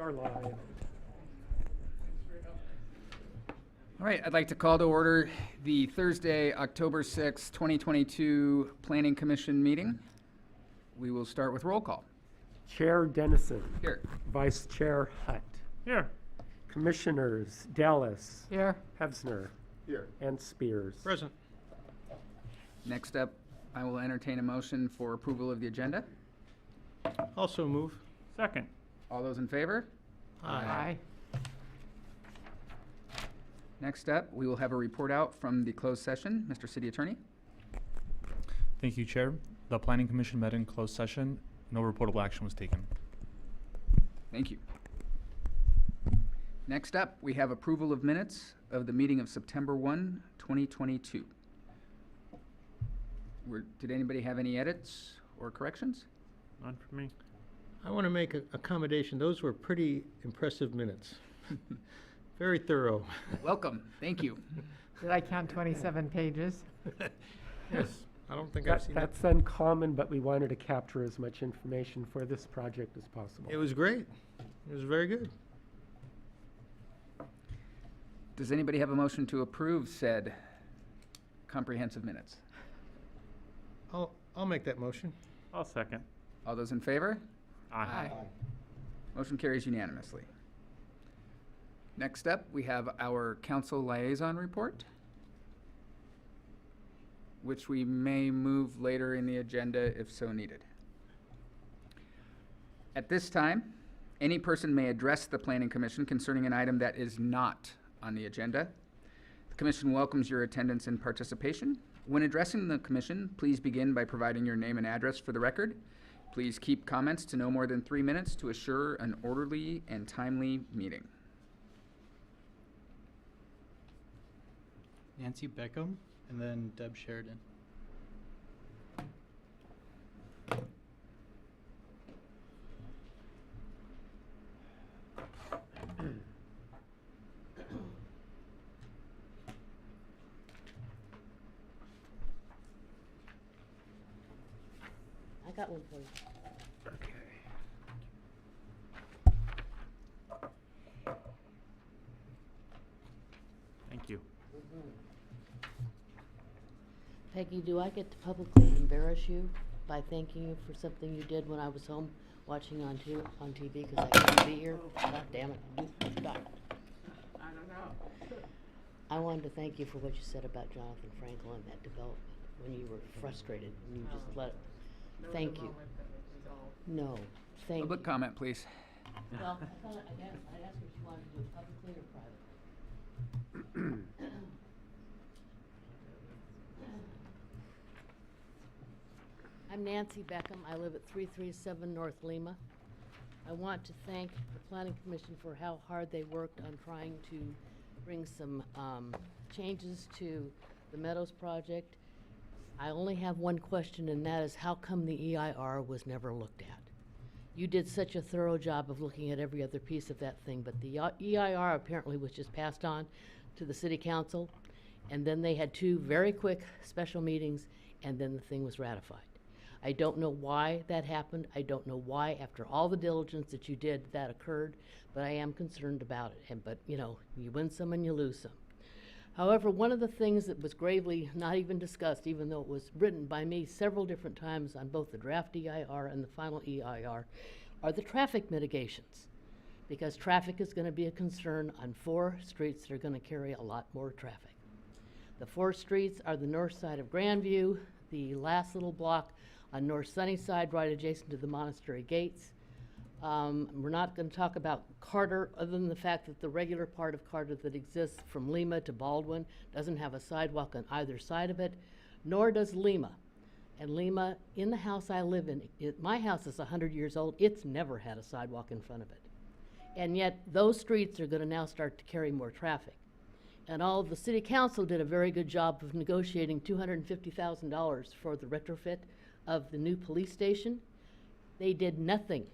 are live. All right, I'd like to call to order the Thursday, October 6, 2022 Planning Commission meeting. We will start with roll call. Chair Dennison. Here. Vice Chair Hutt. Here. Commissioners Dallas. Here. Pevsner. Here. And Spears. Present. Next up, I will entertain a motion for approval of the agenda. Also move. Second. All those in favor? Aye. Next up, we will have a report out from the closed session. Mr. City Attorney. Thank you, Chair. The Planning Commission met in closed session. No reportable action was taken. Thank you. Next up, we have approval of minutes of the meeting of September 1, 2022. Did anybody have any edits or corrections? None for me. I want to make an accommodation. Those were pretty impressive minutes. Very thorough. Welcome. Thank you. Did I count 27 pages? Yes, I don't think I've seen that. That's uncommon, but we wanted to capture as much information for this project as possible. It was great. It was very good. Does anybody have a motion to approve said comprehensive minutes? I'll make that motion. I'll second. All those in favor? Aye. Motion carries unanimously. Next up, we have our council liaison report, which we may move later in the agenda if so needed. At this time, any person may address the Planning Commission concerning an item that is not on the agenda. The Commission welcomes your attendance and participation. When addressing the Commission, please begin by providing your name and address for the record. Please keep comments to no more than 3 minutes to assure an orderly and timely meeting. Nancy Beckham, and then Deb Sheridan. I got one for you. Okay. Thank you. Peggy, do I get to publicly embarrass you by thanking you for something you did when I was home watching on TV because I couldn't be here? God damn it. Stop. I don't know. I wanted to thank you for what you said about Jonathan Frankel and that development when you were frustrated and you just let it. Thank you. No, thank you. Public comment, please. Well, I thought I'd ask her if she wanted to do it publicly or privately. I'm Nancy Beckham. I live at 337 North Lima. I want to thank the Planning Commission for how hard they worked on trying to bring some changes to the Meadows project. I only have one question, and that is how come the EIR was never looked at? You did such a thorough job of looking at every other piece of that thing, but the EIR apparently was just passed on to the City Council, and then they had 2 very quick special meetings, and then the thing was ratified. I don't know why that happened. I don't know why, after all the diligence that you did, that occurred, but I am concerned about it. But, you know, you win some and you lose some. However, one of the things that was gravely not even discussed, even though it was written by me several different times on both the draft EIR and the final EIR, are the traffic mitigations. Because traffic is going to be a concern on 4 streets that are going to carry a lot more traffic. The 4 streets are the north side of Grandview, the last little block on North Sunnyside, right adjacent to the monastery gates. We're not going to talk about Carter, other than the fact that the regular part of Carter that exists from Lima to Baldwin doesn't have a sidewalk on either side of it, nor does Lima. And Lima, in the house I live in, my house is 100 years old, it's never had a sidewalk in front of it. And yet, those streets are going to now start to carry more traffic. And all the City Council did a very good job of negotiating $250,000 for the retrofit of the new police station. They did nothing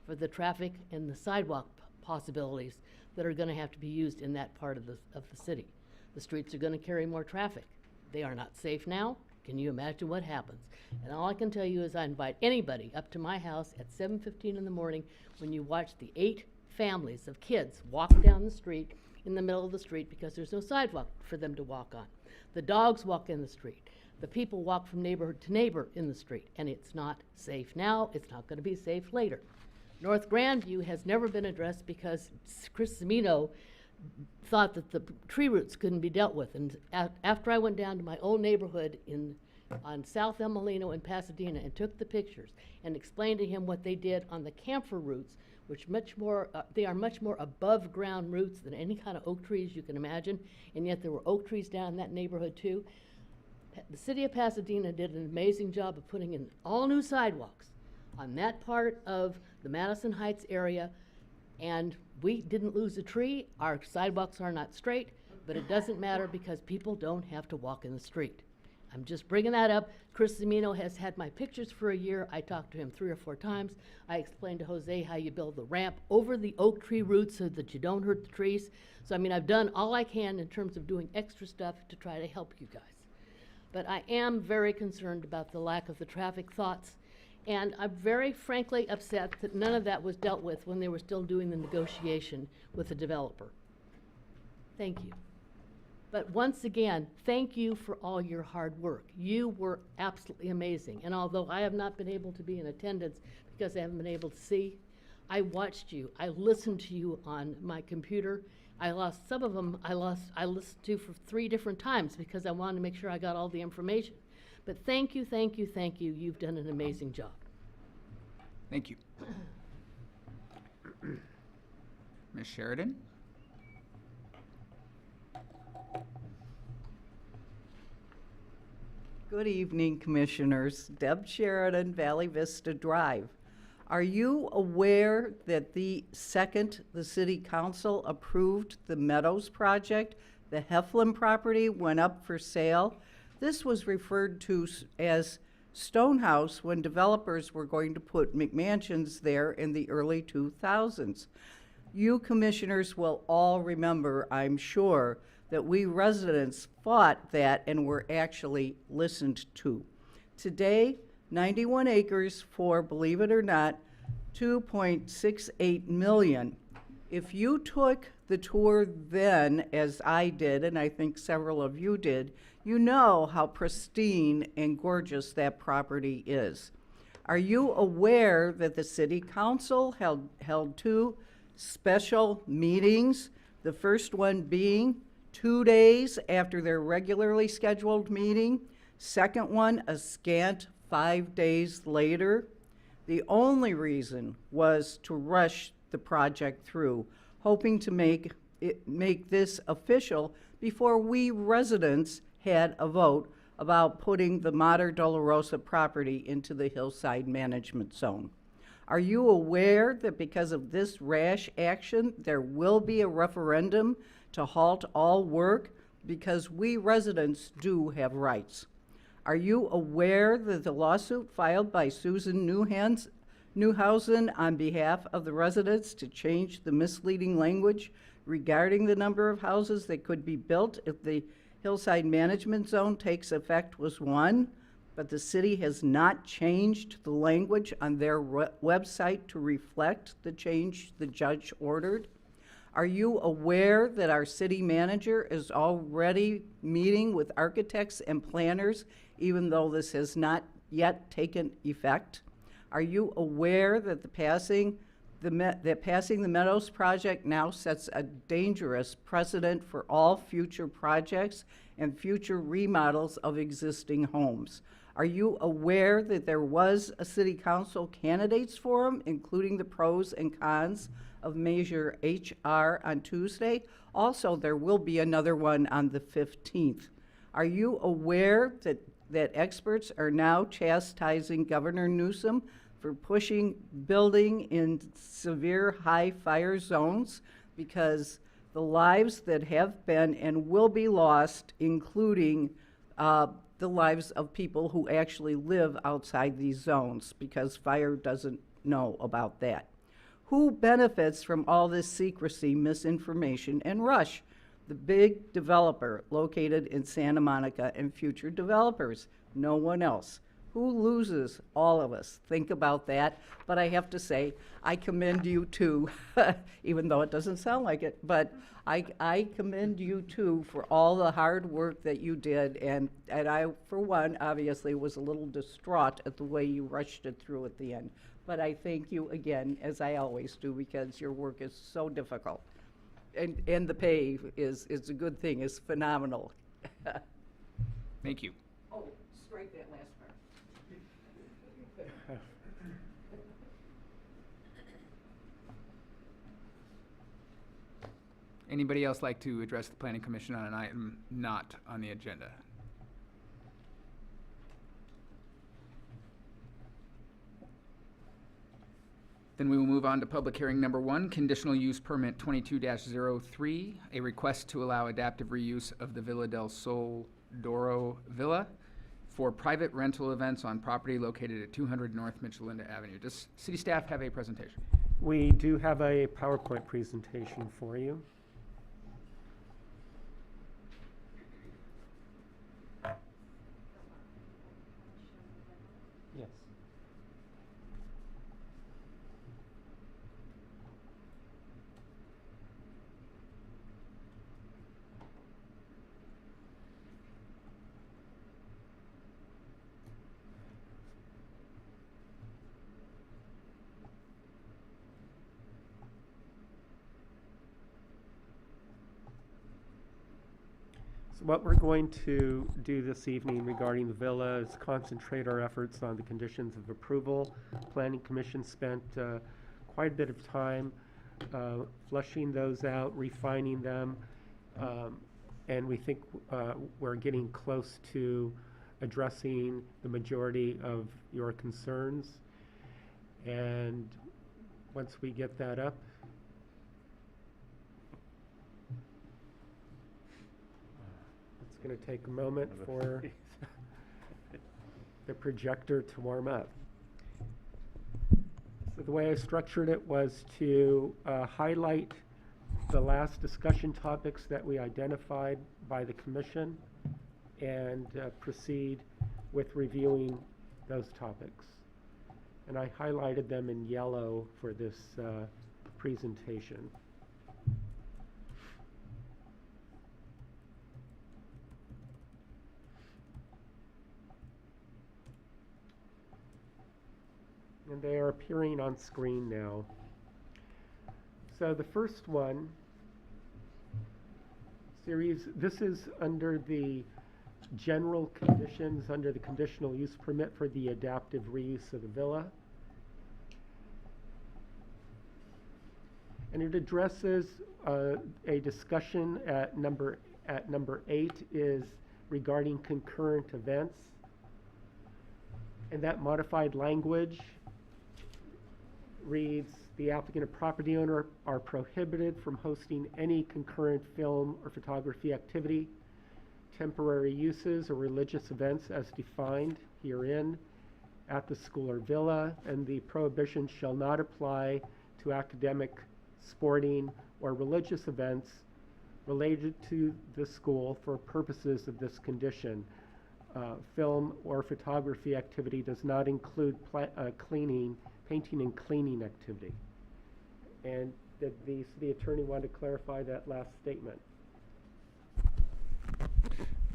for the traffic and the sidewalk possibilities that are going to have to be used in that part of the city. The streets are going to carry more traffic. They are not safe now. Can you imagine what happens? And all I can tell you is I invite anybody up to my house at 7:15 in the morning when you watch the 8 families of kids walk down the street in the middle of the street because there's no sidewalk for them to walk on. The dogs walk in the street. The people walk from neighborhood to neighbor in the street, and it's not safe now. It's not going to be safe later. North Grandview has never been addressed because Chris Cimino thought that the tree roots couldn't be dealt with. And after I went down to my old neighborhood on South Emelino in Pasadena and took the pictures and explained to him what they did on the camphor roots, which they are much more above ground roots than any kind of oak trees you can imagine, and yet there were oak trees down in that neighborhood too. The city of Pasadena did an amazing job of putting in all new sidewalks on that part of the Madison Heights area, and we didn't lose a tree. Our sidewalks are not straight, but it doesn't matter because people don't have to walk in the street. I'm just bringing that up. Chris Cimino has had my pictures for a year. I talked to him 3 or 4 times. I explained to Jose how you build the ramp over the oak tree roots so that you don't hurt the trees. So, I mean, I've done all I can in terms of doing extra stuff to try to help you guys. But I am very concerned about the lack of the traffic thoughts. And I'm very frankly upset that none of that was dealt with when they were still doing the negotiation with the developer. Thank you. But once again, thank you for all your hard work. You were absolutely amazing. And although I have not been able to be in attendance because I haven't been able to see, I watched you. I listened to you on my computer. I lost some of them. I listened to for 3 different times because I wanted to make sure I got all the information. But thank you, thank you, thank you. You've done an amazing job. Thank you. Ms. Sheridan? Good evening, Commissioners. Deb Sheridan, Valley Vista Drive. Are you aware that the second the City Council approved the Meadows project, the Heflin property went up for sale? This was referred to as Stonehouse when developers were going to put McMansions there in the early 2000s. You commissioners will all remember, I'm sure, that we residents fought that and were actually listened to. Today, 91 acres for, believe it or not, $2.68 million. If you took the tour then, as I did, and I think several of you did, you know how pristine and gorgeous that property is. Are you aware that the City Council held 2 special meetings, the first one being 2 days after their regularly scheduled meeting, second one a scant 5 days later? The only reason was to rush the project through, hoping to make this official before we residents had a vote about putting the Madre Dolorosa property into the Hillside Management Zone. Are you aware that because of this rash action, there will be a referendum to halt all work because we residents do have rights? Are you aware that the lawsuit filed by Susan Newhausen on behalf of the residents to change the misleading language regarding the number of houses that could be built if the Hillside Management Zone takes effect was 1, but the city has not changed the language on their website to reflect the change the judge ordered? Are you aware that our city manager is already meeting with architects and planners, even though this has not yet taken effect? Are you aware that passing the Meadows project now sets a dangerous precedent for all future projects and future remodels of existing homes? Are you aware that there was a City Council candidates forum, including the pros and cons of Measure HR on Tuesday? Also, there will be another one on the 15th. Are you aware that experts are now chastising Governor Newsom for pushing building in severe high fire zones because the lives that have been and will be lost, including the lives of people who actually live outside these zones, because fire doesn't know about that? Who benefits from all this secrecy, misinformation, and rush? The big developer located in Santa Monica and future developers. No one else. Who loses? All of us. Think about that. But I have to say, I commend you too, even though it doesn't sound like it, but I commend you too for all the hard work that you did. And I, for one, obviously was a little distraught at the way you rushed it through at the end. But I thank you again, as I always do, because your work is so difficult. And the pay is a good thing, is phenomenal. Thank you. Oh, strike that last part. Anybody else like to address the planning commission on an item not on the agenda? Then we will move on to public hearing number 1, conditional use permit 22-03, a request to allow adaptive reuse of the Villa del Sol Doro Villa for private rental events on property located at 200 North Michelinda Avenue. Does city staff have a presentation? We do have a PowerPoint presentation for you. Yes. So what we're going to do this evening regarding the villa is concentrate our efforts on the conditions of approval. Planning Commission spent quite a bit of time fleshing those out, refining them, and we think we're getting close to addressing the majority of your concerns. And once we get that up, it's going to take a moment for the projector to warm up. So the way I structured it was to highlight the last discussion topics that we identified by the commission and proceed with reviewing those topics. And I highlighted them in yellow for this presentation. And they are appearing on screen now. So the first one, this is under the general conditions, under the conditional use permit for the adaptive reuse of the villa. And it addresses a discussion at number 8 is regarding concurrent events. And that modified language reads, the applicant and property owner are prohibited from hosting any concurrent film or photography activity, temporary uses, or religious events as defined herein at the school or villa, and the prohibition shall not apply to academic, sporting, or religious events related to the school for purposes of this condition. Film or photography activity does not include painting and cleaning activity. And did the city attorney want to clarify that last statement?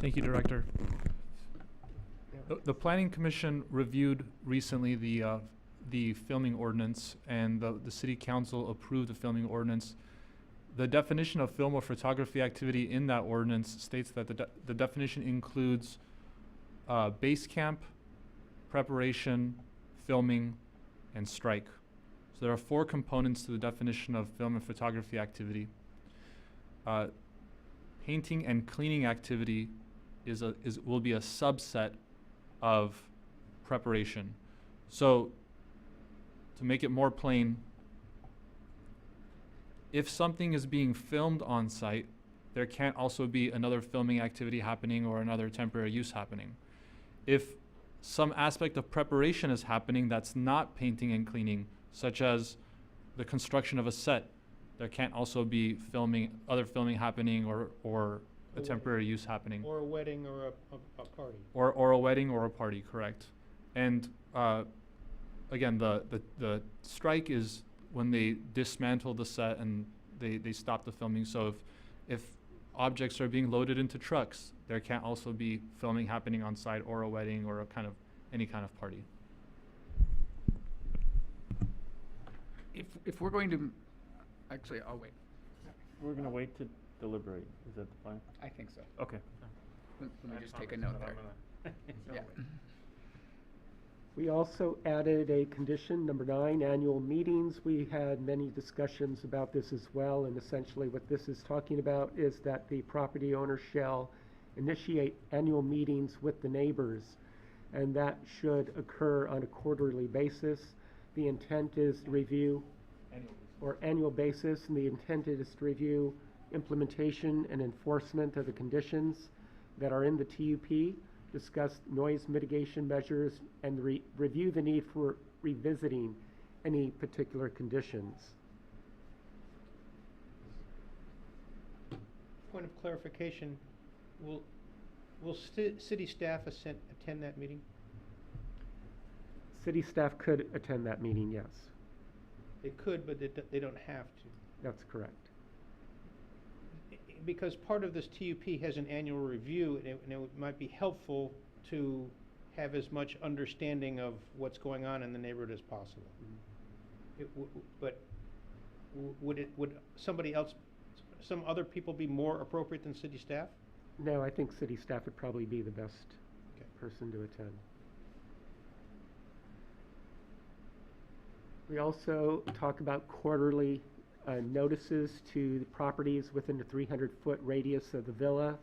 Thank you, Director. The Planning Commission reviewed recently the filming ordinance, and the City Council approved the filming ordinance. The definition of film or photography activity in that ordinance states that the definition includes base camp, preparation, filming, and strike. So there are 4 components to the definition of film and photography activity. Painting and cleaning activity will be a subset of preparation. So to make it more plain, if something is being filmed on site, there can't also be another filming activity happening or another temporary use happening. If some aspect of preparation is happening that's not painting and cleaning, such as the construction of a set, there can't also be other filming happening or a temporary use happening. Or a wedding or a party. Or a wedding or a party, correct. And again, the strike is when they dismantle the set and they stop the filming. So if objects are being loaded into trucks, there can't also be filming happening on site or a wedding or any kind of party. If we're going to, actually, I'll wait. We're gonna wait to deliberate. Is that the plan? I think so. Okay. Let me just take a note there. Yeah. We also added a condition, number 9, annual meetings. We had many discussions about this as well, and essentially what this is talking about is that the property owner shall initiate annual meetings with the neighbors, and that should occur on a quarterly basis. The intent is to review, or annual basis, and the intent is to review implementation and enforcement of the conditions that are in the TUP, discuss noise mitigation measures, and review the need for revisiting any particular conditions. Point of clarification, will city staff attend that meeting? City staff could attend that meeting, yes. They could, but they don't have to. That's correct. Because part of this TUP has an annual review, and it might be helpful to have as much understanding of what's going on in the neighborhood as possible. But would somebody else, some other people be more appropriate than city staff? No, I think city staff would probably be the best person to attend. We also talk about quarterly notices to the properties within the 300-foot radius of the villa,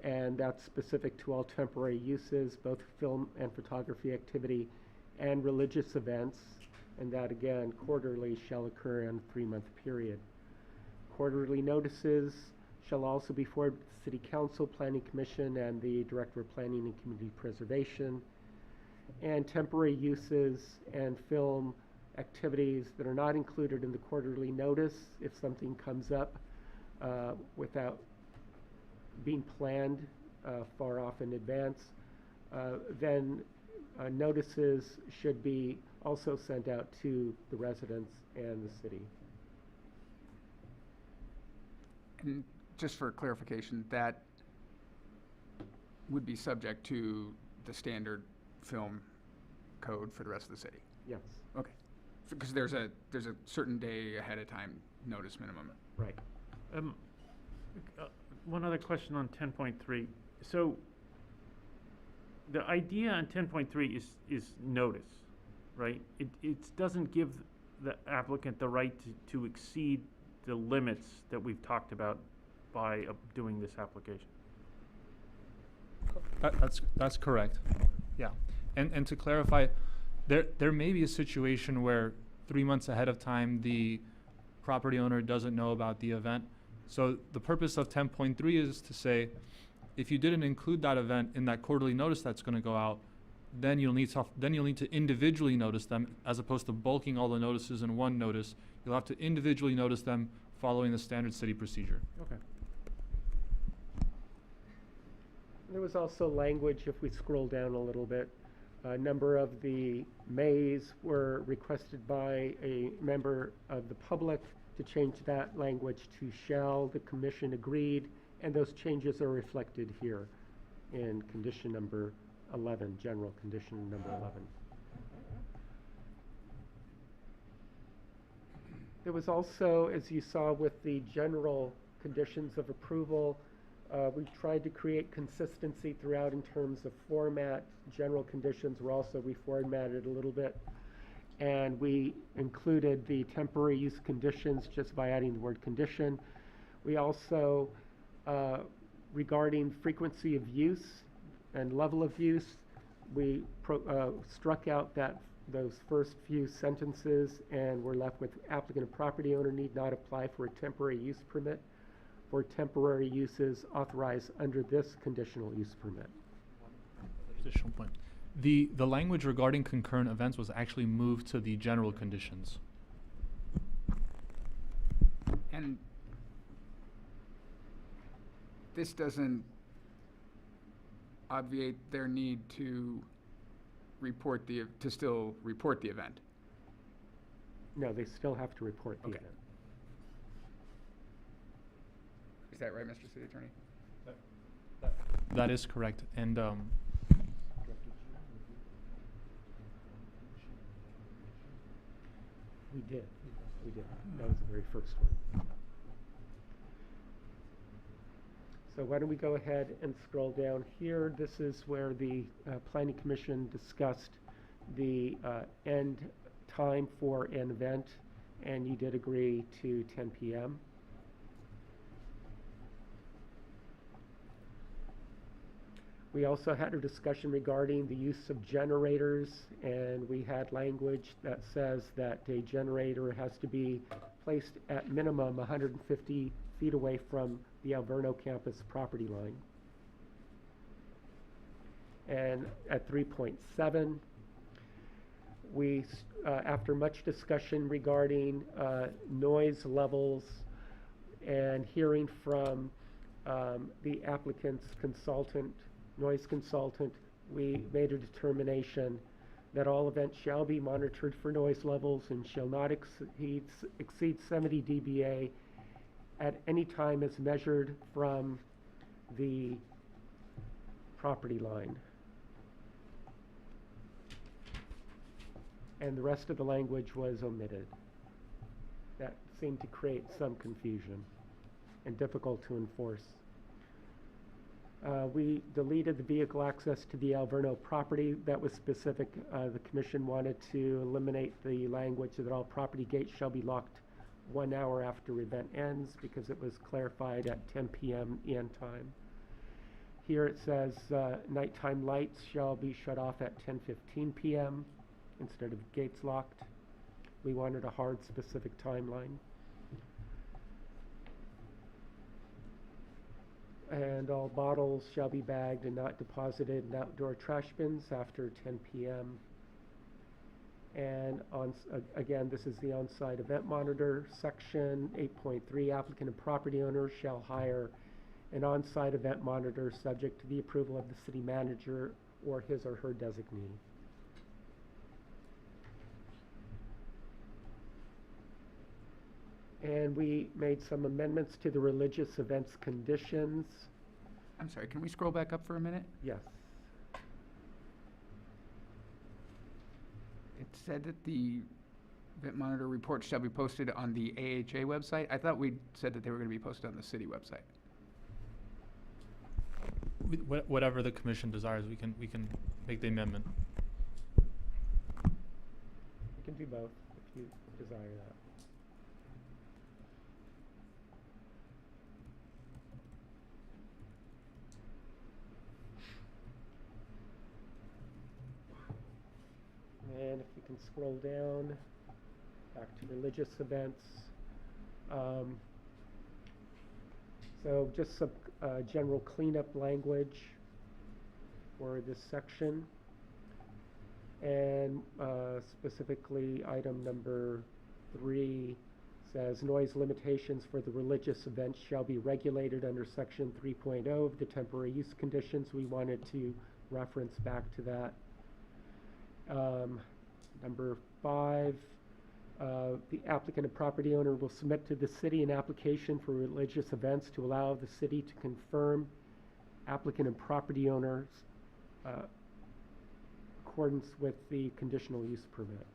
and that's specific to all temporary uses, both film and photography activity and religious events, and that again quarterly shall occur in a 3-month period. Quarterly notices shall also be forwarded to the City Council, Planning Commission, and the Director of Planning and Community Preservation, and temporary uses and film activities that are not included in the quarterly notice, if something comes up without being planned far off in advance, then notices should be also sent out to the residents and the city. And just for clarification, that would be subject to the standard film code for the rest of the city? Yes. Okay. Because there's a certain day ahead of time notice minimum. Right. One other question on 10.3. So the idea on 10.3 is notice, right? It doesn't give the applicant the right to exceed the limits that we've talked about by doing this application. That's correct. Yeah. And to clarify, there may be a situation where 3 months ahead of time the property owner doesn't know about the event. So the purpose of 10.3 is to say, if you didn't include that event in that quarterly notice that's going to go out, then you'll need to individually notice them, as opposed to bulking all the notices in one notice. You'll have to individually notice them following the standard city procedure. Okay. There was also language, if we scroll down a little bit, a number of the mays were requested by a member of the public to change that language to shall. The commission agreed, and those changes are reflected here in condition number 11, general condition number 11. There was also, as you saw with the general conditions of approval, we tried to create consistency throughout in terms of format. General conditions were also reformatted a little bit. And we included the temporary use conditions just by adding the word condition. We also, regarding frequency of use and level of use, we struck out those first few sentences, and we're left with applicant and property owner need not apply for a temporary use permit for temporary uses authorized under this conditional use permit. Additional point. The language regarding concurrent events was actually moved to the general conditions. And this doesn't obviate their need to still report the event. No, they still have to report the Okay. event. Is that right, Mr. City Attorney? That is correct. And We did. That was the very first one. So why don't we go ahead and scroll down here. This is where the Planning Commission discussed the end time for an event, and you did agree to 10 p.m. We also had a discussion regarding the use of generators, and we had language that says that a generator has to be placed at minimum 150 feet away from the Alverno campus property line. And at 3.7, we, after much discussion regarding noise levels and hearing from the applicant's consultant, noise consultant, we made a determination that all events shall be monitored for noise levels and shall not exceed 70 dBA at any time as measured from the property line. And the rest of the language was omitted. That seemed to create some confusion and difficult to enforce. We deleted the vehicle access to the Alverno property. That was specific. The commission wanted to eliminate the language that all property gates shall be locked 1 hour after event ends, because it was clarified at 10 p.m. end time. Here it says nighttime lights shall be shut off at 10:15 p.m. instead of gates locked. We wanted a hard specific timeline. And all bottles shall be bagged and not deposited in outdoor trash bins after 10 p.m. And again, this is the on-site event monitor section. 8.3, applicant and property owner shall hire an on-site event monitor subject to the approval of the city manager or his or her designee. And we made some amendments to the religious events conditions. I'm sorry, can we scroll back up for a minute? Yes. It said that the event monitor reports shall be posted on the AHA website. I thought we said that they were going to be posted on the city website. whatever the commission desires, we can make the amendment. You can do both if you desire that. And if we can scroll down, back to religious events. So just some general cleanup language for this section. And specifically, item number 3 says noise limitations for the religious events shall be regulated under section 3.0 of the temporary use conditions. We wanted to reference back to that. Number 5, the applicant and property owner will submit to the city an application for religious events to allow the city to confirm applicant and property owners accordance with the conditional use permit.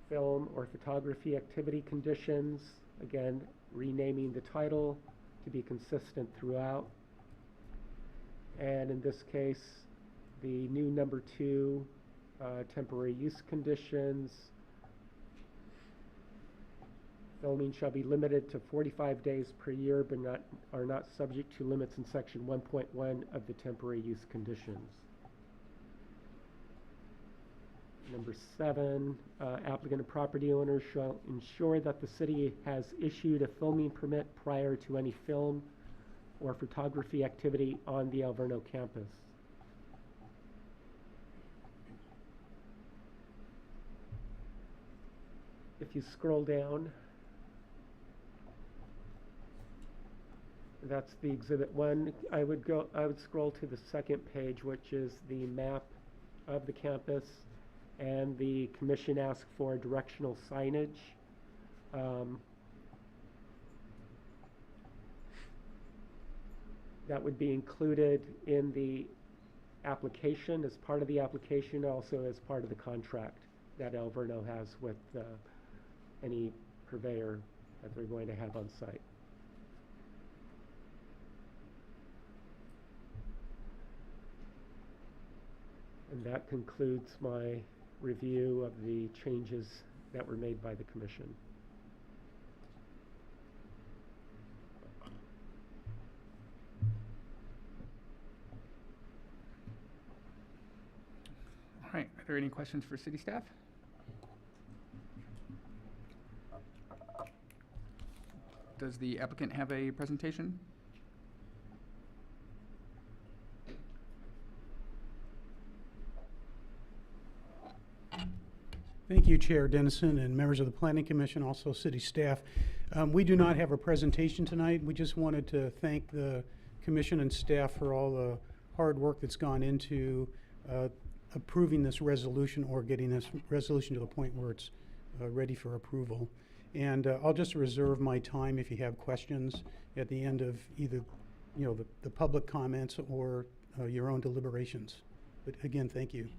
Film or photography activity conditions, again, renaming the title to be consistent throughout. And in this case, the new number 2, temporary use conditions. Filming shall be limited to 45 days per year, but are not subject to limits in section 1.1 of the temporary use conditions. Number 7, applicant and property owners shall ensure that the city has issued a filming permit prior to any film or photography activity on the Alverno campus. If you scroll down, That's the exhibit one. I would scroll to the second page, which is the map of the campus, and the commission asked for directional signage. That would be included in the application, as part of the application, also as part of the contract that Alverno has with any purveyor that they're going to have on site. And that concludes my review of the changes that were made by the commission. All right, are there any questions for city staff? Does the applicant have a presentation? Thank you, Chair Dennison and members of the Planning Commission, also city staff. We do not have a presentation tonight. We just wanted to thank the commission and staff for all the hard work that's gone into approving this resolution, or getting this resolution to the point where it's ready for approval. And I'll just reserve my time if you have questions at the end of either, the public comments or your own deliberations. But again, thank you.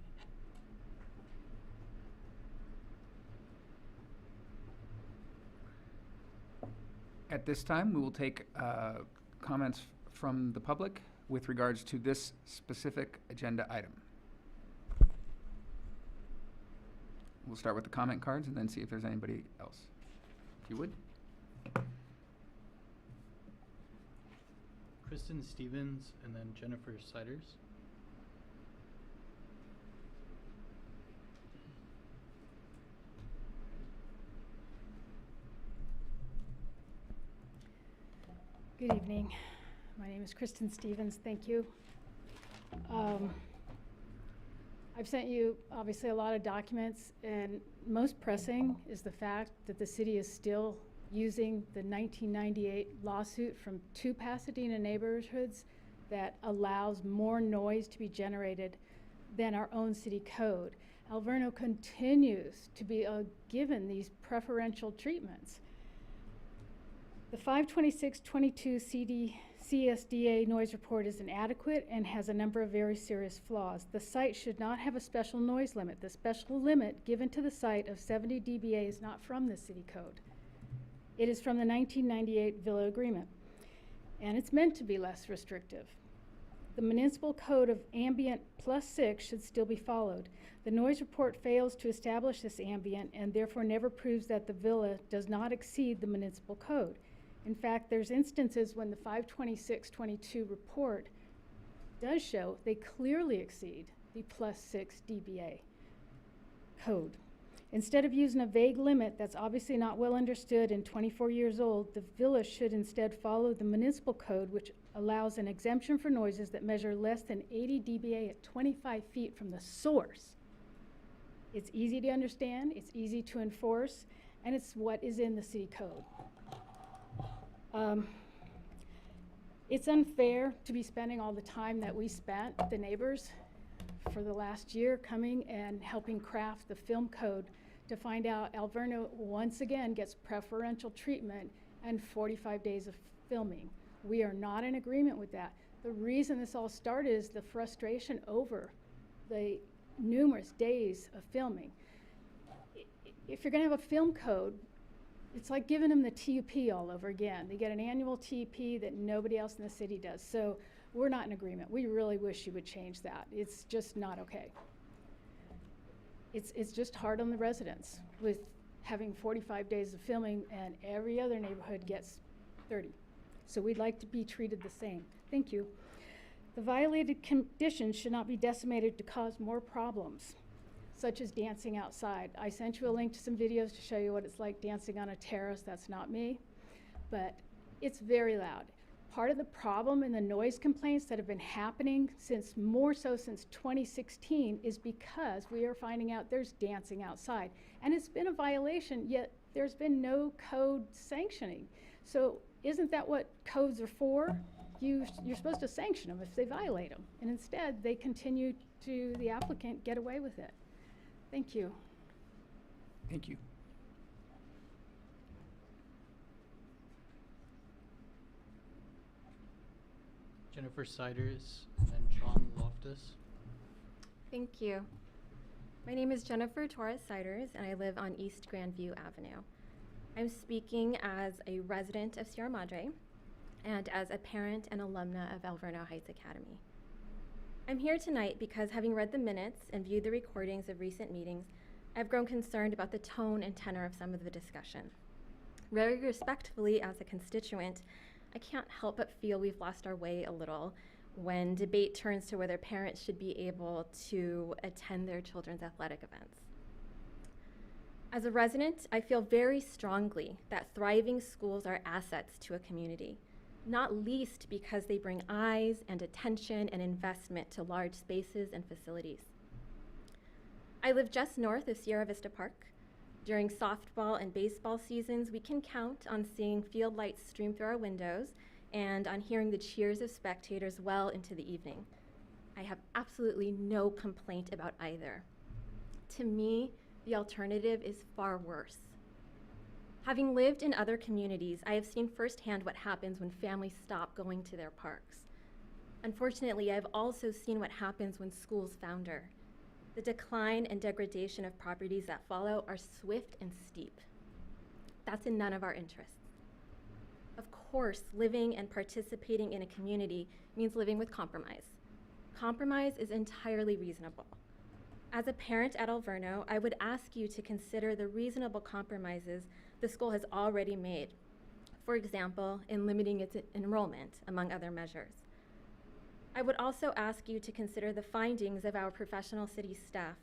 At this time, we will take comments from the public with regards to this specific agenda item. We'll start with the comment cards and then see if there's anybody else. If you would. Kristen Stevens and then Jennifer Siders. Good evening. My name is Kristen Stevens. Thank you. I've sent you obviously a lot of documents, and most pressing is the fact that the city is still using the 1998 lawsuit from 2 Pasadena neighborhoods that allows more noise to be generated than our own city code. Alverno continues to be given these preferential treatments. The 52622 CSDA noise report is inadequate and has a number of very serious flaws. The site should not have a special noise limit. The special limit given to the site of 70 dBA is not from the city code. It is from the 1998 Villa Agreement, and it's meant to be less restrictive. The municipal code of ambient +6 should still be followed. The noise report fails to establish this ambient and therefore never proves that the villa does not exceed the municipal code. In fact, there's instances when the 52622 report does show they clearly exceed the +6 dBA code. Instead of using a vague limit that's obviously not well understood and 24 years old, the villa should instead follow the municipal code, which allows an exemption for noises that measure less than 80 dBA at 25 feet from the source. It's easy to understand, it's easy to enforce, and it's what is in the city code. It's unfair to be spending all the time that we spent, the neighbors, for the last year coming and helping craft the film code to find out Alverno once again gets preferential treatment and 45 days of filming. We are not in agreement with that. The reason this all started is the frustration over the numerous days of filming. If you're gonna have a film code, it's like giving them the TUP all over again. They get an annual TUP that nobody else in the city does. So we're not in agreement. We really wish you would change that. It's just not okay. It's just hard on the residents with having 45 days of filming and every other neighborhood gets 30. So we'd like to be treated the same. Thank you. The violated conditions should not be decimated to cause more problems, such as dancing outside. I sent you a link to some videos to show you what it's like dancing on a terrace. That's not me, but it's very loud. Part of the problem in the noise complaints that have been happening more so since 2016 is because we are finding out there's dancing outside. And it's been a violation, yet there's been no code sanctioning. So isn't that what codes are for? You're supposed to sanction them if they violate them. And instead, they continue to, the applicant, get away with it. Thank you. Thank you. Jennifer Siders, and then John Loftus. Thank you. My name is Jennifer Torres-Siders, and I live on East Grandview Avenue. I'm speaking as a resident of Sierra Madre and as a parent and alumna of Alverno Heights Academy. I'm here tonight because, having read the minutes and viewed the recordings of recent meetings, I've grown concerned about the tone and tenor of some of the discussion. Very respectfully, as a constituent, I can't help but feel we've lost our way a little when debate turns to whether parents should be able to attend their children's athletic events. As a resident, I feel very strongly that thriving schools are assets to a community, not least because they bring eyes and attention and investment to large spaces and facilities. I live just north of Sierra Vista Park. During softball and baseball seasons, we can count on seeing field lights stream through our windows and on hearing the cheers of spectators well into the evening. I have absolutely no complaint about either. To me, the alternative is far worse. Having lived in other communities, I have seen firsthand what happens when families stop going to their parks. Unfortunately, I've also seen what happens when schools founder. The decline and degradation of properties that follow are swift and steep. That's in none of our interests. Of course, living and participating in a community means living with compromise. Compromise is entirely reasonable. As a parent at Alverno, I would ask you to consider the reasonable compromises the school has already made, for example, in limiting its enrollment, among other measures. I would also ask you to consider the findings of our professional city staff,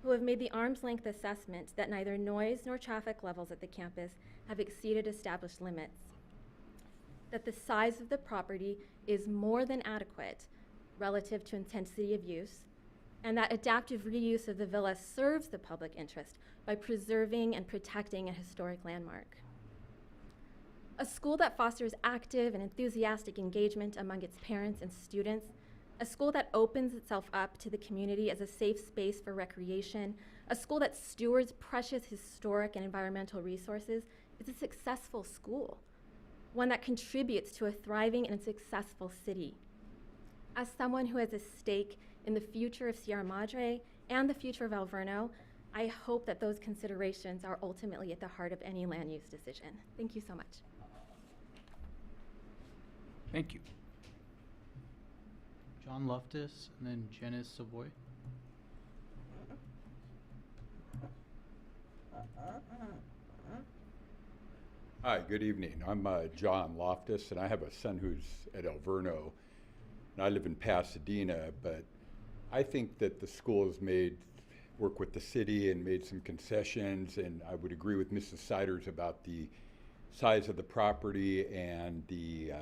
who have made the arm's length assessment that neither noise nor traffic levels at the campus have exceeded established limits, that the size of the property is more than adequate relative to intensity of use, and that adaptive reuse of the villa serves the public interest by preserving and protecting a historic landmark. A school that fosters active and enthusiastic engagement among its parents and students, a school that opens itself up to the community as a safe space for recreation, a school that stewards precious historic and environmental resources is a successful school, one that contributes to a thriving and successful city. As someone who has a stake in the future of Sierra Madre and the future of Alverno, I hope that those considerations are ultimately at the heart of any land use decision. Thank you so much. Thank you. John Loftus, and then Janice Savoy. Hi, good evening. I'm John Loftus, and I have a son who's at Alverno, and I live in Pasadena, but I think that the school has worked with the city and made some concessions, and I would agree with Mrs. Siders about the size of the property and the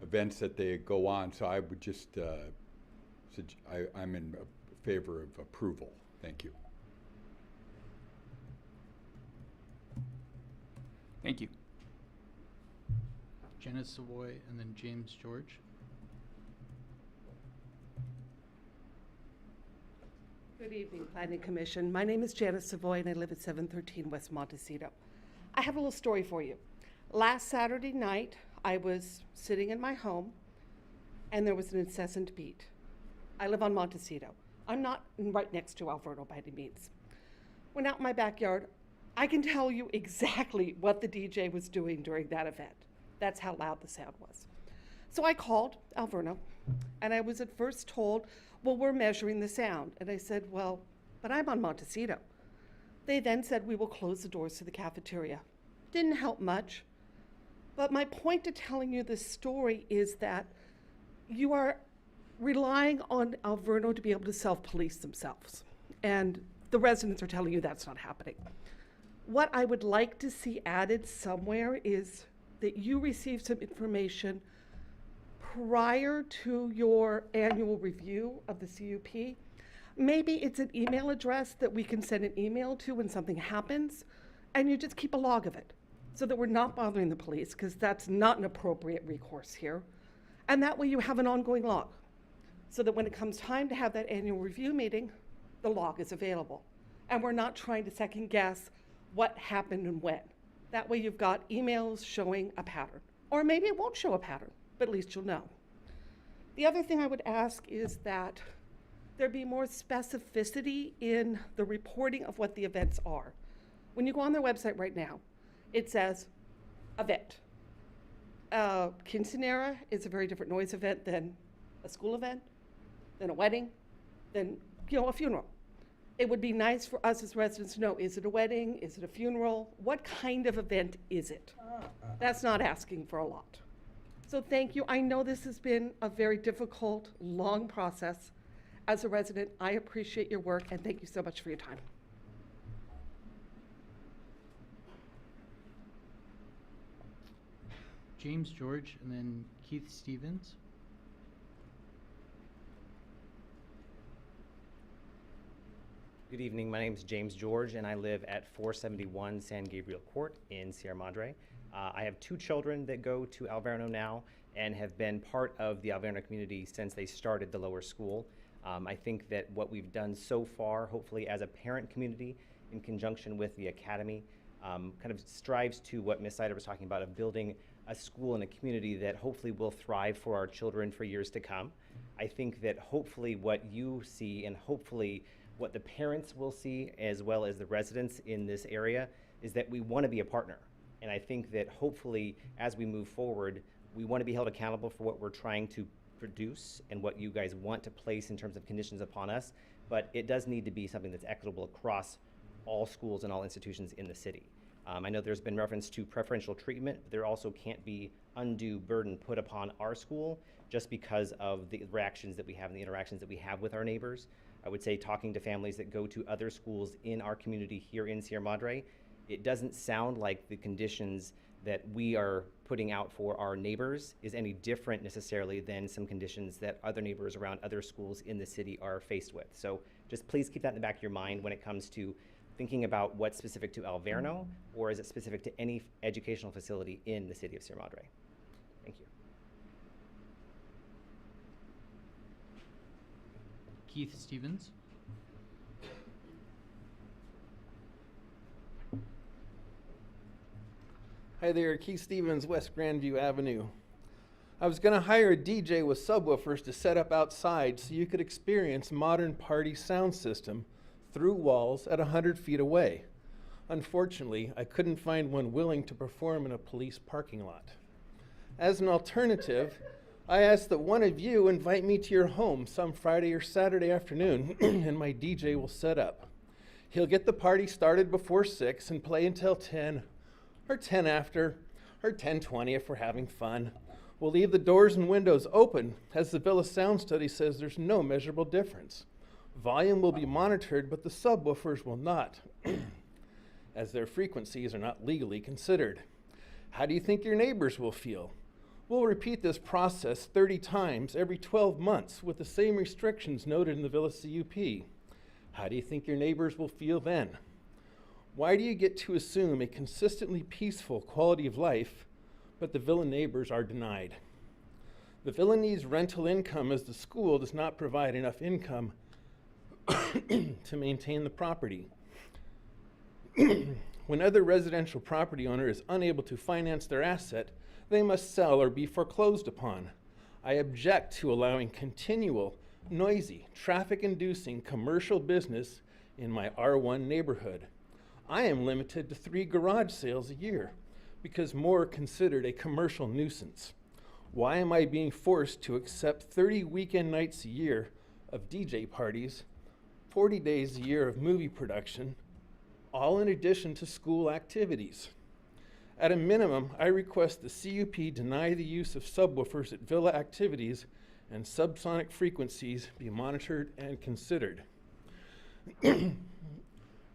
events that they go on. So I would just, I'm in favor of approval. Thank you. Thank you. Janice Savoy, and then James George. Good evening, Planning Commission. My name is Janice Savoy, and I live at 713 West Montecito. I have a little story for you. Last Saturday night, I was sitting in my home, and there was an incessant beat. I live on Montecito. I'm not right next to Alverno by any means. Went out in my backyard. I can tell you exactly what the DJ was doing during that event. That's how loud the sound was. So I called Alverno, and I was at first told, well, we're measuring the sound. And I said, well, but I'm on Montecito. They then said, we will close the doors to the cafeteria. Didn't help much. But my point to telling you this story is that you are relying on Alverno to be able to self-police themselves. And the residents are telling you that's not happening. What I would like to see added somewhere is that you receive some information prior to your annual review of the CUP. Maybe it's an email address that we can send an email to when something happens, and you just keep a log of it. so that we're not bothering the police, because that's not an appropriate recourse here. And that way you have an ongoing log, so that when it comes time to have that annual review meeting, the log is available. And we're not trying to second guess what happened and when. That way you've got emails showing a pattern. Or maybe it won't show a pattern, but at least you'll know. The other thing I would ask is that there be more specificity in the reporting of what the events are. When you go on their website right now, it says event. Quinceanera is a very different noise event than a school event, than a wedding, than a funeral. It would be nice for us as residents to know, is it a wedding? Is it a funeral? What kind of event is it? That's not asking for a lot. So thank you. I know this has been a very difficult, long process. As a resident, I appreciate your work, and thank you so much for your time. James George, and then Keith Stevens. Good evening, my name is James George and I live at 471 San Gabriel Court in Sierra Madre. I have 2 children that go to Alverno now and have been part of the Alverno community since they started the lower school. I think that what we've done so far, hopefully as a parent community in conjunction with the academy, kind of strives to what Ms. Sider was talking about, of building a school and a community that hopefully will thrive for our children for years to come. I think that hopefully what you see and hopefully what the parents will see as well as the residents in this area is that we want to be a partner. And I think that hopefully as we move forward, we want to be held accountable for what we're trying to produce and what you guys want to place in terms of conditions upon us, but it does need to be something that's equitable across all schools and all institutions in the city. I know there's been reference to preferential treatment, but there also can't be undue burden put upon our school just because of the reactions that we have and the interactions that we have with our neighbors. I would say talking to families that go to other schools in our community here in Sierra Madre, it doesn't sound like the conditions that we are putting out for our neighbors is any different necessarily than some conditions that other neighbors around other schools in the city are faced with. So just please keep that in the back of your mind when it comes to thinking about what's specific to Alverno, or is it specific to any educational facility in the city of Sierra Madre? Thank you. Keith Stevens. Hi there, Keith Stevens, West Grandview Avenue. I was going to hire a DJ with subwoofers to set up outside so you could experience modern party sound system through walls at 100 feet away. Unfortunately, I couldn't find one willing to perform in a police parking lot. As an alternative, I asked that one of you invite me to your home some Friday or Saturday afternoon and my DJ will set up. He'll get the party started before 6 and play until 10 or 10 after or 10:20 if we're having fun. We'll leave the doors and windows open, as the Villa Sound Study says there's no measurable difference. Volume will be monitored, but the subwoofers will not, as their frequencies are not legally considered. How do you think your neighbors will feel? We'll repeat this process 30 times every 12 months with the same restrictions noted in the Villa CUP. How do you think your neighbors will feel then? Why do you get to assume a consistently peaceful quality of life, but the Villa neighbors are denied? The Villa needs rental income as the school does not provide enough income to maintain the property. When other residential property owner is unable to finance their asset, they must sell or be foreclosed upon. I object to allowing continual, noisy, traffic-inducing commercial business in my R1 neighborhood. I am limited to 3 garage sales a year because more are considered a commercial nuisance. Why am I being forced to accept 30 weekend nights a year of DJ parties, 40 days a year of movie production, all in addition to school activities? At a minimum, I request the CUP deny the use of subwoofers at Villa activities and subsonic frequencies be monitored and considered.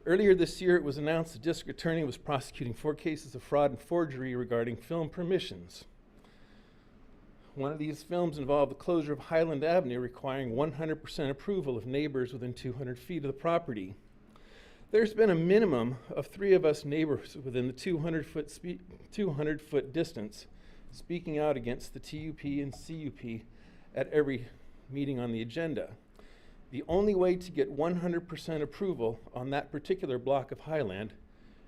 Earlier this year, it was announced the district attorney was prosecuting 4 cases of fraud and forgery regarding film permissions. One of these films involved the closure of Highland Avenue, requiring 100% approval of neighbors within 200 feet of the property. There's been a minimum of 3 of us neighbors within the 200-foot distance speaking out against the TUP and CUP at every meeting on the agenda. The only way to get 100% approval on that particular block of highland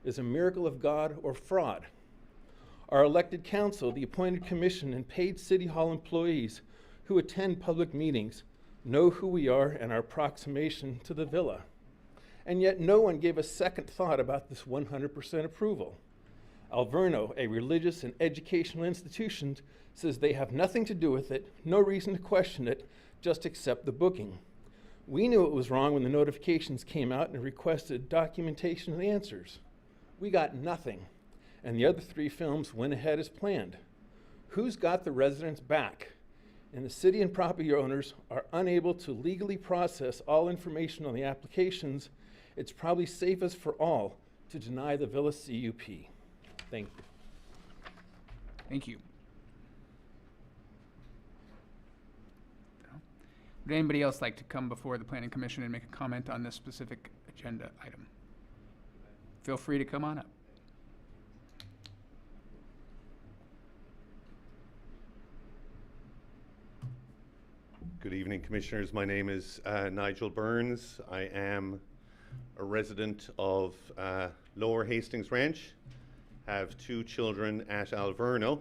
is a miracle of God or fraud. Our elected council, the appointed commission, and paid city hall employees who attend public meetings know who we are and our proximation to the villa. And yet no one gave a second thought about this 100% approval. Alverno, a religious and educational institution, says they have nothing to do with it, no reason to question it, just accept the booking. We knew it was wrong when the notifications came out and requested documentation and answers. We got nothing, and the other 3 films went ahead as planned. Who's got the residents back? And the city and property owners are unable to legally process all information on the applications. It's probably safest for all to deny the Villa CUP. Thank you. Thank you. Would anybody else like to come before the Planning Commission and make a comment on this specific agenda item? Feel free to come on up. Good evening, Commissioners. My name is Nigel Burns. I am a resident of Lower Hastings Ranch. Have 2 children at Alverno.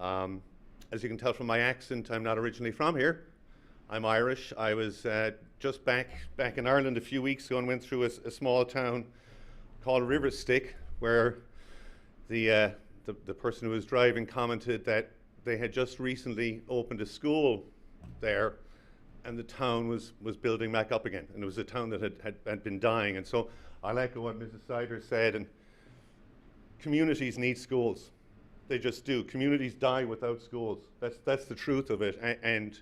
As you can tell from my accent, I'm not originally from here. I'm Irish. I was just back in Ireland a few weeks ago and went through a small town called Riverstick, where the person who was driving commented that they had just recently opened a school there, and the town was building back up again, and it was a town that had been dying. And so I like what Mrs. Sider said, and communities need schools. They just do. Communities die without schools. That's the truth of it. And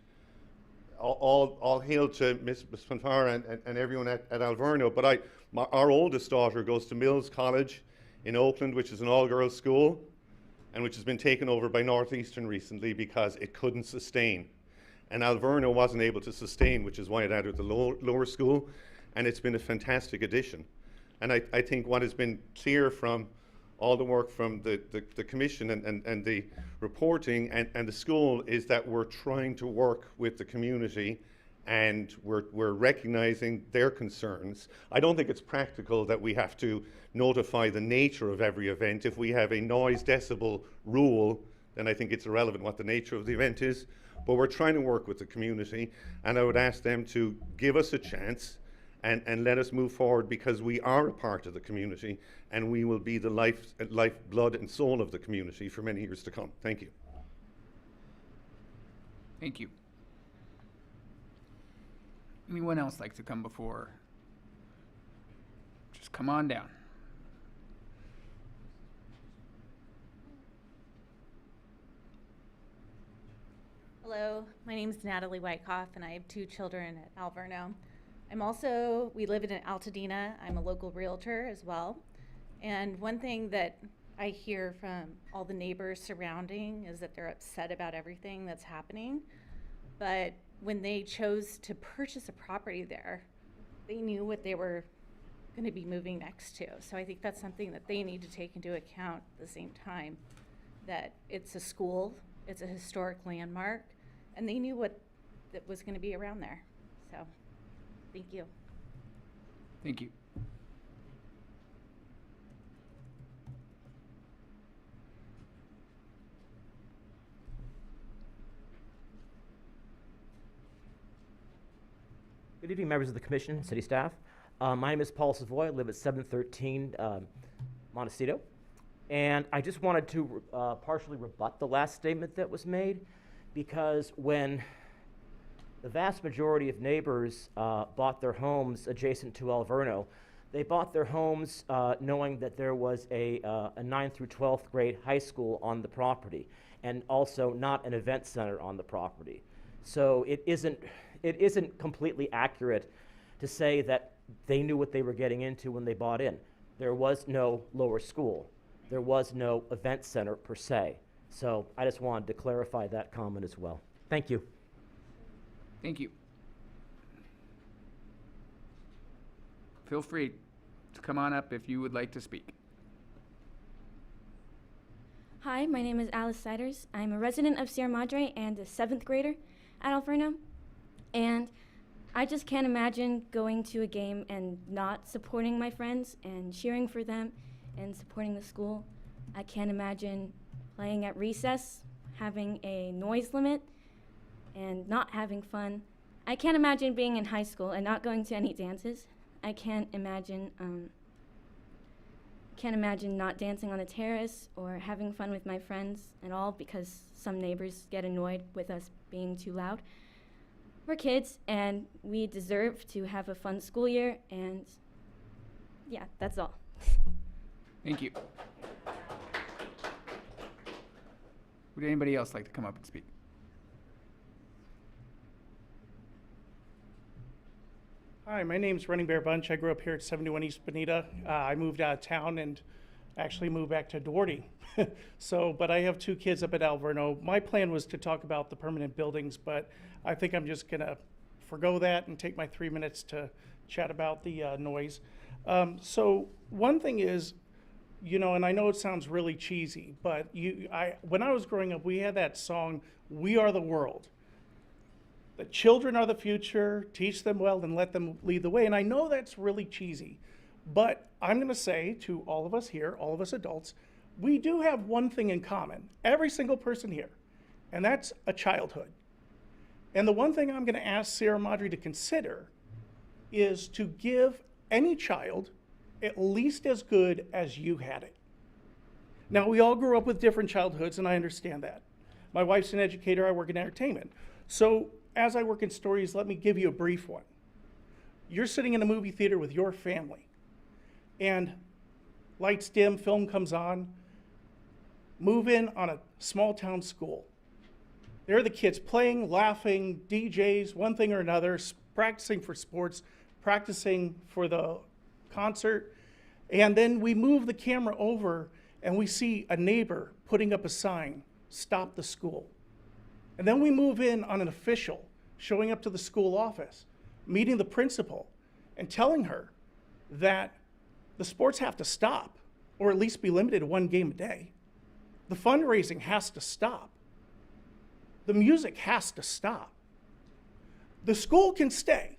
all hail to Ms. Fanfara and everyone at Alverno. But our oldest daughter goes to Mills College in Oakland, which is an all-girls school, and which has been taken over by Northeastern recently because it couldn't sustain. And Alverno wasn't able to sustain, which is why it added the lower school, and it's been a fantastic addition. And I think what has been clear from all the work from the commission and the reporting and the school is that we're trying to work with the community, and we're recognizing their concerns. I don't think it's practical that we have to notify the nature of every event. If we have a noise decibel rule, then I think it's irrelevant what the nature of the event is. But we're trying to work with the community, and I would ask them to give us a chance and let us move forward, because we are a part of the community, and we will be the life, blood and soul of the community for many years to come. Thank you. Thank you. Anyone else like to come before? Just come on down. Hello, my name is Natalie Wyckoff, and I have 2 children at Alverno. We live in Altadena. I'm a local realtor as well. And one thing that I hear from all the neighbors surrounding is that they're upset about everything that's happening. But when they chose to purchase a property there, they knew what they were going to be moving next to. So I think that's something that they need to take into account at the same time, that it's a school, it's a historic landmark, and they knew what that was going to be around there. So thank you. Thank you. Good evening, members of the commission, city staff. My name is Paul Savoy. I live at 713 Montecito. And I just wanted to partially rebut the last statement that was made, because when the vast majority of neighbors bought their homes adjacent to Alverno, they bought their homes knowing that there was a 9th through 12th grade high school on the property, and also not an event center on the property. So it isn't completely accurate to say that they knew what they were getting into when they bought in. There was no lower school. There was no event center per se. So I just wanted to clarify that comment as well. Thank you. Thank you. Feel free. to come on up if you would like to speak. Hi, my name is Alice Siders. I'm a resident of Sierra Madre and a 7th grader at Alverno. And I just can't imagine going to a game and not supporting my friends and cheering for them and supporting the school. I can't imagine playing at recess, having a noise limit, and not having fun. I can't imagine being in high school and not going to any dances. I can't imagine not dancing on the terrace or having fun with my friends at all because some neighbors get annoyed with us being too loud. We're kids and we deserve to have a fun school year, and yeah, that's all. Thank you. Would anybody else like to come up and speak? Hi, my name's Running Bear Bunch. I grew up here at 71 East Bonita. I moved out of town and actually moved back to Doherty. But I have 2 kids up at Alverno. My plan was to talk about the permanent buildings, but I think I'm just gonna forgo that and take my 3 minutes to chat about the noise. So one thing is, you know, and I know it sounds really cheesy, but when I was growing up, we had that song, "We Are the World." The children are the future, teach them well and let them lead the way. And I know that's really cheesy, but I'm gonna say to all of us here, all of us adults, we do have one thing in common, every single person here, and that's a childhood. And the one thing I'm gonna ask Sierra Madre to consider is to give any child at least as good as you had it. Now, we all grew up with different childhoods, and I understand that. My wife's an educator, I work in entertainment. So as I work in stories, let me give you a brief one. You're sitting in a movie theater with your family, and lights dim, film comes on, move in on a small town school. There are the kids playing, laughing, DJs, one thing or another, practicing for sports, practicing for the concert. And then we move the camera over and we see a neighbor putting up a sign, "Stop the school." And then we move in on an official showing up to the school office, meeting the principal and telling her that the sports have to stop, or at least be limited to 1 game a day. The fundraising has to stop. The music has to stop. The school can stay,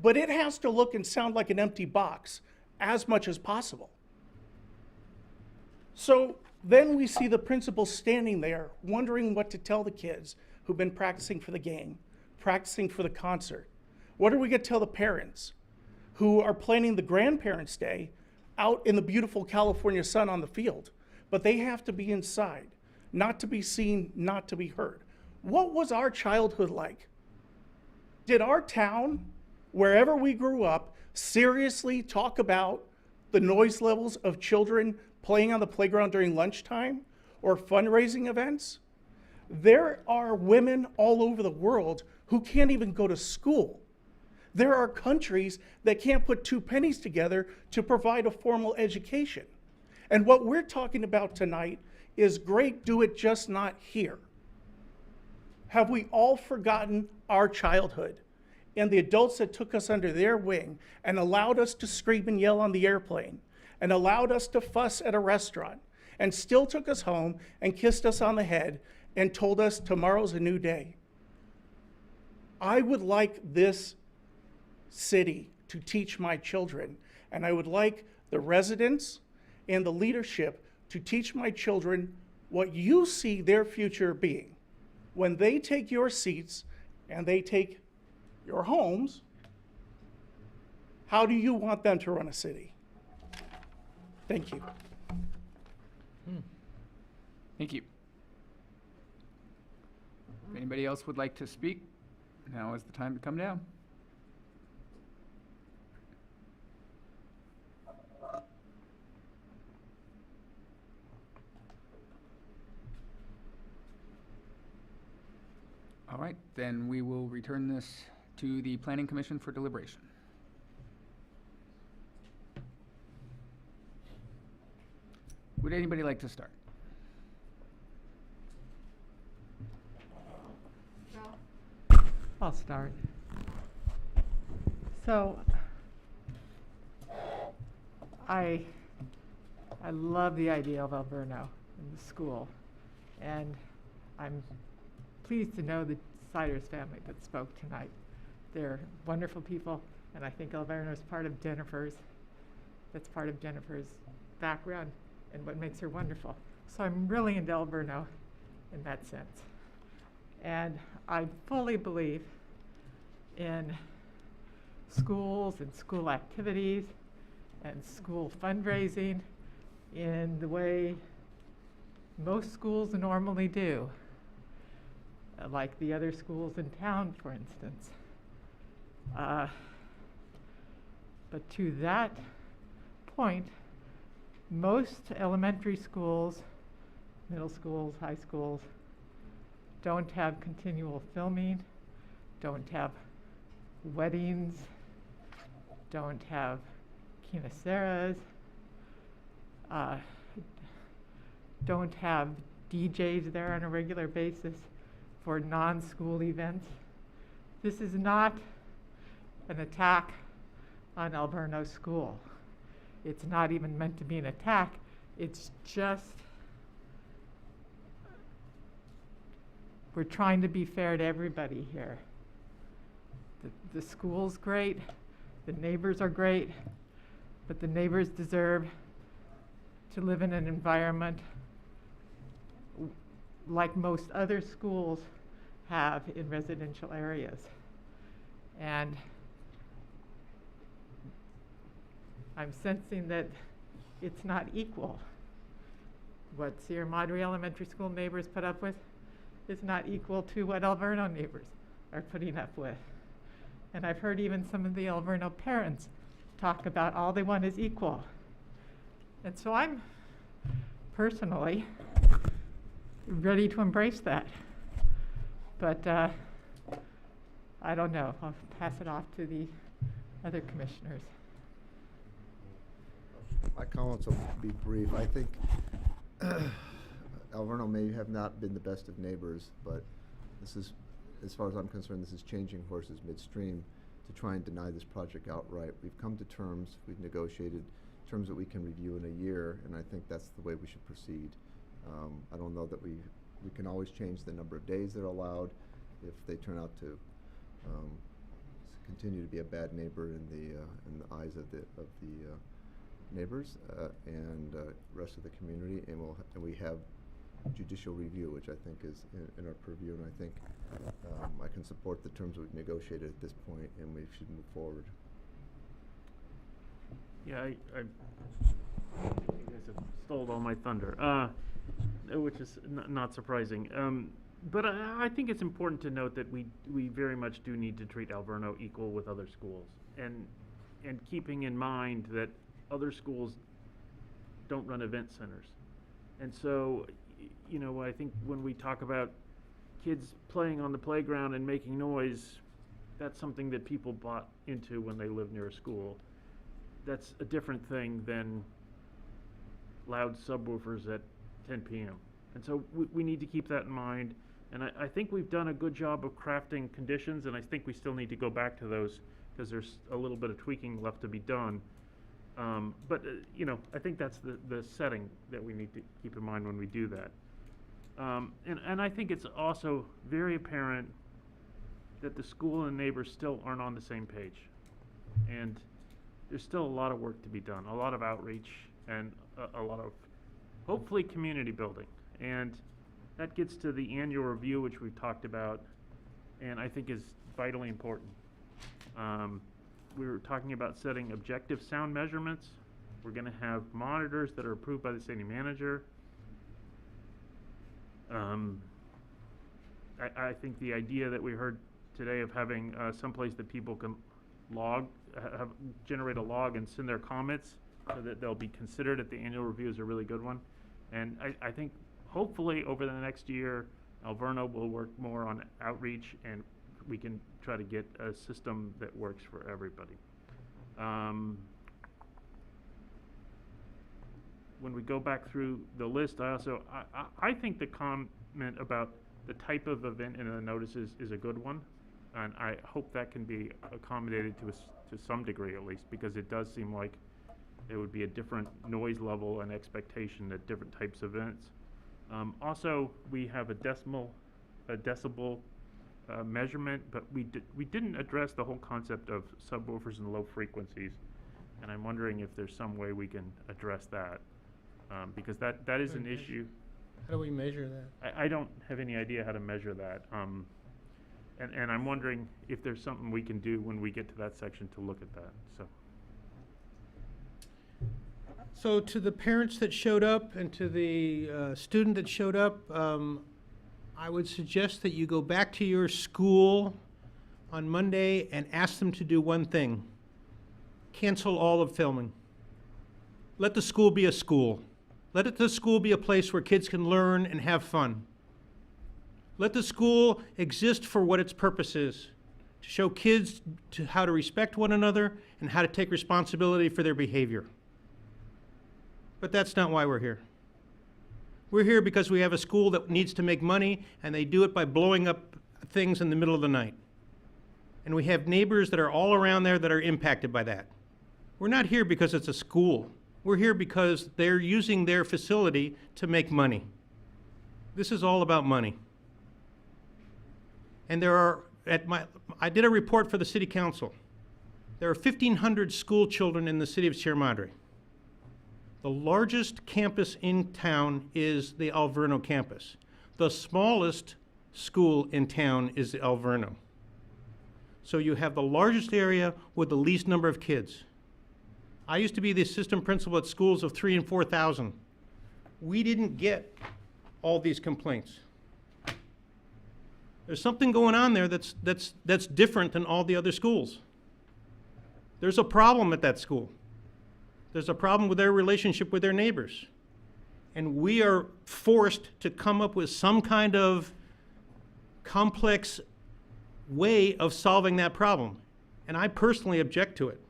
but it has to look and sound like an empty box as much as possible. So then we see the principal standing there wondering what to tell the kids who've been practicing for the game, practicing for the concert. What are we going to tell the parents who are planning the grandparents' day out in the beautiful California sun on the field, but they have to be inside, not to be seen, not to be heard? What was our childhood like? Did our town, wherever we grew up, seriously talk about the noise levels of children playing on the playground during lunchtime or fundraising events? There are women all over the world who can't even go to school. There are countries that can't put 2 pennies together to provide a formal education. And what we're talking about tonight is great, do it just not here. Have we all forgotten our childhood and the adults that took us under their wing and allowed us to scream and yell on the airplane and allowed us to fuss at a restaurant and still took us home and kissed us on the head and told us tomorrow's a new day? I would like this city to teach my children, and I would like the residents and the leadership to teach my children what you see their future being. When they take your seats and they take your homes, how do you want them to run a city? Thank you. Thank you. If anybody else would like to speak, now is the time to come down. All right, then we will return this to the Planning Commission for deliberation. Would anybody like to start? I'll start. So, I love the idea of Alverno in the school, and I'm pleased to know the Siders family that spoke tonight. They're wonderful people, and I think Alverno is part of Jennifer's. That's part of Jennifer's background and what makes her wonderful. So I'm really into Alverno in that sense. And I fully believe in schools and school activities and school fundraising in the way most schools normally do, like the other schools in town, for instance. But to that point, most elementary schools, middle schools, high schools, don't have continual filming, don't have weddings, don't have quinceañeras, don't have DJs there on a regular basis for non-school events. This is not an attack on Alverno School. It's not even meant to be an attack. It's just, we're trying to be fair to everybody here. The school's great, the neighbors are great, but the neighbors deserve to live in an environment like most other schools have in residential areas. And I'm sensing that it's not equal. What Sierra Madre Elementary School neighbors put up with is not equal to what Alverno neighbors are putting up with. And I've heard even some of the Alverno parents talk about all they want is equal. And so I'm personally ready to embrace that. But I don't know. I'll pass it off to the other commissioners. My comments will be brief. I think Alverno may have not been the best of neighbors, but this is, as far as I'm concerned, this is changing horses midstream to try and deny this project outright. We've come to terms, we've negotiated terms that we can review in a year, and I think that's the way we should proceed. I don't know that we can always change the number of days that are allowed if they turn out to continue to be a bad neighbor in the eyes of the neighbors and rest of the community, and we have judicial review, which I think is in our purview, and I think I can support the terms we've negotiated at this point, and we should move forward. Yeah, you guys have stole all my thunder, which is not surprising. But I think it's important to note that we very much do need to treat Alverno equal with other schools, and keeping in mind that other schools don't run event centers. And so, you know, I think when we talk about kids playing on the playground and making noise, that's something that people bought into when they live near a school. That's a different thing than loud subwoofers at 10 p.m. And so we need to keep that in mind. And I think we've done a good job of crafting conditions, and I think we still need to go back to those because there's a little bit of tweaking left to be done. But you know, I think that's the setting that we need to keep in mind when we do that. And I think it's also very apparent that the school and neighbors still aren't on the same page. And there's still a lot of work to be done, a lot of outreach, and a lot of, hopefully, community building. And that gets to the annual review, which we've talked about, and I think is vitally important. We were talking about setting objective sound measurements. We're going to have monitors that are approved by the city manager. I think the idea that we heard today of having someplace that people can generate a log and send their comments so that they'll be considered at the annual review is a really good one. And I think hopefully over the next year, Alverno will work more on outreach, and we can try to get a system that works for everybody. When we go back through the list, I think the comment about the type of event in the notices is a good one, and I hope that can be accommodated to some degree at least, because it does seem like There would be a different noise level and expectation at different types of events. Also, we have a decibel measurement, but we didn't address the whole concept of subwoofers and low frequencies. And I'm wondering if there's some way we can address that, because that is an issue. How do we measure that? I don't have any idea how to measure that. And I'm wondering if there's something we can do when we get to that section to look at that, so. So to the parents that showed up and to the student that showed up, I would suggest that you go back to your school on Monday and ask them to do one thing. Cancel all of filming. Let the school be a school. Let the school be a place where kids can learn and have fun. Let the school exist for what its purpose is, to show kids how to respect one another and how to take responsibility for their behavior. But that's not why we're here. We're here because we have a school that needs to make money, and they do it by blowing up things in the middle of the night. And we have neighbors that are all around there that are impacted by that. We're not here because it's a school. We're here because they're using their facility to make money. This is all about money. And there are, I did a report for the city council. There are 1,500 school children in the city of Sierra Madre. The largest campus in town is the Alverno campus. The smallest school in town is the Alverno. So you have the largest area with the least number of kids. I used to be the assistant principal at schools of 3,000 and 4,000. We didn't get all these complaints. There's something going on there that's different than all the other schools. There's a problem at that school. There's a problem with their relationship with their neighbors. And we are forced to come up with some kind of complex way of solving that problem. And I personally object to it.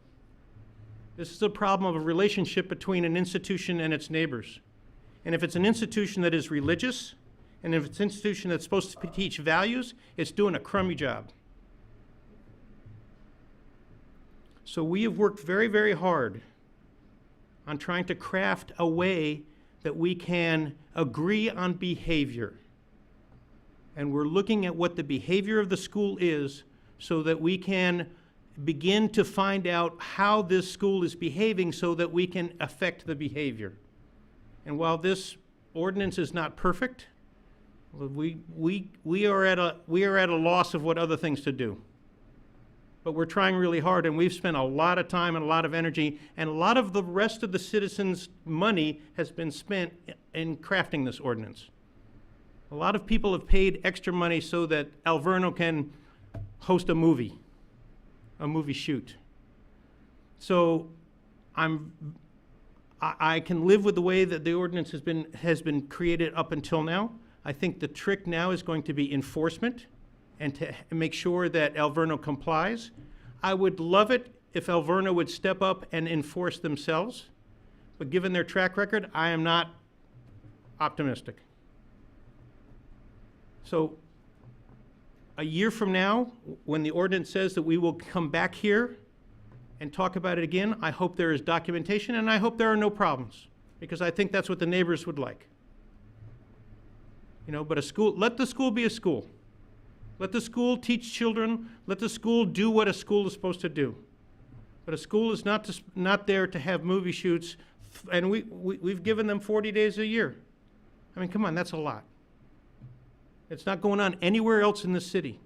This is a problem of a relationship between an institution and its neighbors. And if it's an institution that is religious, and if it's an institution that's supposed to teach values, it's doing a crummy job. So we have worked very, very hard on trying to craft a way that we can agree on behavior. And we're looking at what the behavior of the school is so that we can begin to find out how this school is behaving so that we can affect the behavior. And while this ordinance is not perfect, we are at a loss of what other things to do. But we're trying really hard, and we've spent a lot of time and a lot of energy, and a lot of the rest of the citizens' money has been spent in crafting this ordinance. A lot of people have paid extra money so that Alverno can host a movie shoot. So I can live with the way that the ordinance has been created up until now. I think the trick now is going to be enforcement and to make sure that Alverno complies. I would love it if Alverno would step up and enforce themselves, but given their track record, I am not optimistic. So a year from now, when the ordinance says that we will come back here and talk about it again, I hope there is documentation and I hope there are no problems, because I think that's what the neighbors would like. You know, but let the school be a school. Let the school teach children. Let the school do what a school is supposed to do. But a school is not there to have movie shoots, and we've given them 40 days a year. I mean, come on, that's a lot. It's not going on anywhere else in the city.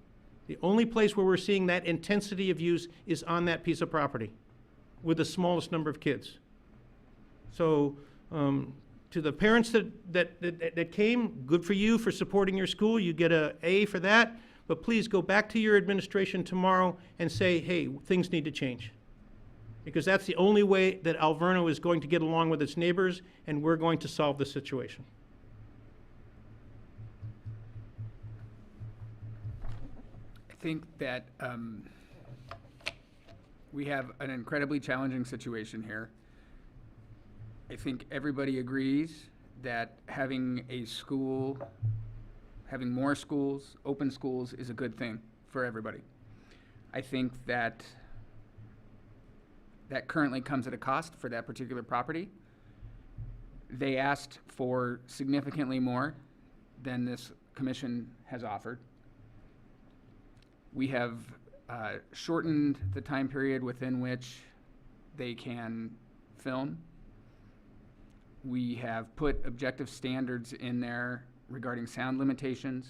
The only place where we're seeing that intensity of use is on that piece of property with the smallest number of kids. So to the parents that came, good for you for supporting your school. You get an A for that. But please go back to your administration tomorrow and say, hey, things need to change. Because that's the only way that Alverno is going to get along with its neighbors, and we're going to solve the situation. I think that we have an incredibly challenging situation here. I think everybody agrees that having more schools, open schools, is a good thing for everybody. I think that that currently comes at a cost for that particular property. They asked for significantly more than this commission has offered. We have shortened the time period within which they can film. We have put objective standards in there regarding sound limitations.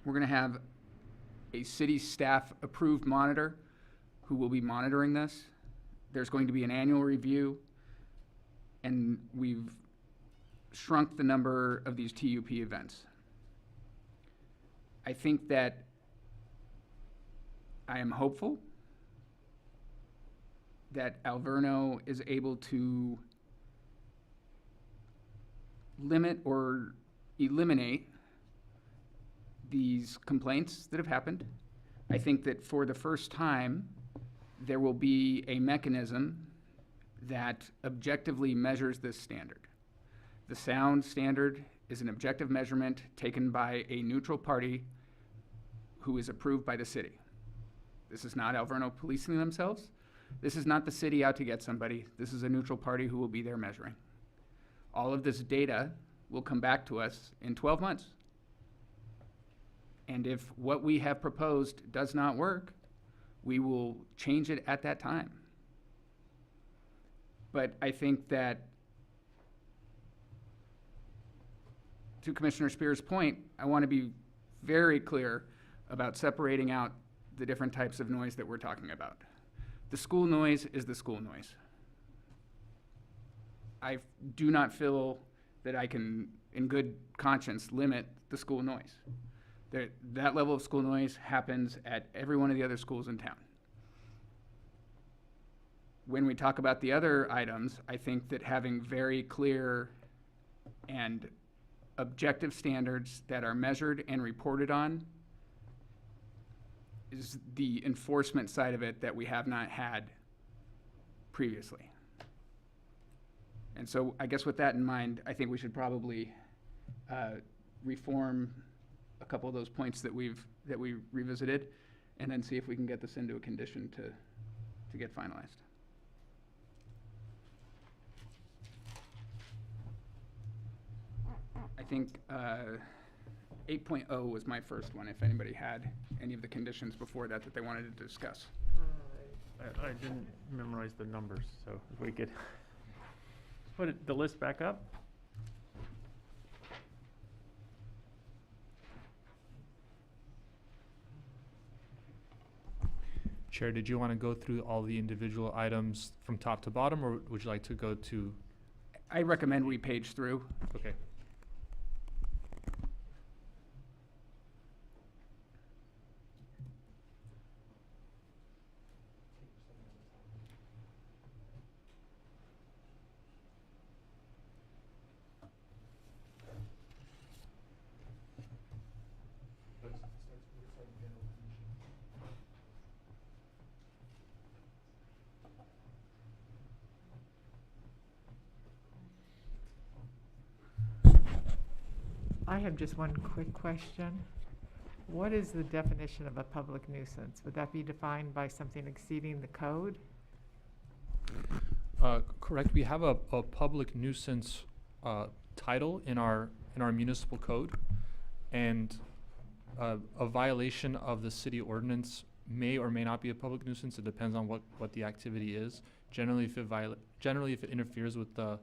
We're going to have a city staff approved monitor who will be monitoring this. There's going to be an annual review, and we've shrunk the number of these TUP events. I think that I am hopeful that Alverno is able to limit or eliminate these complaints that have happened. I think that for the first time, there will be a mechanism that objectively measures this standard. The sound standard is an objective measurement taken by a neutral party who is approved by the city. This is not Alverno policing themselves. This is not the city out to get somebody. This is a neutral party who will be there measuring. All of this data will come back to us in 12 months. And if what we have proposed does not work, we will change it at that time. But I think that, to Commissioner Spear's point, I want to be very clear about separating out the different types of noise that we're talking about. The school noise is the school noise. I do not feel that I can, in good conscience, limit the school noise. That level of school noise happens at every one of the other schools in town. When we talk about the other items, I think that having very clear and objective standards that are measured and reported on is the enforcement side of it that we have not had previously. And so I guess with that in mind, I think we should probably reform a couple of those points that we revisited, and then see if we can get this into a condition to get finalized. I think 8.0 was my first one, if anybody had any of the conditions before that they wanted to discuss. I didn't memorize the numbers, so if we could put the list back up. Chair, did you want to go through all the individual items from top to bottom, or would you like to go to? I recommend we page through. Okay. I have just one quick question. What is the definition of a public nuisance? Would that be defined by something exceeding the code? Correct. We have a public nuisance title in our municipal code, and a violation of the city ordinance may or may not be a public nuisance. It depends on what the activity is. Generally, if it interferes with the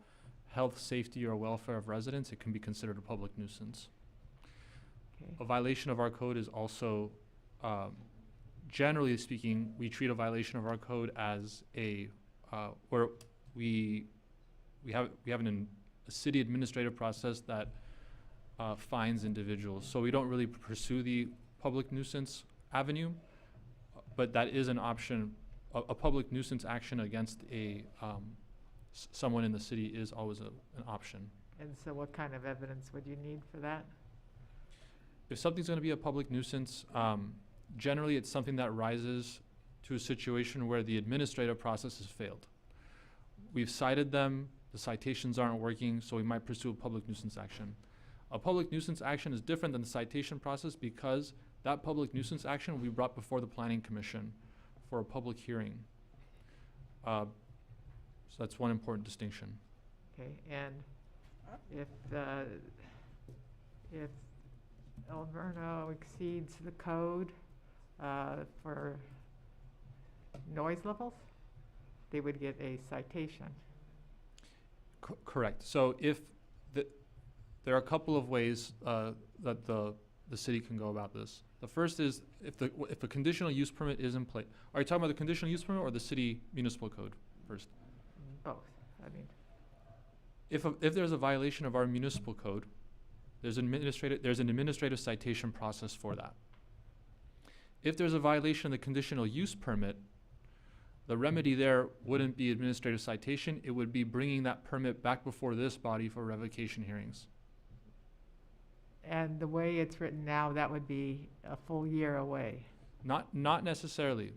health, safety, or welfare of residents, it can be considered a public nuisance. Okay. A violation of our code is also, generally speaking, we treat a violation of our code as where we have a city administrative process that fines individuals. So we don't really pursue the public nuisance avenue, but that is an option. A public nuisance action against someone in the city is always an option. And so what kind of evidence would you need for that? If something's going to be a public nuisance, generally it's something that rises to a situation where the administrative process has failed. We've cited them, the citations aren't working, so we might pursue a public nuisance action. A public nuisance action is different than the citation process because that public nuisance action will be brought before the Planning Commission for a public hearing. So that's one important distinction. Okay, and if Alverno exceeds the code for noise levels, they would get a citation. Correct. So if there are a couple of ways that the city can go about this. The first is if a conditional use permit is in place. Are you talking about the conditional use permit or the city municipal code first? Both. I mean, if there's a violation of our municipal code, there's an administrative citation process for that. If there's a violation of the conditional use permit, the remedy there wouldn't be administrative citation, it would be bringing that permit back before this body for revocation hearings. and the way it's written now, that would be a full year away. Not necessarily.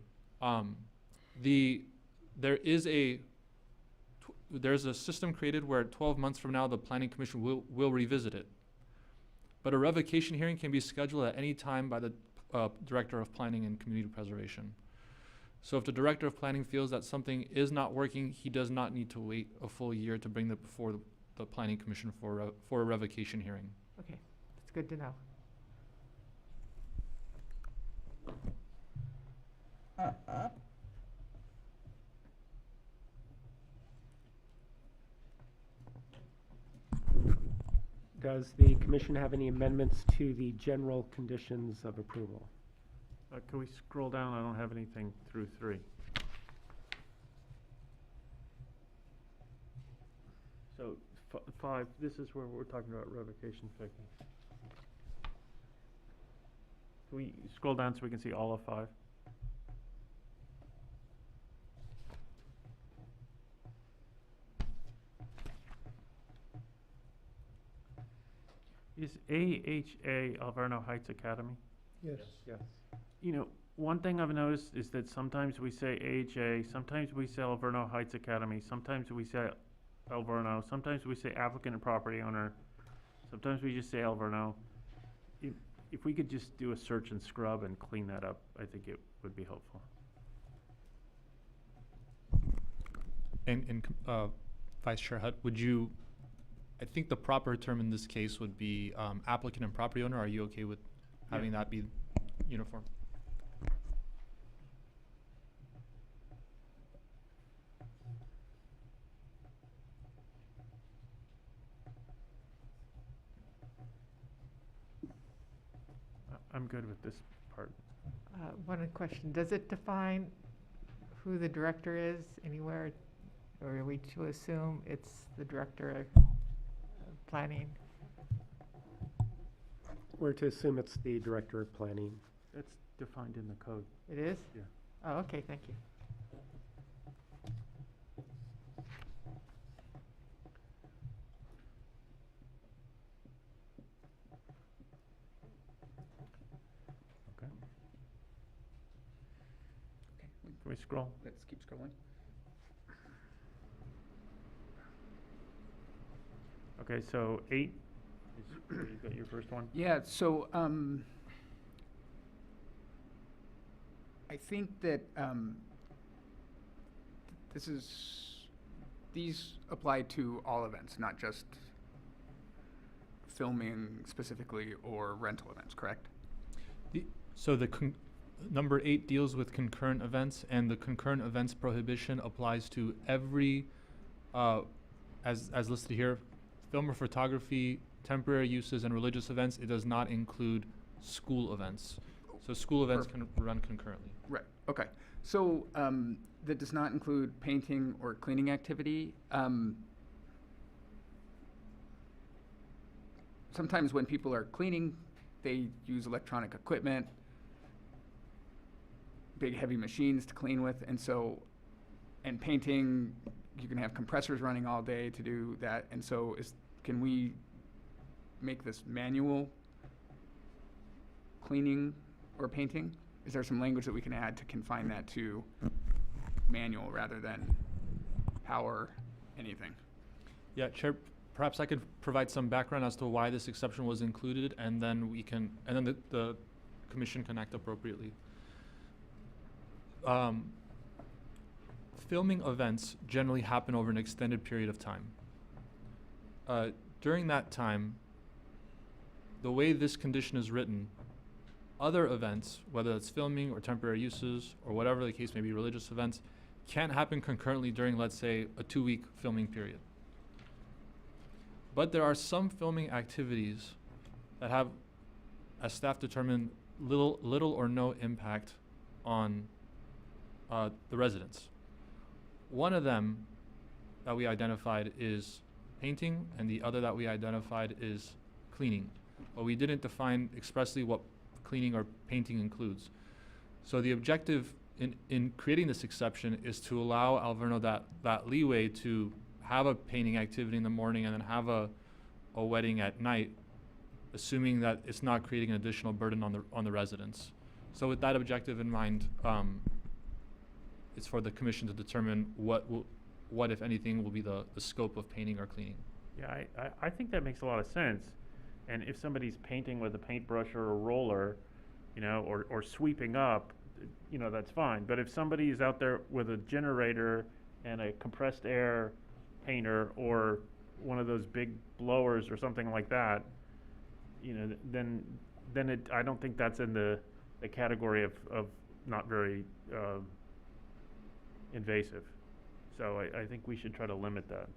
There's a system created where 12 months from now the Planning Commission will revisit it. But a revocation hearing can be scheduled at any time by the Director of Planning and Community Preservation. So if the Director of Planning feels that something is not working, he does not need to wait a full year to bring that before the Planning Commission for a revocation hearing. Okay, that's good to know. Does the commission have any amendments to the general conditions of approval? Can we scroll down? I don't have anything through 3. So 5, this is where we're talking about revocation figures. Can we scroll down so we can see all of 5? Is AHA Alverno Heights Academy? Yes. Yes. You know, one thing I've noticed is that sometimes we say AHA, sometimes we say Alverno Heights Academy, sometimes we say Alverno, sometimes we say applicant and property owner, sometimes we just say Alverno. If we could just do a search and scrub and clean that up, I think it would be helpful. And Vice Chair Hutt, would you, I think the proper term in this case would be applicant and property owner. Are you okay with having that be uniform? I'm good with this part. One question, does it define who the director is anywhere? Or are we to assume it's the director of planning? We're to assume it's the director of planning. That's defined in the code. It is? Yeah. Oh, okay, thank you. Okay. Can we scroll? Let's keep scrolling. Okay, so 8, you got your first one? Yeah, so I think that these apply to all events, not just filming specifically or rental events, correct? So number 8 deals with concurrent events, and the concurrent events prohibition applies to every, as listed here, film or photography, temporary uses, and religious events. It does not include school events. So school events can run concurrently. Right, okay. So that does not include painting or cleaning activity. Sometimes when people are cleaning, they use electronic equipment, big heavy machines to clean with, and painting, you can have compressors running all day to do that, and so can we make this manual cleaning or painting? Is there some language that we can add to confine that to manual rather than power anything? Yeah, Chair, perhaps I could provide some background as to why this exception was included, and then the commission can act appropriately. filming events generally happen over an extended period of time. During that time, the way this condition is written, other events, whether it's filming or temporary uses or whatever the case may be, religious events, can't happen concurrently during, let's say, a 2-week filming period. But there are some filming activities that have, as staff determined, little or no impact on the residents. One of them that we identified is painting, and the other that we identified is cleaning. But we didn't define expressly what cleaning or painting includes. So the objective in creating this exception is to allow Alverno that leeway to have a painting activity in the morning and then have a wedding at night, assuming that it's not creating an additional burden on the residents. So with that objective in mind, it's for the commission to determine what if anything will be the scope of painting or cleaning. Yeah, I think that makes a lot of sense. And if somebody's painting with a paintbrush or a roller, you know, or sweeping up, you know, that's fine. But if somebody is out there with a generator and a compressed air painter or one of those big blowers or something like that, you know, then I don't think that's in the category of not very invasive. So I think we should try to limit that.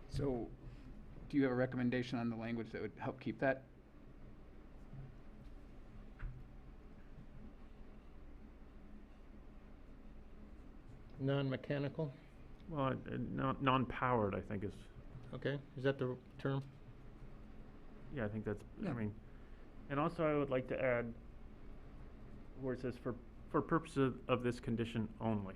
So, do you have a recommendation on the language that would help keep that? Non-mechanical? Well, non-powered, I think is. Okay, is that the term? Yeah, I think that's, Yeah. I mean, and also I would like to add where it says for purposes of this condition only.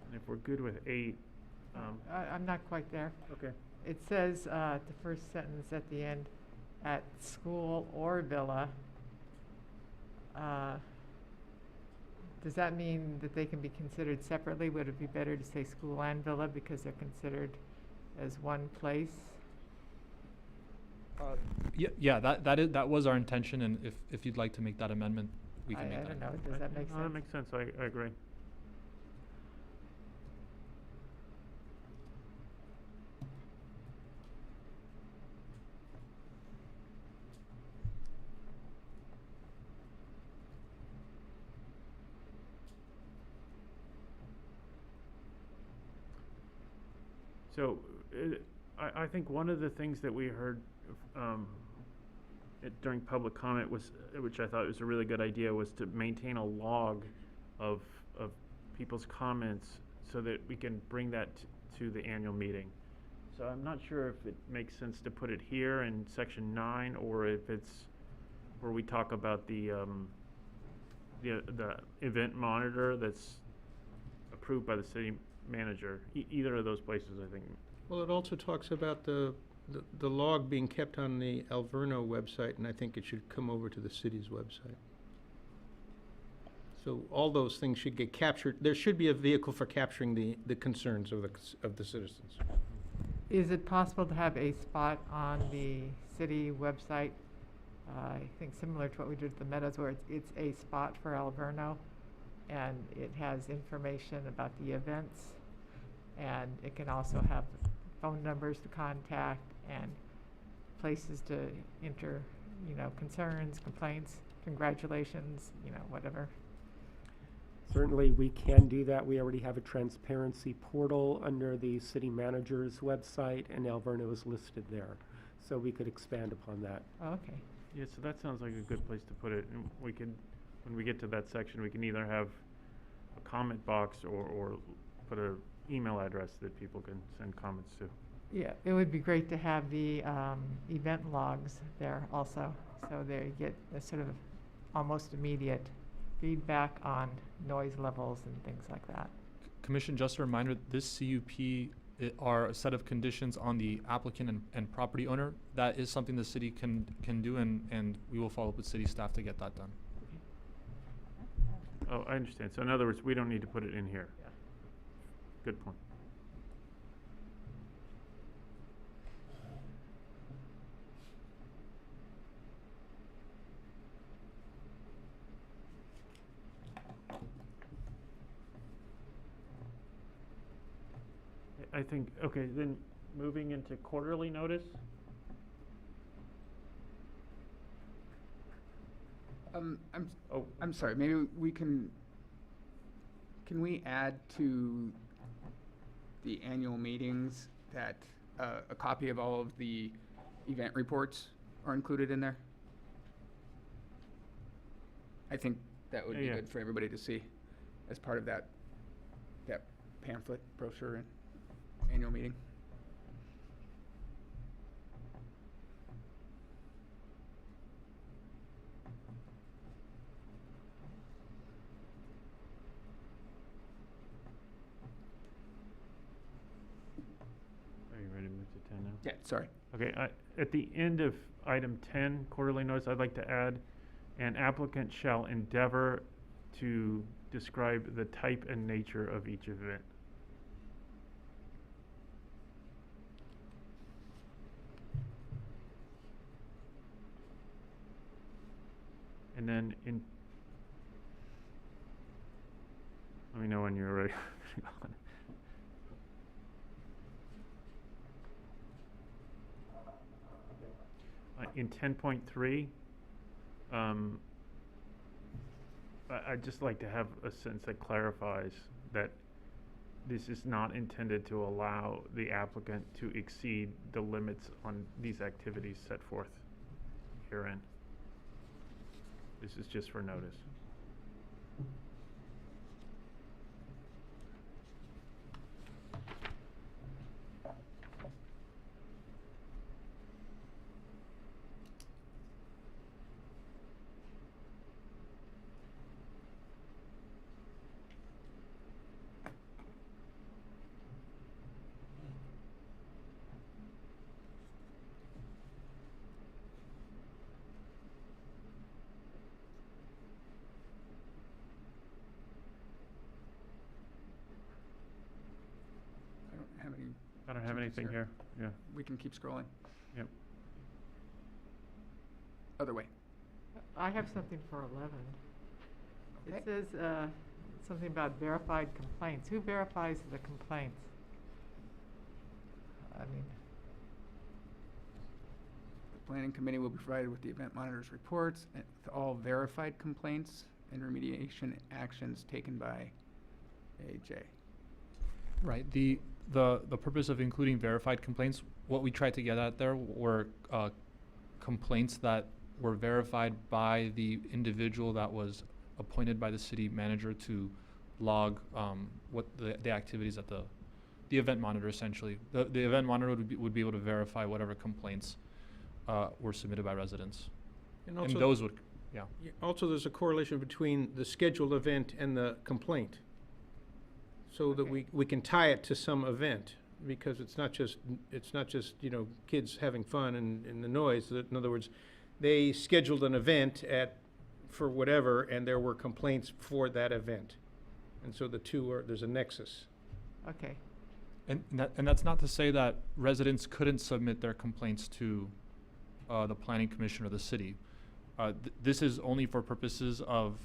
And if we're good with 8, I'm not quite there. okay. It says, the first sentence at the end, at school or villa. Does that mean that they can be considered separately? Would it be better to say school and villa because they're considered as one place? Yeah, that was our intention, and if you'd like to make that amendment, we can make I that. don't know, does that make sense? That makes sense, I agree. So, I think one of the things that we heard during public comment was, which I thought was a really good idea, was to maintain a log of people's comments so that we can bring that to the annual meeting. So I'm not sure if it makes sense to put it here in section 9, or if it's where we talk about the event monitor that's approved by the city manager. Either of those places, I think. Well, it also talks about the log being kept on the Alverno website, and I think it should come over to the city's website. So all those things should get captured. There should be a vehicle for capturing the concerns of the citizens. Is it possible to have a spot on the city website? I think similar to what we did at the Meadows, where it's a spot for Alverno, and it has information about the events, and it can also have phone numbers to contact and places to enter, you know, concerns, complaints, congratulations, you know, whatever. Certainly, we can do that. We already have a transparency portal under the city manager's website, and Alverno is listed there. So we could expand upon that. Oh, okay. Yeah, so that sounds like a good place to put it. And we could, when we get to that section, we can either have a comment box or put an email address that people can send comments to. Yeah, it would be great to have the event logs there also, so they get a sort of almost immediate feedback on noise levels and things like that. Commission, just a reminder, this CUP are a set of conditions on the applicant and property owner. That is something the city can do, and we will follow up with city staff to get that done. Oh, I understand. So in other words, we don't need to put it in here. Yeah. Good point. I think, okay, then moving into quarterly notice. I'm sorry, maybe can we add to the annual meetings that a copy of all of the event reports are included in there? I think that would be Yeah. good for everybody to see as part of that pamphlet, brochure, and annual meeting. Are you ready to move to 10 now? Yeah, sorry. Okay, at the end of item 10, quarterly notice, I'd like to add, an applicant shall endeavor to describe the type and nature of each event. And then let me know when you're ready. In 10.3, I'd just like to have a sentence that clarifies that this is not intended to allow the applicant to exceed the limits on these activities set forth herein. This is just for notice. I don't have anything here. Yeah. We can keep scrolling. Yep. Other way. I have something for 11. Okay. It says something about verified complaints. Who verifies the complaints? I mean, The planning committee will be provided with the event monitor's reports and with all verified complaints and remediation actions taken by AJ. Right. The purpose of including verified complaints, what we tried to get at there were complaints that were verified by the individual that was appointed by the city manager to log what the activities at the event monitor essentially. The event monitor would be able to verify whatever complaints were submitted by residents. And also, those would, yeah. Also, there's a correlation between the scheduled event and the complaint. So that we can tie it to some event, because it's not just kids having fun and the noise. In other words, they scheduled an event for whatever, and there were complaints for that event, and so there's a nexus. okay. And that's not to say that residents couldn't submit their complaints to the planning commission or the city. This is only for purposes of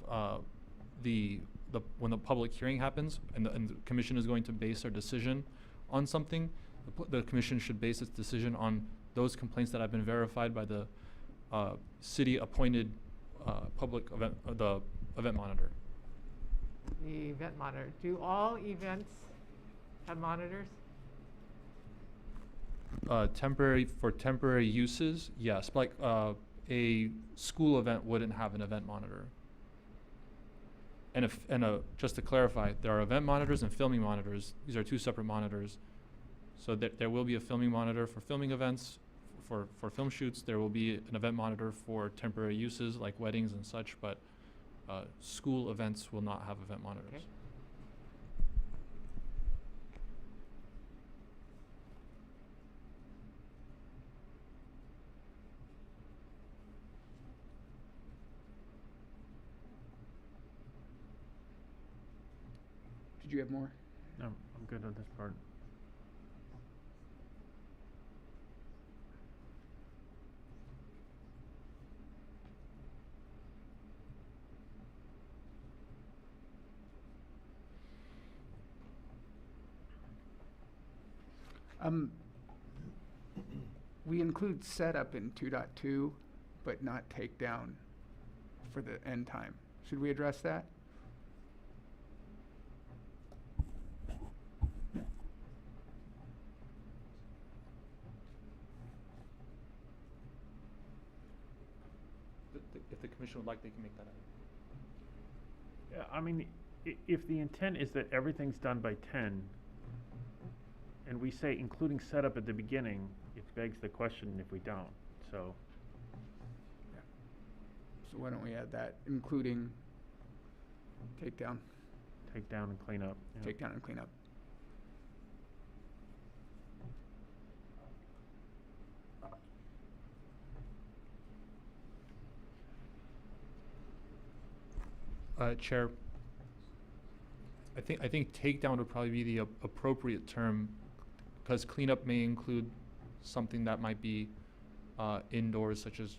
when the public hearing happens and the commission is going to base their decision on something. The commission should base its decision on those complaints that have been verified by the city appointed public event, the event monitor. The event monitor. Do all events have monitors? For temporary uses, yes. Like a school event wouldn't have an event monitor. And just to clarify, there are event monitors and filming monitors. These are two separate monitors. So there will be a filming monitor for filming events. For film shoots, there will be an event monitor for temporary uses like weddings and such, but school events will not have event monitors. Okay. Did you have more? No, I'm good on this part. We include setup in 2.2, but not takedown for the end time. Should we address that? If the commission would like, they can make that up. Yeah, I mean, if the intent is that everything's done by 10, and we say including setup at the beginning, it begs the question if we don't, so. Yeah. So why don't we add that, including takedown? Take down and clean up. Yeah. Takedown and clean up. Chair, I think takedown would probably be the appropriate term, because cleanup may include something that might be indoors, such as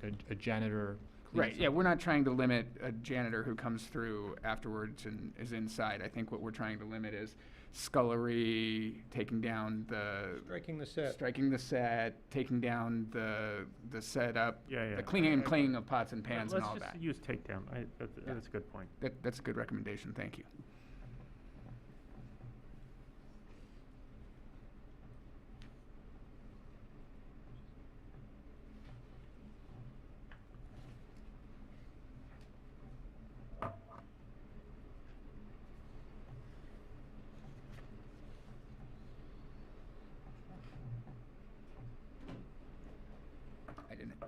like a janitor. Right, yeah, we're not trying to limit a janitor who comes through afterwards and is inside. I think what we're trying to limit is scullery, taking down the... Striking the set. Striking the set, taking down the setup, Yeah. the cleaning and cleaning of pots and pans and all that. Let's just use takedown. That's a good point. That's a good recommendation, thank you.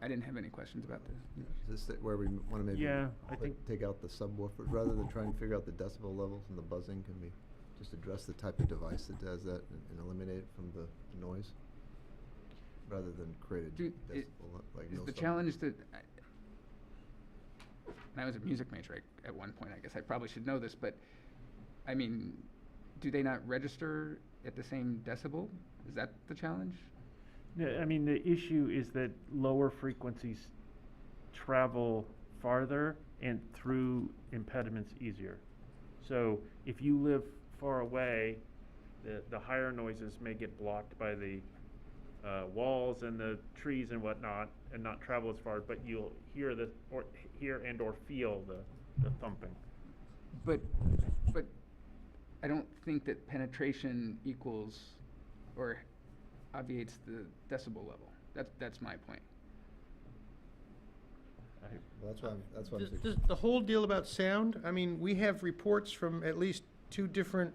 I didn't have any questions about this. Is this where we want to maybe Yeah, I like, think- take out the subwoofers, rather than trying to figure out the decibel levels and the buzzing, can we just address the type of device that does that and eliminate it from the noise? Rather than create a decibel, like Is no the sub- challenge that, I was a music major at one point, I guess I probably should know this, but, I mean, do they not register at the same decibel? Is that the challenge? Yeah, I mean, the issue is that lower frequencies travel farther and through impediments easier. So if you live far away, the higher noises may get blocked by the walls and the trees and whatnot, and not travel as far, but you'll hear or feel the thumping. But I don't think that penetration equals or obviates the decibel level. That's my point. Well, that's why I'm The whole deal about sound, I mean, we have reports from at least 2 different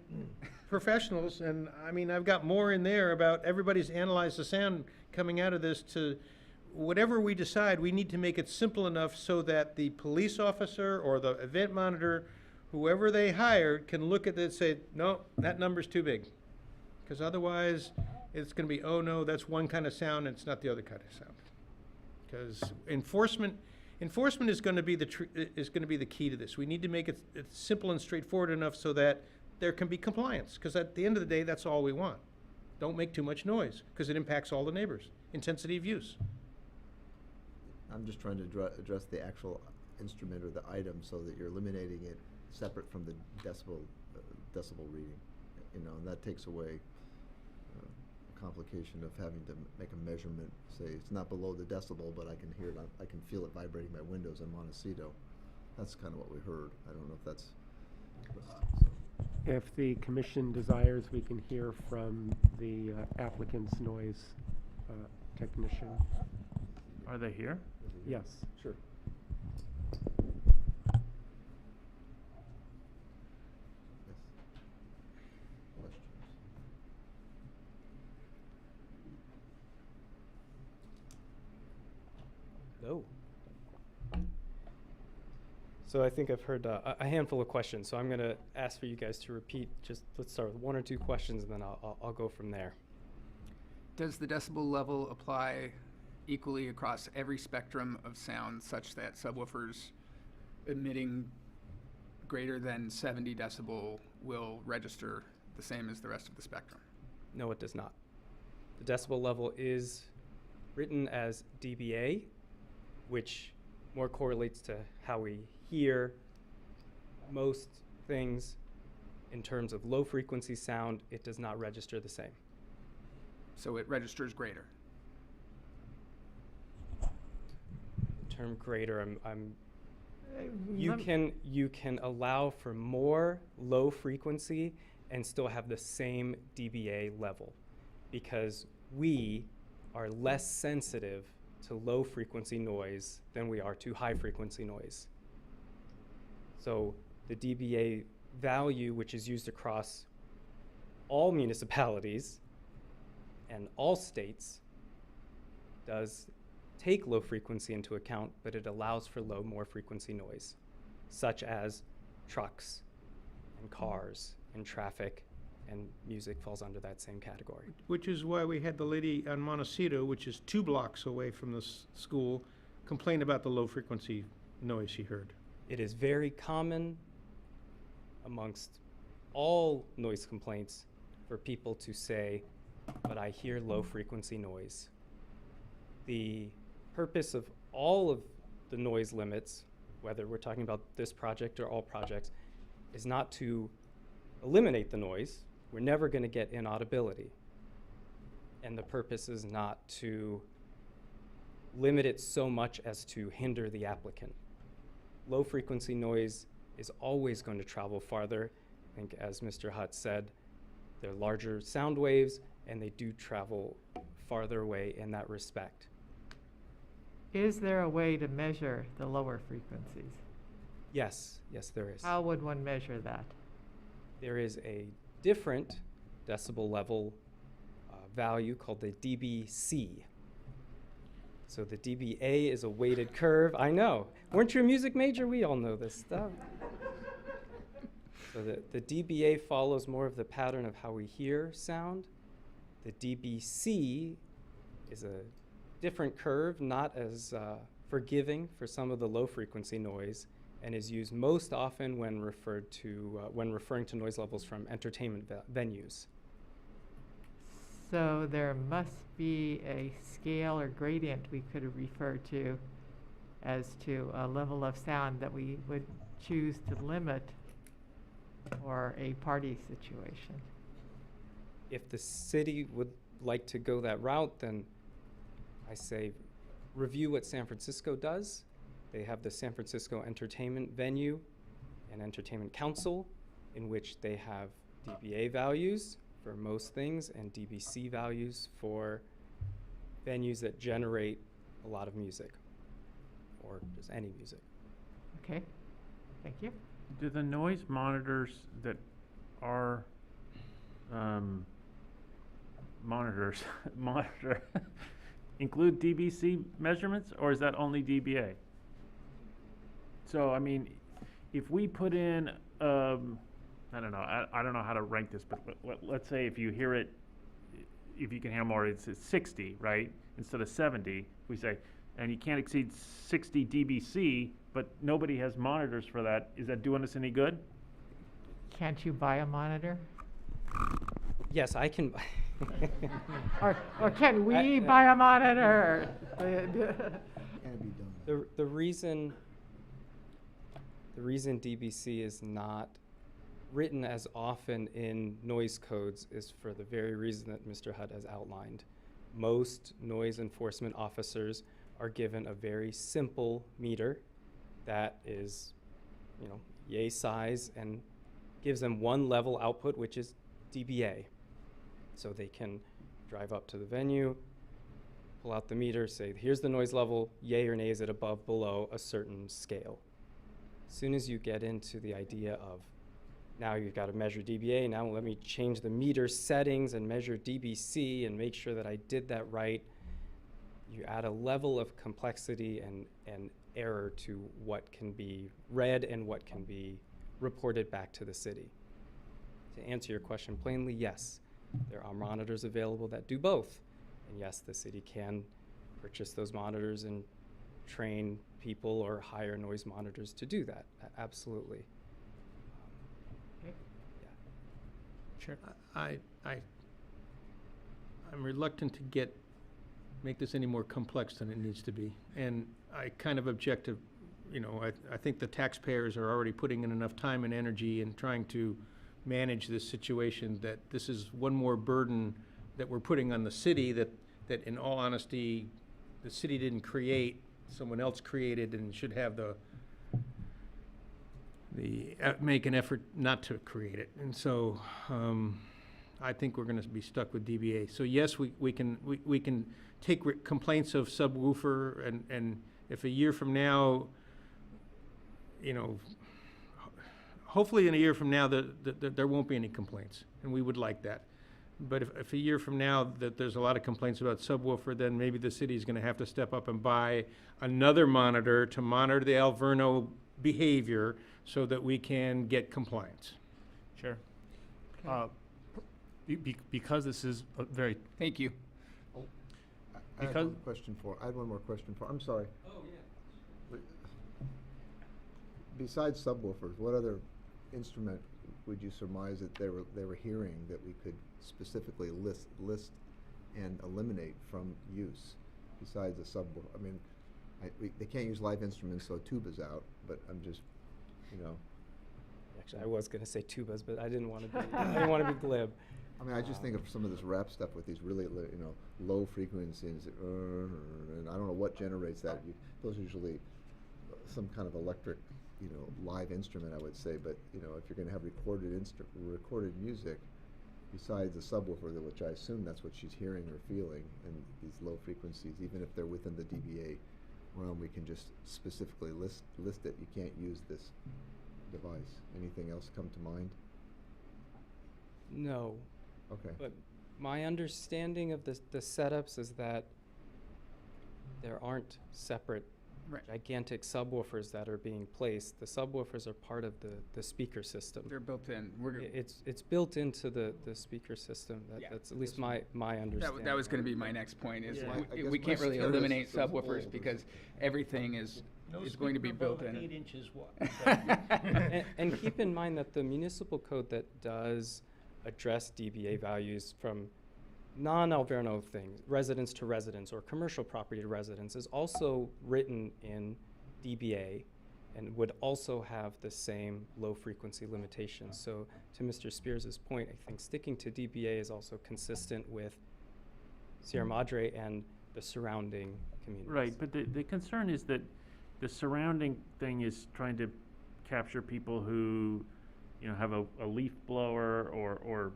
professionals, and I mean, I've got more in there about everybody's analyzed the sound coming out of this. To whatever we decide, we need to make it simple enough so that the police officer or the event monitor, whoever they hire, can look at it and say, no, that number's too big. Because otherwise, it's going to be, oh no, that's one kind of sound, and it's not the other kind of sound. Because enforcement is going to be the key to this. We need to make it simple and straightforward enough so that there can be compliance. Because at the end of the day, that's all we want. Don't make too much noise, because it impacts all the neighbors. Intensity of use. I'm just trying to address the actual instrument or the item so that you're eliminating it separate from the decibel reading, you know, and that takes away complication of having to make a measurement. Say it's not below the decibel, but I can hear it. I can feel it vibrating my windows in Montecito. That's kind of what we heard. I don't know if that's. If the commission desires, we can hear from the applicant's noise technician. Are they here? Yes, sure. Hello. So I think I've heard a handful of questions, so I'm going to ask for you guys to repeat. Just let's start with 1 or 2 questions, and then I'll go from there. Does the decibel level apply equally across every spectrum of sound, such that subwoofers emitting greater than 70 decibel will register the same as the rest of the spectrum? No, it does not. The decibel level is written as dBA, which more correlates to how we hear most things. In terms of low frequency sound, it does not register the same. So it registers greater. The term greater, you can allow for more low frequency and still have the same dBA level, because we are less sensitive to low frequency noise than we are to high frequency noise. So the dBA value, which is used across all municipalities and all states, does take low frequency into account, but it allows for low, more frequency noise, such as trucks and cars and traffic, and music falls under that same category. Which is why we had the lady on Montecito, which is 2 blocks away from the school, complain about the low frequency noise she heard. It is very common amongst all noise complaints for people to say, but I hear low frequency noise. The purpose of all of the noise limits, whether we're talking about this project or all projects, is not to eliminate the noise. We're never going to get inaudibility. And the purpose is not to limit it so much as to hinder the applicant. Low frequency noise is always going to travel farther. I think, as Mr. Hutt said, they're larger sound waves and they do travel farther away in that respect. Is there a way to measure the lower frequencies? Yes, yes there is. How would one measure that? There is a different decibel level value called the dBc. So the dBA is a weighted curve. I know. Weren't you a music major? We all know this stuff. So the dBA follows more of the pattern of how we hear sound. The dBc is a different curve, not as forgiving for some of the low frequency noise, and is used most often when referring to noise levels from entertainment venues. So there must be a scale or gradient we could refer to as to a level of sound that we would choose to limit for a party situation. If the city would like to go that route, then I say review what San Francisco does. They have the San Francisco Entertainment Venue and Entertainment Council, in which they have dBA values for most things and dBc values for venues that generate a lot of music, or just any music. Okay, thank you. Do the noise monitors that are monitor include dBc measurements, or is that only dBA? So, I mean, if we put in, I don't know, I don't know how to rank this, but let's say if you hear it, if you can handle more, it's 60, right? Instead of 70, we say, and you can't exceed 60 dBc, but nobody has monitors for that. Is that doing us any good? Can't you buy a monitor? Yes, I can. or can we buy a monitor? The reason dBc is not written as often in noise codes is for the very reason that Mr. Hutt has outlined. Most noise enforcement officers are given a very simple meter that is, yay size, and gives them one level output, which is dBA. So they can drive up to the venue, pull out the meter, say, here's the noise level, yay or nay, is it above, below a certain scale. As soon as you get into the idea of, now you've got to measure dBA, now let me change the meter settings and measure dBc and make sure that I did that right, you add a level of complexity and error to what can be read and what can be reported back to the city. To answer your question plainly, yes, there are monitors available that do both. And yes, the city can purchase those monitors and train people or hire noise monitors to do that, absolutely. Sure. I'm reluctant to make this any more complex than it needs to be. And I kind of object to, I think the taxpayers are already putting in enough time and energy in trying to manage this situation, that this is one more burden that we're putting on the city that in all honesty, the city didn't create, someone else created, and should have make an effort not to create it. And so I think we're going to be stuck with DBA. So yes, we can take complaints of subwoofer, and if a year from now, hopefully in a year from now there won't be any complaints, and we would like that. But if a year from now that there's a lot of complaints about subwoofer, then maybe the city is going to have to step up and buy another monitor to monitor the Alverno behavior so that we can get compliance. Sure. Because this is a very... Thank you. I had one more question for, I'm sorry. Oh, yeah. Besides subwoofers, what other instrument would you surmise that they were hearing that we could specifically list and eliminate from use besides the subwoofer? I mean, they can't use live instruments, so tuba's out, but I'm just, Actually, I was going to say tubas, but I didn't want to be glib. I mean, I just think of some of this rap stuff with these really, low frequencies, and I don't know what generates that. Those are usually some kind of electric, live instrument, I would say. But if you're going to have recorded music, besides the subwoofer, which I assume that's what she's hearing or feeling, and these low frequencies, even if they're within the DBA realm, we can just specifically list it. You can't use this device. Anything else come to mind? No. Okay. But my understanding of the setups is that there aren't separate gigantic subwoofers that are being placed. The subwoofers are part of the speaker system. They're built in. It's built into the speaker system. That's at least my understanding. That was going to be my next point. Is Yeah. we can't really eliminate subwoofers because everything is going to be built in. 8 inches wide. and keep in mind that the municipal code that does address DBA values from non-Alverno things, residence to residence or commercial property to residence, is also written in DBA and would also have the same low frequency limitations. So to Mr. Spears' point, I think sticking to DBA is also consistent with Sierra Madre and the surrounding communities. Right, but the concern is that the surrounding thing is trying to capture people who, have a leaf blower or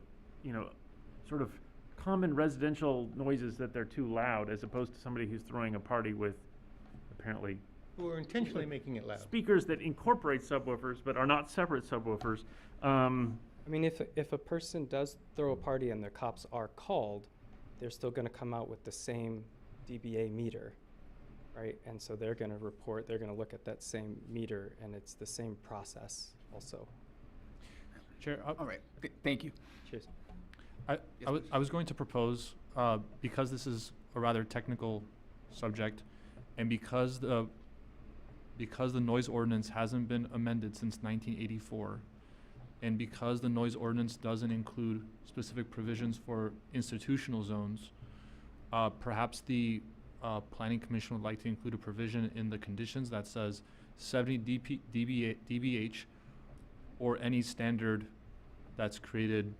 sort of common residential noises that they're too loud, as opposed to somebody who's throwing a party with apparently Who are intentionally making it loud. speakers that incorporate subwoofers but are not separate subwoofers. I mean, if a person does throw a party and the cops are called, they're still going to come out with the same DBA meter, right? And so they're going to look at that same meter, and it's the same process also. Sure. All right. Thank you. Cheers. I was going to propose, because this is a rather technical subject, and because the noise ordinance hasn't been amended since 1984, and because the noise ordinance doesn't include specific provisions for institutional zones, perhaps the Planning Commission would like to include a provision in the conditions that says 70 dBH or any standard that's created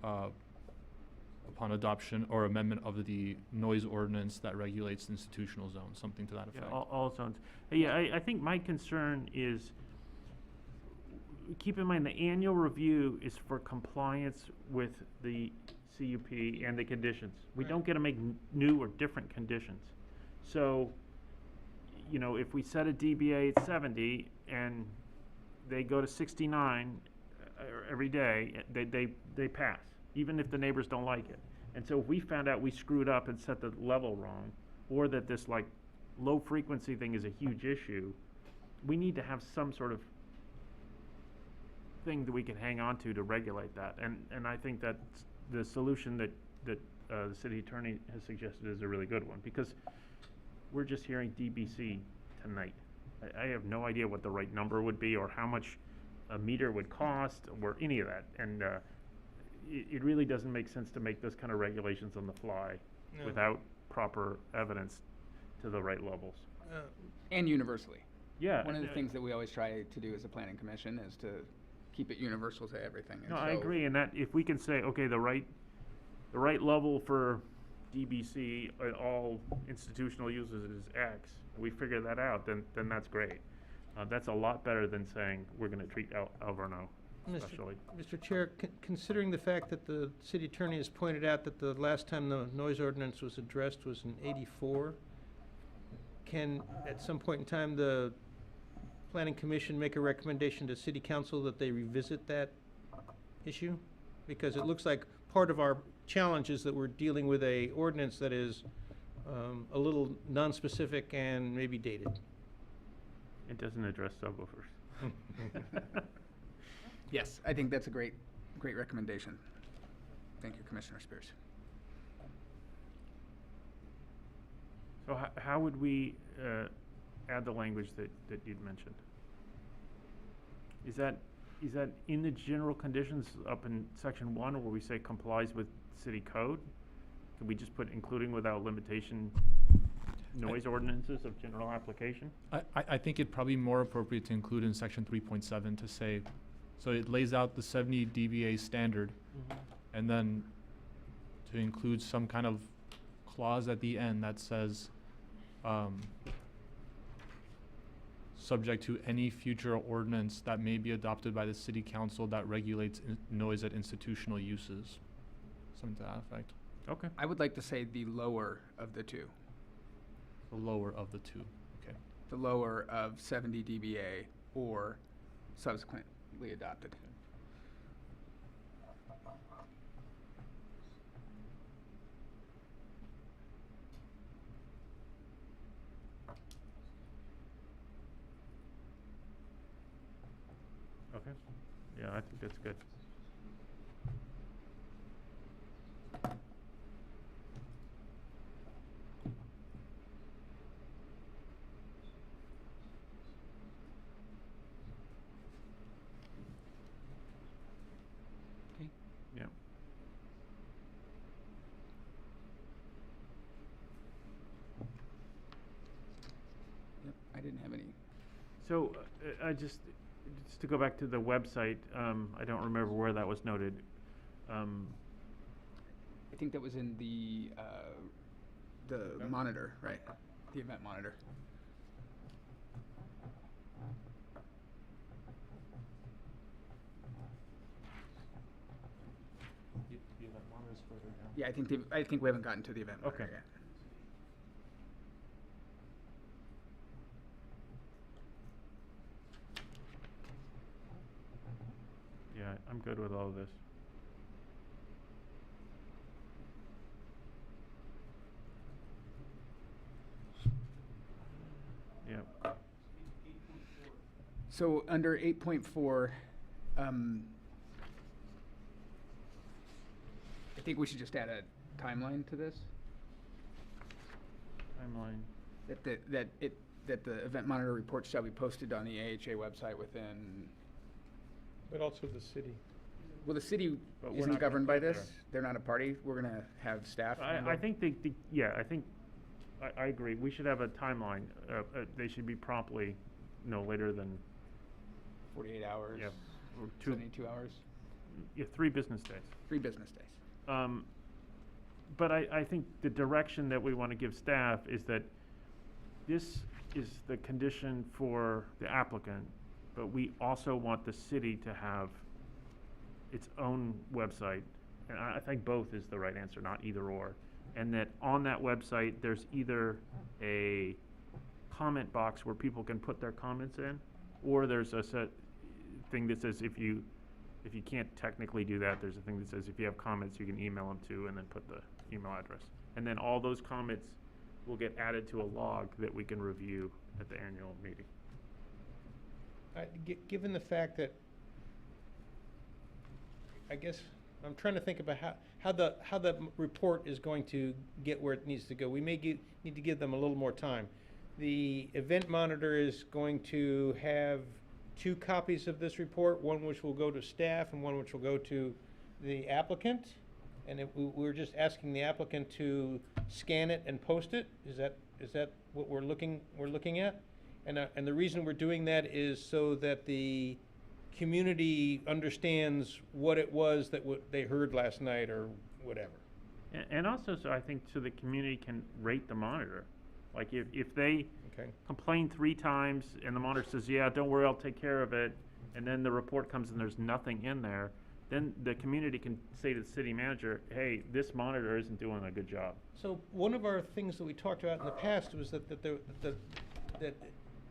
upon adoption or amendment of the noise ordinance that regulates institutional zones, something to that effect. Yeah, all zones. Yeah, I think my concern is, keep in mind the annual review is for compliance with the CUP and the conditions. We don't get to make new or different conditions. So, if we set a DBA at 70 and they go to 69 every day, they pass, even if the neighbors don't like it. And so if we found out we screwed up and set the level wrong, or that this low frequency thing is a huge issue, we need to have some sort of thing that we can hang on to regulate that. And I think that the solution that the city attorney has suggested is a really good one, because we're just hearing DBC tonight. I have no idea what the right number would be or how much a meter would cost or any of that. And it really doesn't make sense to make those kind of regulations on the fly No. without proper evidence to the right levels. And universally. Yeah. One of the things that we always try to do as a planning commission is to keep it universal to everything. And No, I so- agree, and that if we can say, okay, the right level for DBC at all institutional uses is X, we figure that out, then that's great. That's a lot better than saying we're gonna treat Alverno specially. Mr. Chair, considering the fact that the city attorney has pointed out that the last time the noise ordinance was addressed was in '84, can, at some point in time, the planning commission make a recommendation to city council that they revisit that issue? Because it looks like part of our challenge is that we're dealing with a ordinance that is a little non-specific and maybe dated. It doesn't address subwoofers. Yes, I think that's a great recommendation. Thank you, Commissioner Spears. So how would we add the language that you'd mentioned? Is that in the general conditions up in section 1 where we say complies with city code? Can we just put including without limitation noise ordinances of general application? I think it'd probably be more appropriate to include in section 3.7 to say, so it lays out the 70 dBA standard, and then to include some kind of clause at the end that says, subject to any future ordinance that may be adopted by the city council that regulates noise at institutional uses. Something to that effect. Okay. I would like to say the lower of the two. The lower of the two, okay. The lower of 70 dBA or subsequently adopted. Okay. Yeah, I think that's good. Okay. Yeah. Yep, I didn't have any. So I just to go back to the website, I don't remember where that was noted. I think that was in the monitor, right? The event monitor. The event monitor's further down. Yeah, I think we haven't gotten to the event monitor Okay. yet. Yeah, I'm good with all of this. Yep. So under 8.4, I think we should just add a timeline to this. Timeline. That the event monitor report shall be posted on the AHA website within. But also the city. Well, the city But we're isn't not gonna governed by put it this. They're not a party. We're gonna have staff. I think I agree. We should have a timeline. They should be promptly no later than 48 hours. Yeah, or 72 hours. Yeah, 3 business days. 3 business days. But I think the direction that we want to give staff is that this is the condition for the applicant, but we also want the city to have its own website. And I think both is the right answer, not either or. And that on that website, there's either a comment box where people can put their comments in, or there's a set thing that says if you can't technically do that, there's a thing that says if you have comments, you can email them to, and then put the email address. And then all those comments will get added to a log that we can review at the annual meeting. Given the fact that, I guess, I'm trying to think about how the report is going to get where it needs to go. We may need to give them a little more time. The event monitor is going to have 2 copies of this report, one which will go to staff and one which will go to the applicant, and we're just asking the applicant to scan it and post it? Is that what we're looking at? And the reason we're doing that is so that the community understands what it was that they heard last night or whatever. And also, so I think so the community can rate the monitor. Like if they complain 3 times and the monitor says, yeah, don't worry, I'll take care of it, and then the report comes and there's nothing in there, then the community can say to the city manager, hey, this monitor isn't doing a good job. So one of our things that we talked about in the past was that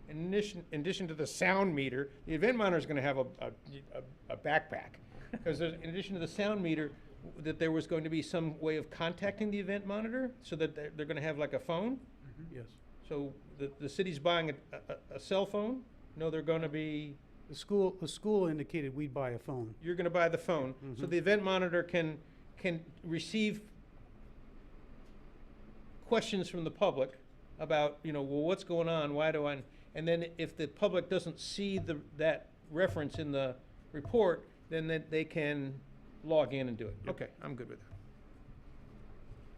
in addition to the sound meter, the event monitor is going to have a backpack. Because in addition to the sound meter, that there was going to be some way of contacting the event monitor so that they're going to have like a phone? Yes. So the city's buying a cell phone? No, they're going to be... The school indicated we'd buy a phone. You're going to buy the phone. So the event monitor can receive questions from the public about, well, what's going on? Why do I... And then if the public doesn't see that reference in the report, then they can log in and do it. Okay, I'm good with that.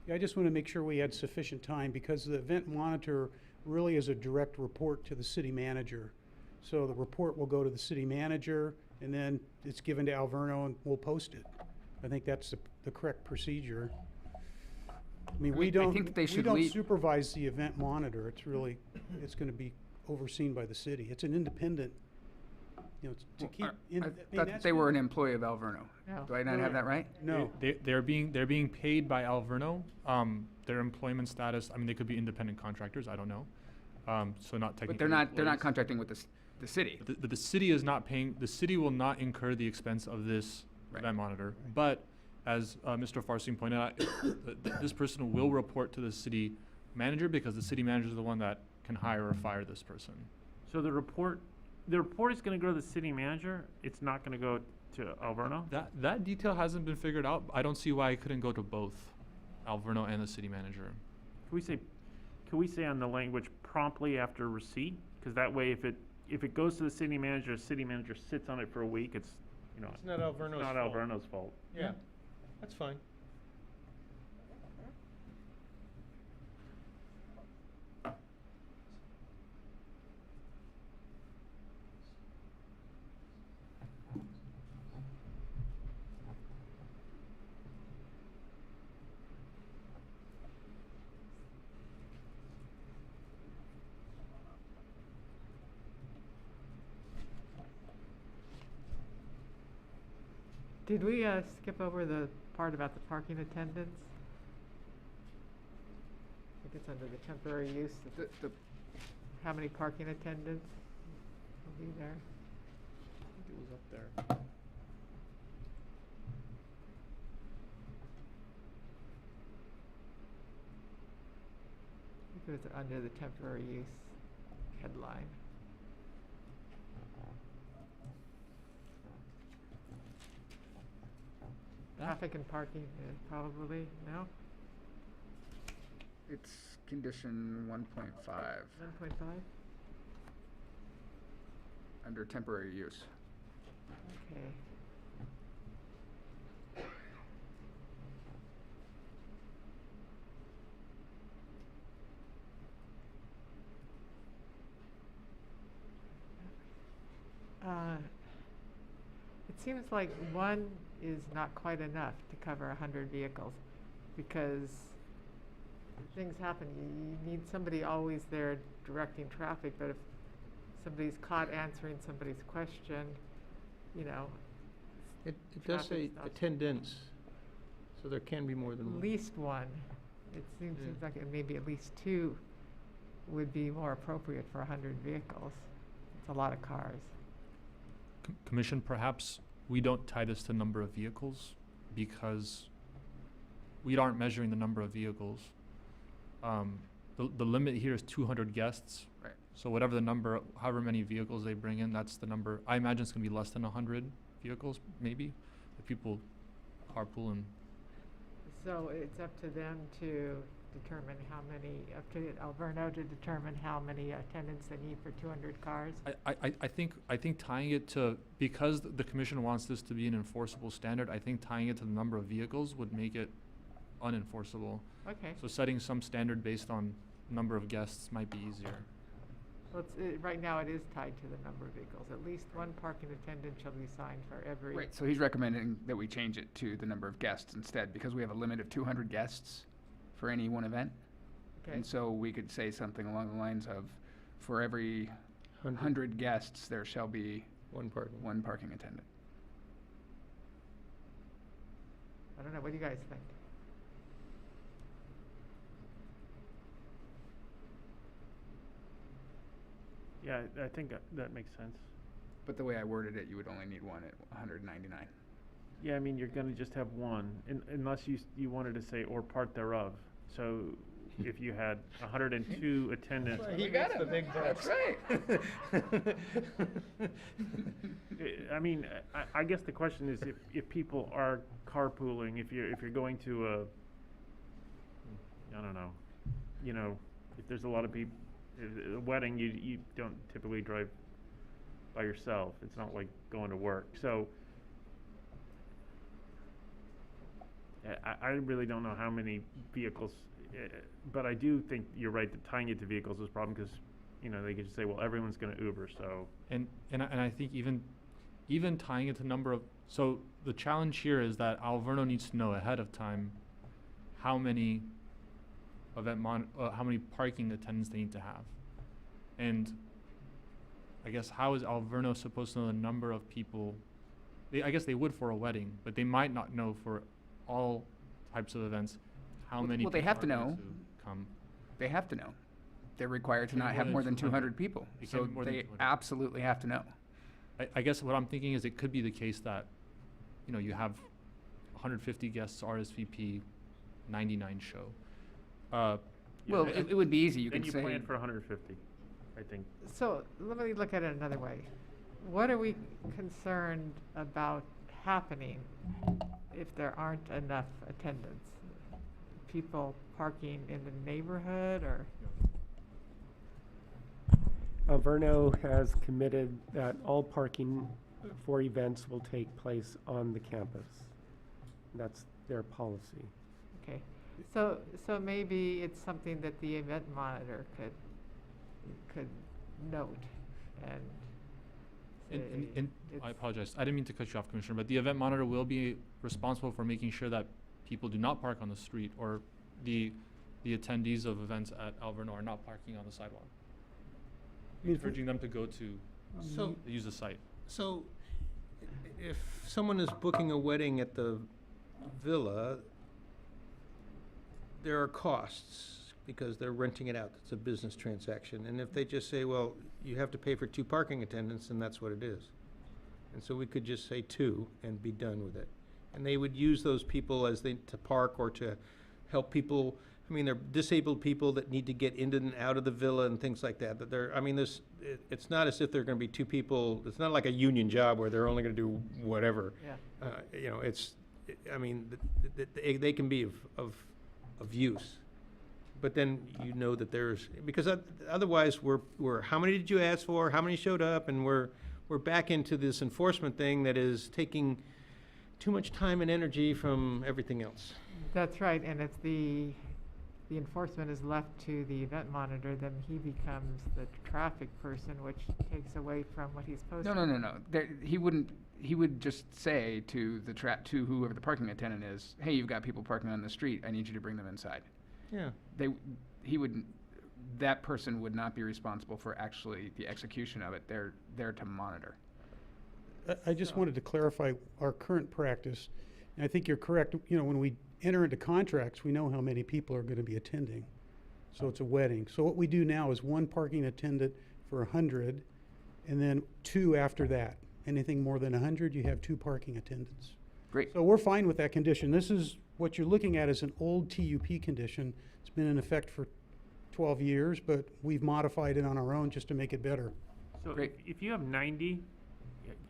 Yeah, I just want to make sure we had sufficient time because the event monitor really is a direct report to the city manager. So the report will go to the city manager and then it's given to Alverno and we'll post it. I think that's the correct procedure. I mean, we don't supervise the event monitor. It's going to be overseen by the city. It's an independent, to keep. I thought they were an employee of Alverno. No. Do I not have that right? No. They're being paid by Alverno. Their employment status, I mean, they could be independent contractors, I don't know. So not technically. But they're not contracting with the city. The city is not paying, the city will not incur the expense of this event monitor. But as Mr. Farstein pointed out, this person will report to the city manager because the city manager is the one that can hire or fire this person. So the report is going to go to the city manager. It's not going to go to Alverno. That detail hasn't been figured out. I don't see why it couldn't go to both Alverno and the city manager. Can we say on the language promptly after receipt? Because that way, if it goes to the city manager sits on it for a week, it's not Alverno's fault. Alverno's fault. Yeah, that's fine. Did we skip over the part about the parking attendants? I think it's under the temporary use. How many parking attendants will be there? I think it was up there. I think it was under the temporary use headline. Traffic and parking, probably, no? It's condition 1.5. 1.5? Under temporary use. Okay. It seems like one is not quite enough to cover 100 vehicles because things happen. You need somebody always there directing traffic, but if somebody's caught answering somebody's question, It does say attendance, so there can be more than one. At least one. It seems like maybe at least 2 would be more appropriate for 100 vehicles. It's a lot of cars. Commission, perhaps we don't tie this to number of vehicles because we aren't measuring the number of vehicles. The limit here is 200 guests. Right. So whatever the number, however many vehicles they bring in, that's the number. I imagine it's going to be less than 100 vehicles, maybe, if people carpool and. So it's up to them to determine how many, up to Alverno to determine how many attendants they need for 200 cars? I think tying it to, because the commission wants this to be an enforceable standard, I think tying it to the number of vehicles would make it unenforceable. Okay. So setting some standard based on number of guests might be easier. Well, right now it is tied to the number of vehicles. At least one parking attendant shall be assigned for every. Right, so he's recommending that we change it to the number of guests instead, because we have a limit of 200 guests for any one event. Okay. And so we could say something along the lines of, for every 100 guests, there shall be one parking attendant. I don't know, what do you guys think? Yeah, I think that makes sense. But the way I worded it, you would only need one at 199. Yeah, I mean, you're gonna just have one, unless you wanted to say, or part thereof. So if you had 102 attendants. Well, he got the big bucks. That's right. I mean, I guess the question is if people are carpooling, if you're going to I don't know, you know, if there's a lot of people, a wedding, you don't typically drive by yourself. It's not like going to work. So I really don't know how many vehicles, but I do think you're right that tying it to vehicles is a problem because, you know, they could just say, well, everyone's going to Uber, so. And I think even tying it to number of, so the challenge here is that Alverno needs to know ahead of time how many how many parking attendants they need to have. And I guess how is Alverno supposed to know the number of people? I guess they would for a wedding, but they might not know for all types of events how many Well, they people have to are going know. come. They have to know. They're required to It can't not be have more more than than 200 people. It can't So be more than they 200. absolutely have to know. I guess what I'm thinking is it could be the case that, you know, you have 150 guests RSVP, 99 show. Well, it would be easy. You then could you say. plan for 150, I think. So let me look at it another way. What are we concerned about happening if there aren't enough attendants? People parking in the neighborhood or? Alverno has committed that all parking for events will take place on the campus. That's their policy. Okay, so maybe it's something that the event monitor could note and say And I apologize. I didn't mean to cut you off, Commissioner, but the event monitor will be responsible for making sure that people do not park on the street, or the attendees of events at Alverno are not parking on the sidewalk. Encouraging them to go to use the site. So if someone is booking a wedding at the villa, there are costs because they're renting it out. It's a business transaction. And if they just say, well, you have to pay for 2 parking attendants, then that's what it is. And so we could just say 2 and be done with it. And they would use those people to park or to help people. I mean, they're disabled people that need to get into and out of the villa and things like that. It's not as if they're going to be 2 people. It's not like a union job where they're only going to do whatever. Yeah. They can be of use. But then you know that because otherwise we're how many did you ask for? How many showed up? And we're back into this enforcement thing that is taking too much time and energy from everything else. That's right, and if the enforcement is left to the event monitor, then he becomes the traffic person, which takes away from what he's supposed to. No. He wouldn't. He would just say to to whoever the parking attendant is, "Hey, you've got people parking on the street. I need you to bring them inside." Yeah. That person would not be responsible for actually the execution of it. They're there to monitor. I just wanted to clarify our current practice, and I think you're correct. You know, when we enter into contracts, we know how many people are going to be attending. So it's a wedding. So what we do now is 1 parking attendant for 100, and then 2 after that. Anything more than 100, you have 2 parking attendants. Great. So we're fine with that condition. This is what you're looking at is an old TUP condition. It's been in effect for 12 years, but we've modified it on our own just to make it better. So if you have 90,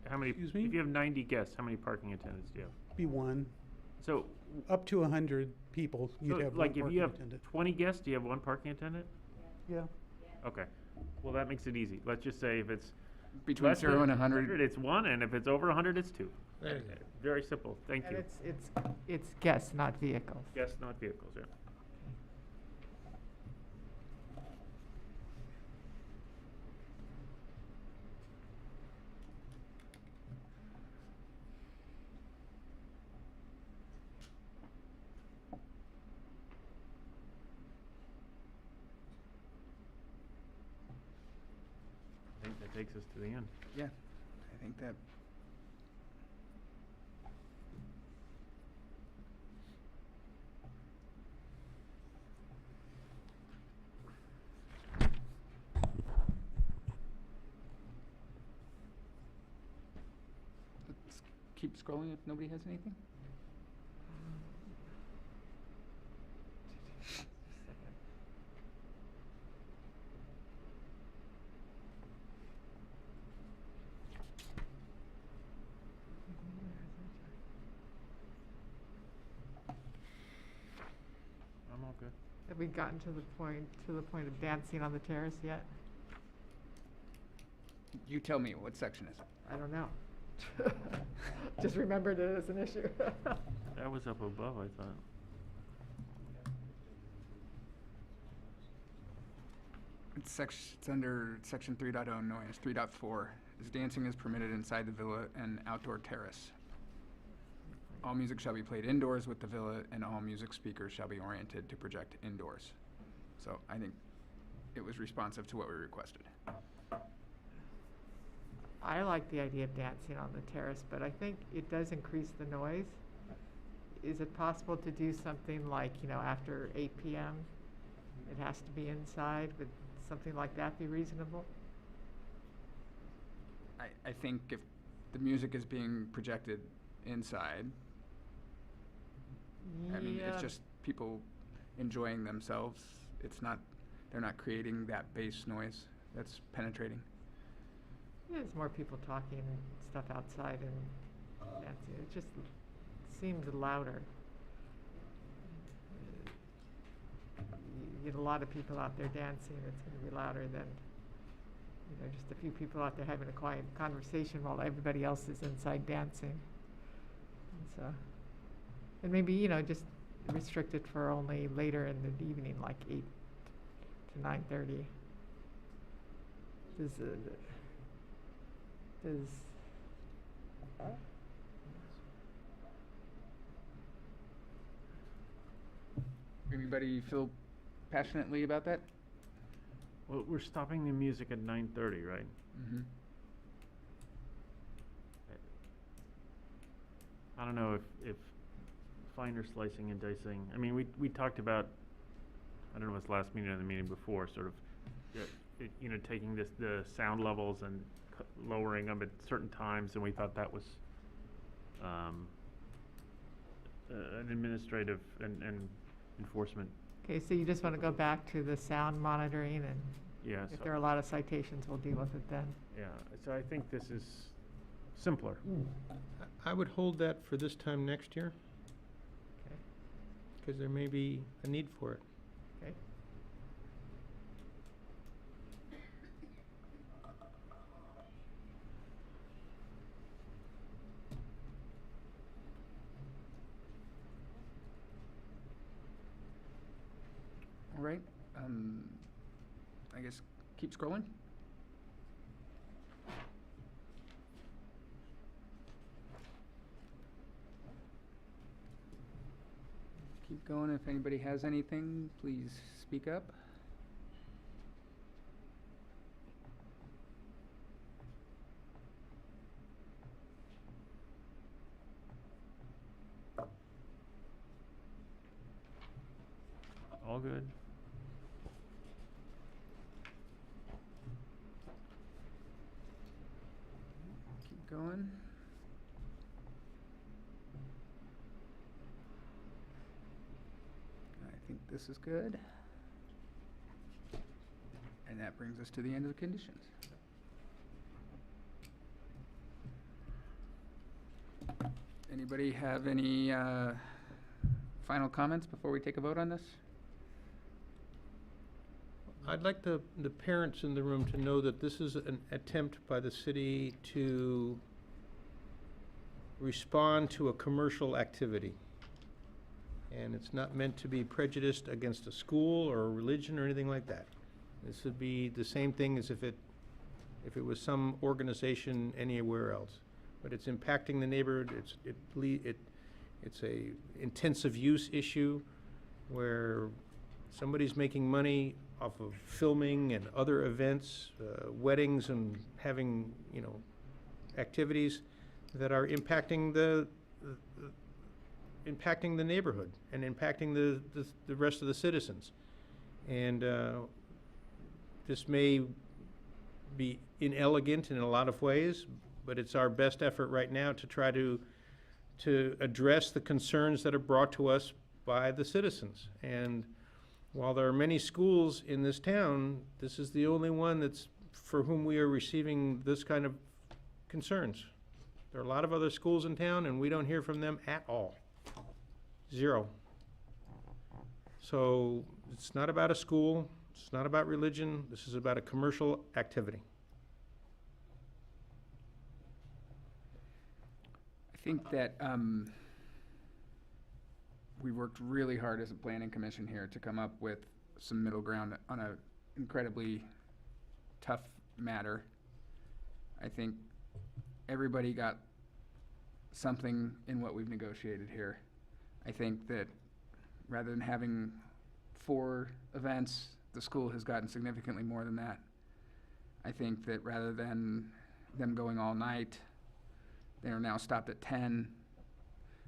how many? Excuse me? If you have 90 guests, how many parking attendants do you have? Be 1. So up to 100. people, So, you'd have one like, if parking you have attendant. 20 guests, do you have one parking attendant? Yeah. Okay. Well, that makes it easy. Let's just say if it's Between less 0 than and 100. it's 1, and if it's over 100, it's 2. There you Very simple. Thank And you. it's guests, not vehicles. Guests, not vehicles, yeah. I think that takes us to the end. Yeah, I think that. Let's keep scrolling if nobody has anything. I'm all good. Have we gotten to the point of dancing on the terrace yet? You tell me, what section is it? I don't know. Just remembered it as an issue. That was up above, I thought. It's under section 3.0 noise. 3.4 is dancing is permitted inside the villa and outdoor terrace. All music shall be played indoors with the villa, and all music speakers shall be oriented to project indoors. So I think it was responsive to what we requested. I like the idea of dancing on the terrace, but I think it does increase the noise. Is it possible to do something like, after 8 p.m.? It has to be inside. Would something like that be reasonable? I think if the music is being projected inside, I mean, Yeah. it's just people enjoying themselves. They're not creating that bass noise that's penetrating. There's more people talking and stuff outside and dancing. It just seemed louder. You get a lot of people out there dancing, it's going to be louder than, just a few people out there having a quiet conversation while everybody else is inside dancing. And so, and maybe, just restrict it for only later in the evening, like 8 to 9:30. Anybody feel passionately about that? Well, we're stopping the music at 9:30, right? Mm-hmm. I don't know if finer slicing and dicing. I mean, we talked about, I don't know if it's last meeting or the meeting before, sort of, taking the sound levels and lowering them at certain times, and we thought that was an administrative and enforcement. Okay, so you just want to go back to the sound monitoring, and Yeah. if so- there are a lot of citations, we'll deal with it then. Yeah, so I think this is simpler. I would hold that for this time next year. Okay. Because there may be a need for it. Okay. All right. I guess keep scrolling. Keep going. If anybody has anything, please speak up. All good. Keep going. I think this is good. And that brings us to the end of the conditions. Anybody have any final comments before we take a vote on this? I'd like the parents in the room to know that this is an attempt by the city to respond to a commercial activity. And it's not meant to be prejudiced against a school or a religion or anything like that. This would be the same thing as if it was some organization anywhere else. But it's impacting the neighborhood. It's a intensive use issue where somebody's making money off of filming and other events, weddings, and having, activities that are impacting the neighborhood and impacting the rest of the citizens. And this may be inelegant in a lot of ways, but it's our best effort right now to try to address the concerns that are brought to us by the citizens. And while there are many schools in this town, this is the only one for whom we are receiving this kind of concerns. There are a lot of other schools in town, and we don't hear from them at all. Zero. So it's not about a school, it's not about religion, this is about a commercial activity. I think that we worked really hard as a planning commission here to come up with some middle ground on an incredibly tough matter. I think everybody got something in what we've negotiated here. I think that rather than having 4 events, the school has gotten significantly more than that. I think that rather than them going all night, they are now stopped at 10.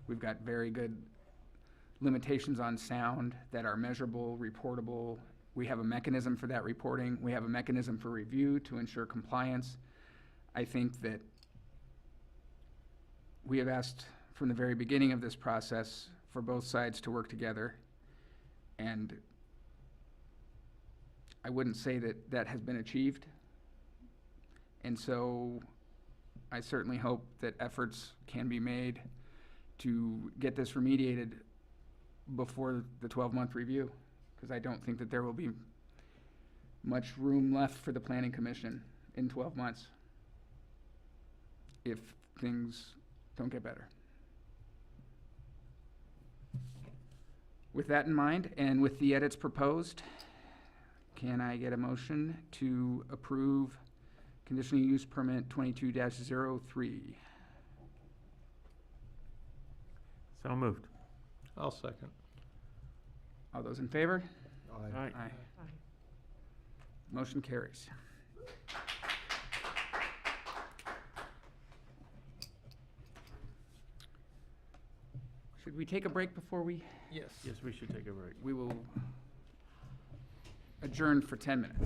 We've got very good limitations on sound that are measurable, reportable. We have a mechanism for that reporting. We have a mechanism for review to ensure compliance. I think that we have asked from the very beginning of this process for both sides to work together. And I wouldn't say that that has been achieved. And so I certainly hope that efforts can be made to get this remediated before the 12-month review, because I don't think that there will be much room left for the Planning Commission in 12 months if things don't get better. With that in mind, and with the edits proposed, can I get a motion to approve conditional use permit 22-03? So moved. I'll second. All those in favor? Aye. Aye. Motion carries. Should we take a break before we? Yes. Yes, we should take a break. We will adjourn for 10 minutes.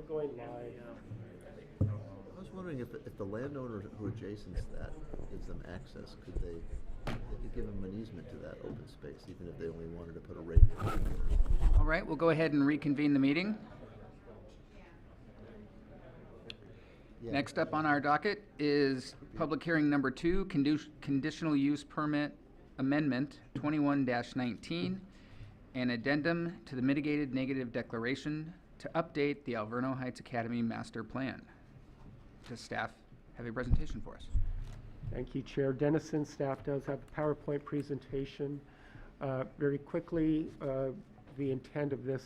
going live. I was wondering if the landowner who adjacents that gives them access, could they could give them an easement to that open space, even if they only wanted to put a radius. All right, we'll go ahead and reconvene the meeting. Yeah. Next up on our docket is public hearing number 2, conditional use permit amendment 21-19, an addendum to the mitigated negative declaration to update the Alverno Heights Academy master plan. Does staff have a presentation for us? Thank you, Chair Dennison. Staff does have a PowerPoint presentation. Very quickly, the intent of this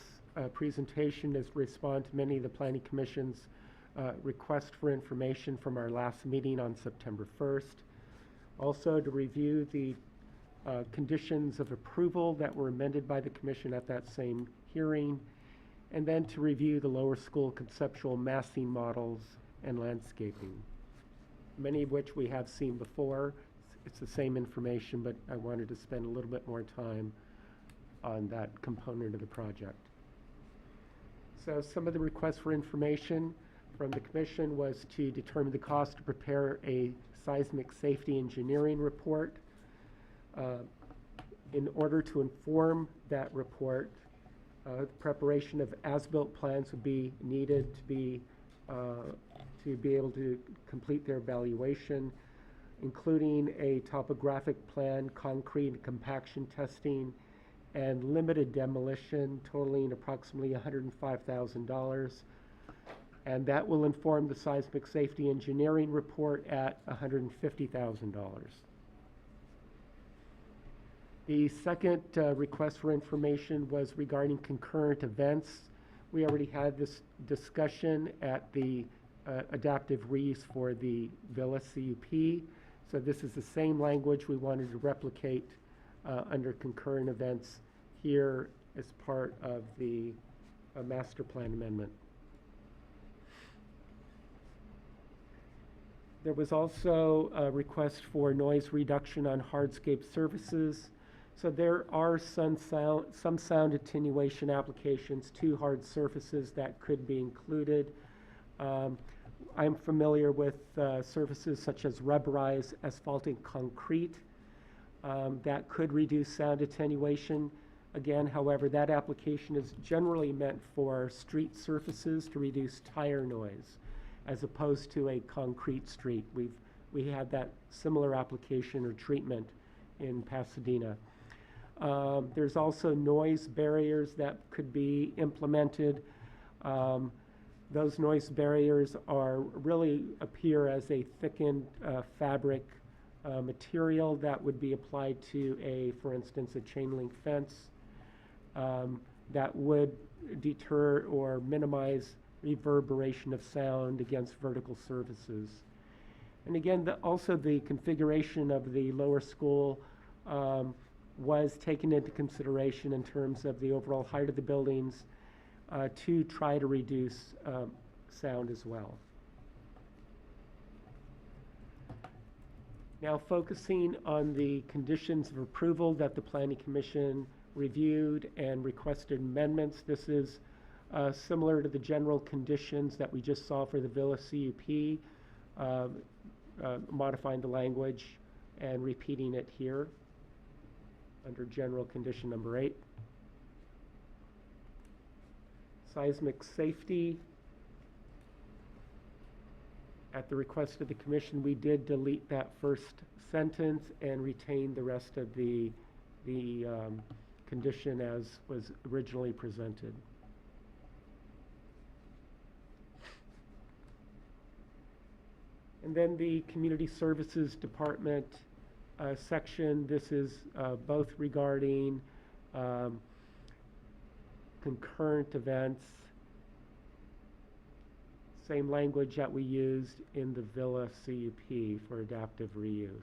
presentation is to respond to many of the Planning Commission's requests for information from our last meeting on September 1st. Also, to review the conditions of approval that were amended by the Commission at that same hearing, and then to review the lower school conceptual massing models and landscaping, many of which we have seen before. It's the same information, but I wanted to spend a little bit more time on that component of the project. So some of the requests for information from the Commission was to determine the cost to prepare a seismic safety engineering report. In order to inform that report, the preparation of as-built plans would be needed to be able to complete their evaluation, including a topographic plan, concrete and compaction testing, and limited demolition totaling approximately $105,000. And that will inform the seismic safety engineering report at $150,000. The second request for information was regarding concurrent events. We already had this discussion at the adaptive reuse for the Villa CUP. So this is the same language we wanted to replicate under concurrent events here as part of the master plan amendment. There was also a request for noise reduction on hardscape surfaces. So there are some sound attenuation applications to hard surfaces that could be included. I'm familiar with surfaces such as rubberized asphaltic concrete that could reduce sound attenuation. Again, however, that application is generally meant for street surfaces to reduce tire noise, as opposed to a concrete street. We had that similar application or treatment in Pasadena. There's also noise barriers that could be implemented. Those noise barriers really appear as a thickened fabric material that would be applied to for instance, a chain link fence that would deter or minimize reverberation of sound against vertical surfaces. And again, also the configuration of the lower school was taken into consideration in terms of the overall height of the buildings to try to reduce sound as well. Now focusing on the conditions of approval that the Planning Commission reviewed and requested amendments. This is similar to the general conditions that we just saw for the Villa CUP, modifying the language and repeating it here under general condition number 8. Seismic safety. At the request of the Commission, we did delete that first sentence and retain the rest of the condition as was originally presented. And then the Community Services Department section. This is both regarding concurrent events, same language that we used in the Villa CUP for adaptive reuse.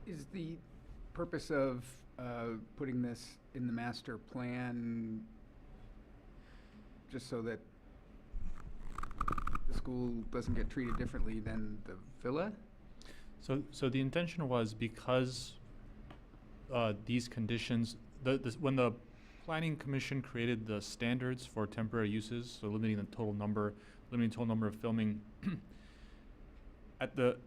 Is the purpose of putting this in the master plan just so that the school doesn't get treated differently than the villa? So the intention was because these conditions, when the Planning Commission created the standards for temporary uses, so limiting total number of filming,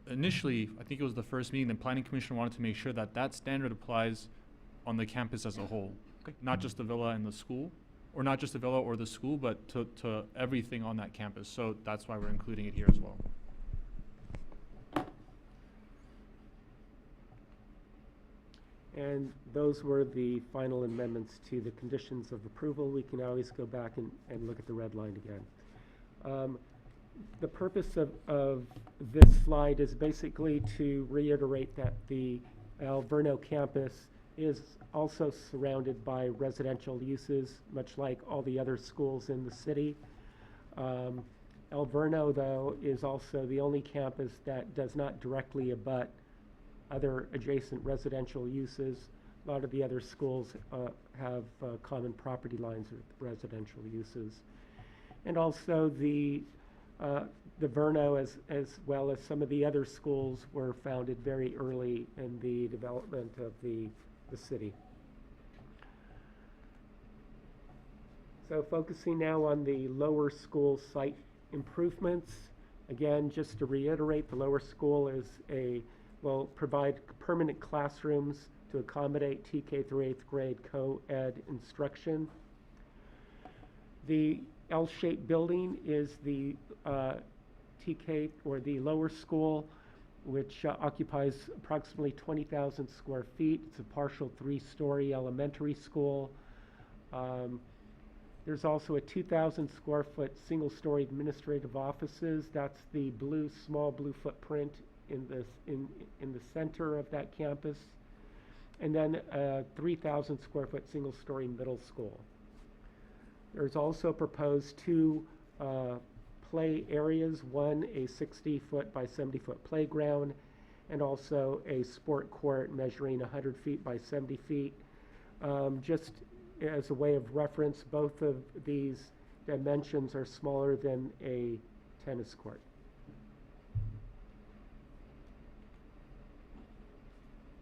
initially, I think it was the first meeting, the Planning Commission wanted to make sure that that standard applies on the campus as a whole, not just the villa and the school, or not just the villa or the school, but to everything on that campus. So that's why we're including it here as well. And those were the final amendments to the conditions of approval. We can always go back and look at the red line again. The purpose of this slide is basically to reiterate that the Alverno campus is also surrounded by residential uses, much like all the other schools in the city. Alverno, though, is also the only campus that does not directly abut other adjacent residential uses. A lot of the other schools have common property lines with residential uses. And also the Verno, as well as some of the other schools, were founded very early in the development of the city. So focusing now on the lower school site improvements. Again, just to reiterate, the lower school will provide permanent classrooms to accommodate TK through 8th grade co-ed instruction. The L-shaped building is the TK, or the lower school, which occupies approximately 20,000 square feet. It's a partial 3-story elementary school. There's also a 2,000 square foot single-story administrative offices. That's the small blue footprint in the center of that campus. And then a 3,000 square foot single-story middle school. There's also proposed 2 play areas, one a 60-foot by 70-foot playground, and also a sport court measuring 100 feet by 70 feet. Just as a way of reference, both of these dimensions are smaller than a tennis court.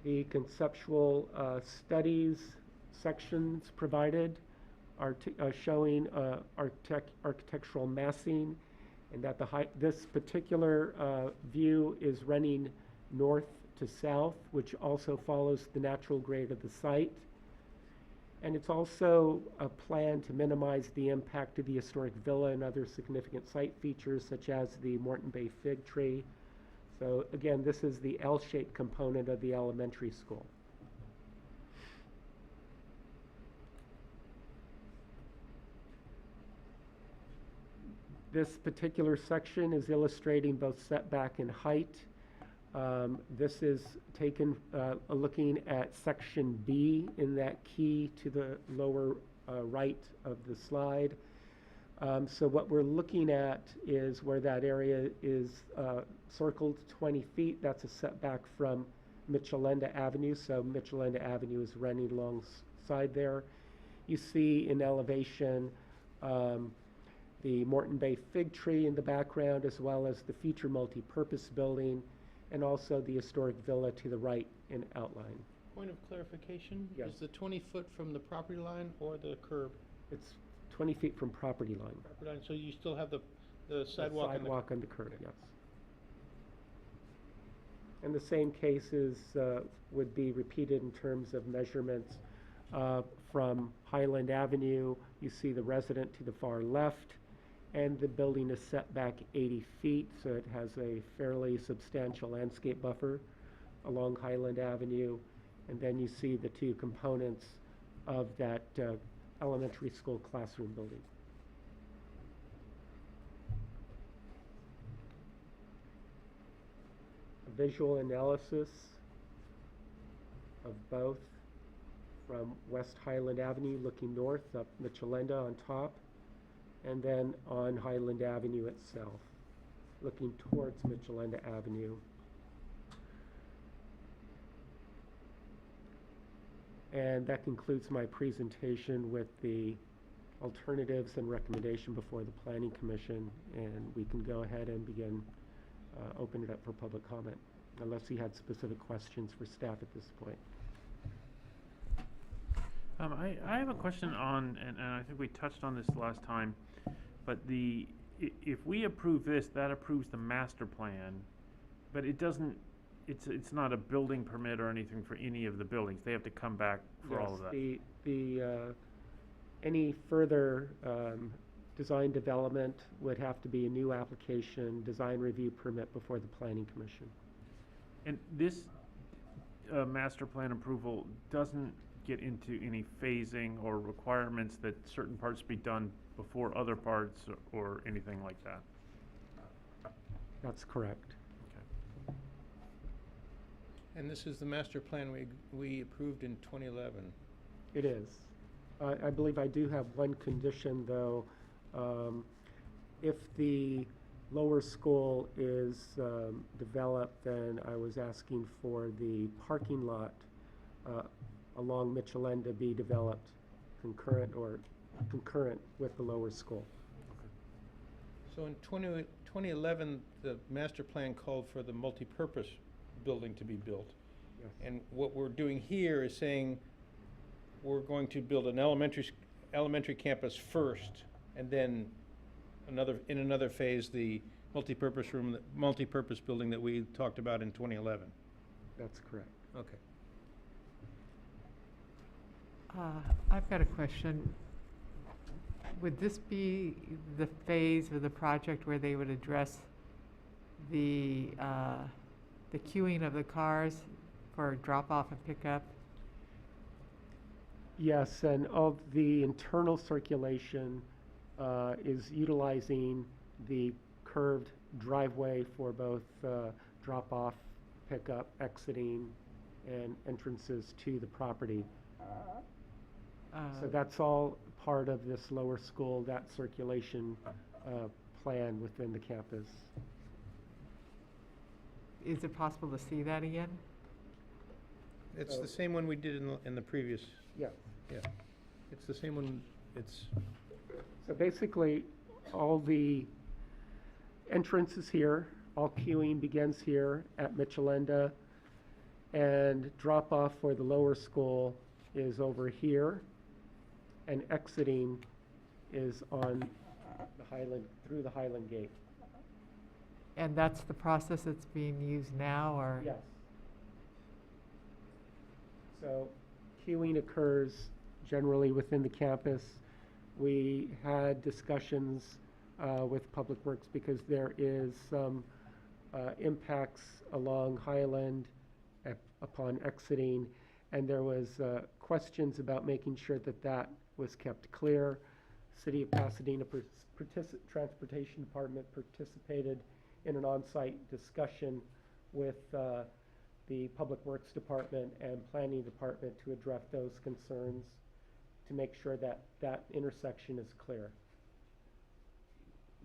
The conceptual studies sections provided are showing architectural massing, and that this particular view is running north to south, which also follows the natural grade of the site. And it's also a plan to minimize the impact of the historic villa and other significant site features, such as the Morton Bay fig tree. So again, this is the L-shaped component of the elementary school. This particular section is illustrating both setback and height. This is taken looking at section B in that key to the lower right of the slide. So what we're looking at is where that area is circled 20 feet. That's a setback from Michalinda Avenue. So Michalinda Avenue is running alongside there. You see in elevation the Morton Bay fig tree in the background, as well as the feature multi-purpose building, and also the historic villa to the right in outline. Point of clarification? Yes. Is the 20 foot from the property line or the curb? It's 20 feet from property line. Property line, so you still have the sidewalk and the Sidewalk on the curb, yes. And the same cases would be repeated in terms of measurements from Highland Avenue. You see the resident to the far left, and the building is set back 80 feet, so it has a fairly substantial landscape buffer along Highland Avenue. And then you see the 2 components of that elementary school classroom building. A visual analysis of both from West Highland Avenue looking north up Michalinda on top, and then on Highland Avenue itself, looking towards Michalinda Avenue. And that concludes my presentation with the alternatives and recommendation before the Planning Commission, and we can go ahead and begin, open it up for public comment, unless you had specific questions for staff at this point. I have a question on, and I think we touched on this last time, but if we approve this, that approves the master plan, but it doesn't, it's not a building permit or anything for any of the buildings. They have to come back for all of that. Any further design development would have to be a new application, design review permit before the Planning Commission. And this master plan approval doesn't get into any phasing or requirements that certain parts be done before other parts or anything like that? That's correct. Okay. And this is the master plan we approved in 2011. It is. I believe I do have one condition, though. If the lower school is developed, then I was asking for the parking lot along Michalinda be developed concurrent with the lower school. So in 2011, the master plan called for the multipurpose building to be built. Yes. And what we're doing here is saying we're going to build an elementary campus first, and then in another phase, the multipurpose building that we talked about in 2011. That's correct. Okay. I've got a question. Would this be the phase of the project where they would address the queuing of the cars for drop-off and pickup? Yes, and of the internal circulation is utilizing the curved driveway for both drop-off, pickup, exiting, and entrances to the property. So that's all part of this lower school, that circulation plan within the campus. Is it possible to see that again? It's the same one we did in the previous. Yeah. Yeah. It's the same one. So basically, all the entrance is here, all queuing begins here at Michalinda, and drop-off for the lower school is over here, and exiting is on the Highland, through the Highland Gate. And that's the process that's being used now, or? Yes. So queuing occurs generally within the campus. We had discussions with Public Works because there is some impacts along Highland upon exiting, and there was questions about making sure that that was kept clear. City of Pasadena Transportation Department participated in an on-site discussion with the Public Works Department and Planning Department to address those concerns to make sure that that intersection is clear.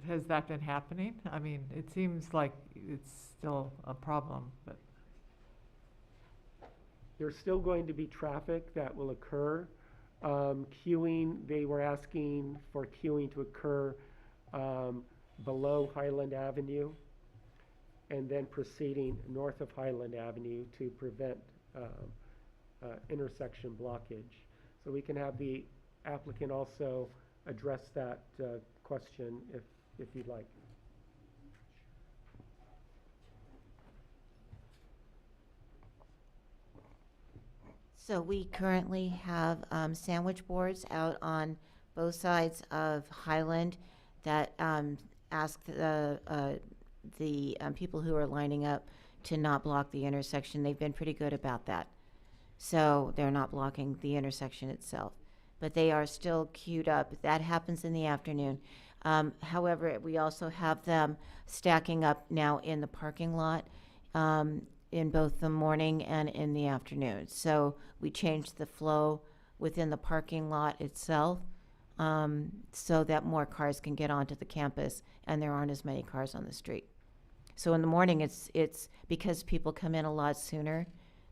Has that been happening? I mean, it seems like it's still a problem, but. There's still going to be traffic that will occur. Queuing, they were asking for queuing to occur below Highland Avenue and then proceeding north of Highland Avenue to prevent intersection blockage. So we can have the applicant also address that question if you'd like. So we currently have sandwich boards out on both sides of Highland that ask the people who are lining up to not block the intersection. They've been pretty good about that. So they're not blocking the intersection itself. But they are still queued up. That happens in the afternoon. However, we also have them stacking up now in the parking lot in both the morning and in the afternoon. So we changed the flow within the parking lot itself so that more cars can get onto the campus and there aren't as many cars on the street. So in the morning, it's because people come in a lot sooner.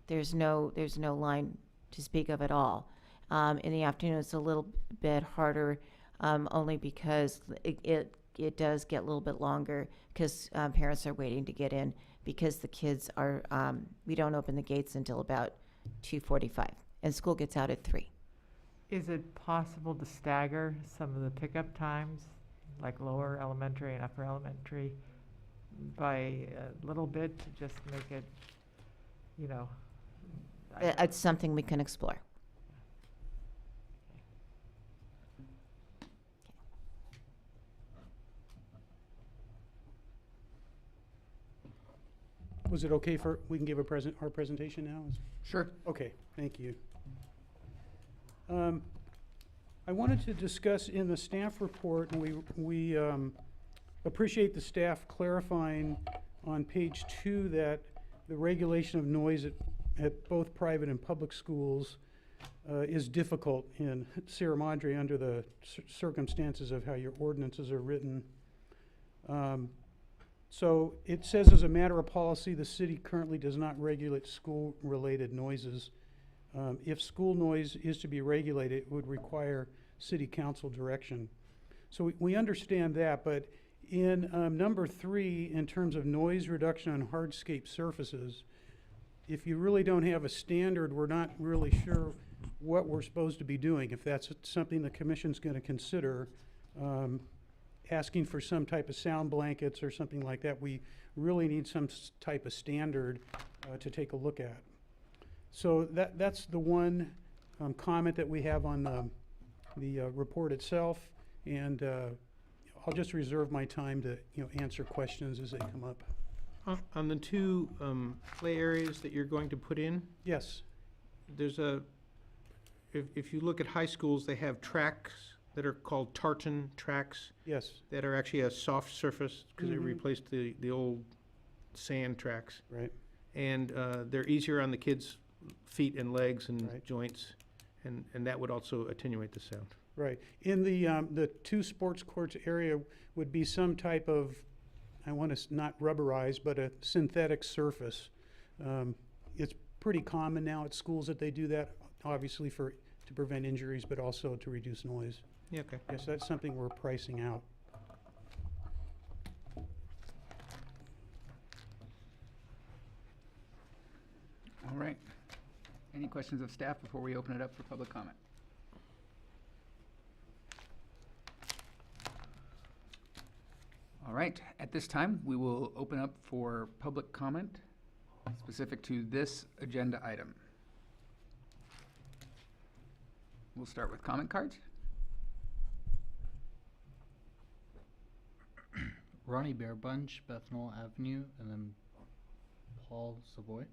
There's no line to speak of at all. In the afternoon, it's a little bit harder, only because it does get a little bit longer because parents are waiting to get in because the kids are, we don't open the gates until about 2:45 and school gets out at 3. Is it possible to stagger some of the pickup times, like lower elementary and upper elementary, by a little bit to just make it, you know? It's something we can explore. Was it okay for, we can give our presentation now? Sure. Okay, thank you. I wanted to discuss in the staff report, and we appreciate the staff clarifying on page 2 that the regulation of noise at both private and public schools is difficult in Sierra Madre under the circumstances of how your ordinances are written. So it says, as a matter of policy, the city currently does not regulate school-related noises. If school noise is to be regulated, it would require city council direction. So we understand that, but in number 3, in terms of noise reduction on hardscape surfaces, if you really don't have a standard, we're not really sure what we're supposed to be doing. If that's something the commission's going to consider, asking for some type of sound blankets or something like that, we really need some type of standard to take a look at. So that's the one comment that we have on the report itself, and I'll just reserve my time to answer questions as they come up. On the 2 play areas that you're going to put in? Yes. There's if you look at high schools, they have tracks that are called tartan tracks. Yes. That are actually a soft surface because they replaced the old sand tracks. Right. And they're easier on the kids' feet and legs and joints, and that would also attenuate the sound. Right. In the 2 sports courts area would be some type of, I want to not rubberized, but a synthetic surface. It's pretty common now at schools that they do that, obviously to prevent injuries, but also to reduce noise. Yeah, okay. Yes, that's something we're pricing out. All right. Any questions of staff before we open it up for public comment? All right. At this time, we will open up for public comment specific to this agenda item. We'll start with comment cards. Ronnie Bearbunch, Bethnal Avenue, and then Paul Savoy.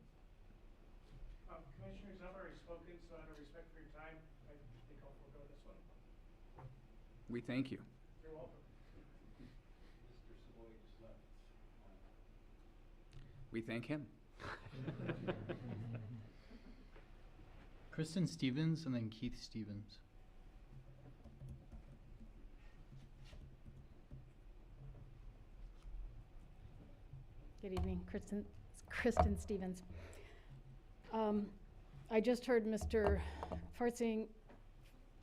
Commissioners, I've already spoken, so out of respect for your time, I think I'll forego this one. We thank you. You're welcome. Mr. Savoy just left. We thank him. Kristen Stevens, and then Keith Stevens. Good evening, Kristen Stevens. I just heard Mr. Fartsing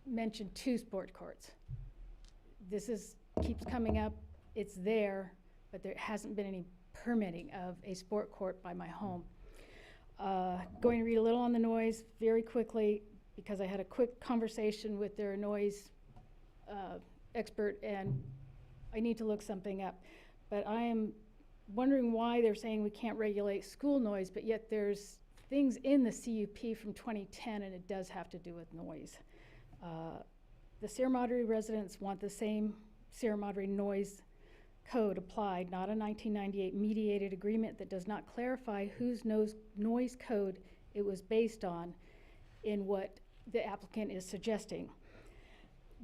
mention 2 sport courts. This keeps coming up. It's there, but there hasn't been any permitting of a sport court by my home. Going to read a little on the noise very quickly because I had a quick conversation with their noise expert, and I need to look something up. But I am wondering why they're saying we can't regulate school noise, but yet there's things in the CUP from 2010, and it does have to do with noise. The Sierra Madre residents want the same Sierra Madre noise code applied, not a 1998 mediated agreement that does not clarify whose noise code it was based on in what the applicant is suggesting.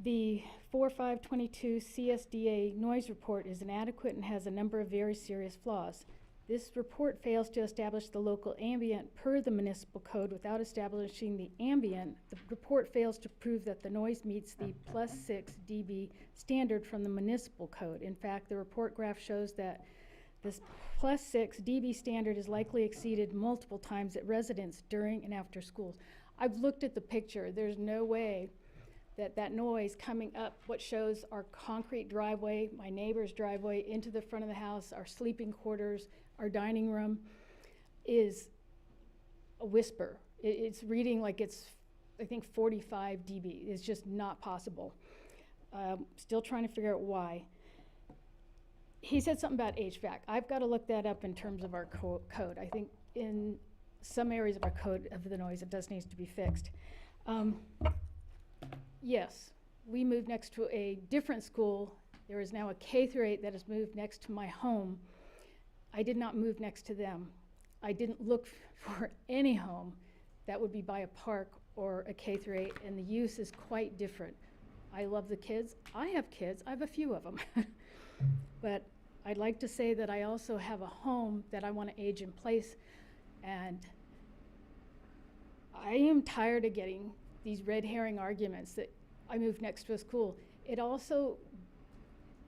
The 4522 CSDA noise report is inadequate and has a number of very serious flaws. This report fails to establish the local ambient per the municipal code without establishing the ambient. The report fails to prove that the noise meets the +6 dB standard from the municipal code. In fact, the report graph shows that this +6 dB standard is likely exceeded multiple times at residents during and after schools. I've looked at the picture. There's no way that noise coming up what shows our concrete driveway, my neighbor's driveway, into the front of the house, our sleeping quarters, our dining room, is a whisper. It's reading like it's I think 45 dB. It's just not possible. Still trying to figure out why. He said something about HVAC. I've got to look that up in terms of our code. I think in some areas of our code of the noise, it does need to be fixed. Yes, we moved next to a different school. There is now a K through 8 that has moved next to my home. I did not move next to them. I didn't look for any home that would be by a park or a K through 8, and the use is quite different. I love the kids. I have kids. I have a few of them. But I'd like to say that I also have a home that I want to age in place, and I am tired of getting these red herring arguments that I moved next to a school. It also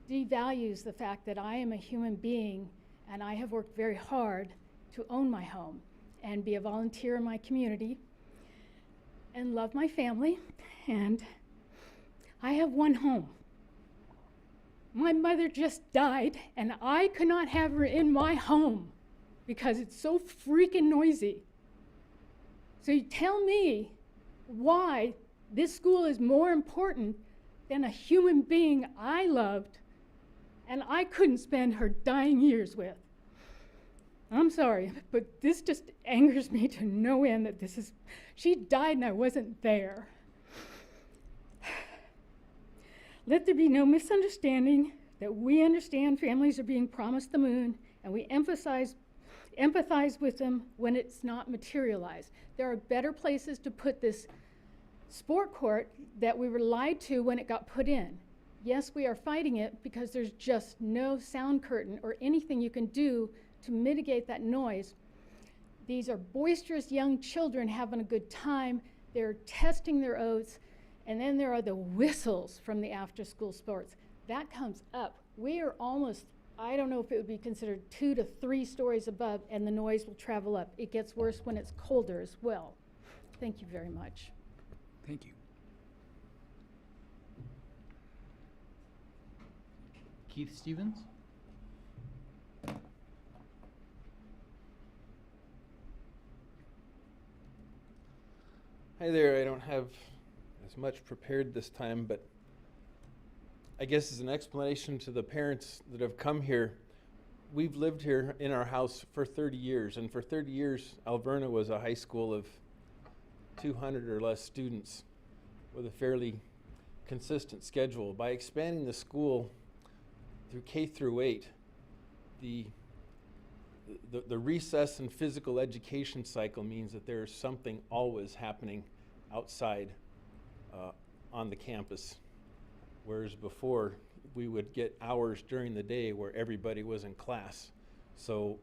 devalues the fact that I am a human being and I have worked very hard to own my home and be a volunteer in my community and love my family, and I have one home. My mother just died and I could not have her in my home because it's so freaking noisy. So you tell me why this school is more important than a human being I loved and I couldn't spend her dying years with. I'm sorry, but this just angers me to no end that she died and I wasn't there. Let there be no misunderstanding that we understand families are being promised the moon and we empathize with them when it's not materialized. There are better places to put this sport court that we were lied to when it got put in. Yes, we are fighting it because there's just no sound curtain or anything you can do to mitigate that noise. These are boisterous young children having a good time. They're testing their oaths. And then there are the whistles from the after-school sports. That comes up. We are almost, I don't know if it would be considered 2 to 3 stories above, and the noise will travel up. It gets worse when it's colder as well. Thank you very much. Thank you. Keith Stevens? Hi there, I don't have as much prepared this time, but I guess as an explanation to the parents that have come here, we've lived here in our house for 30 years, and for 30 years, Alverna was a high school of 200 or less students with a fairly consistent schedule. By expanding the school through K through 8, the recess and physical education cycle means that there's something always happening outside on the campus, whereas before we would get hours during the day where everybody was in class. So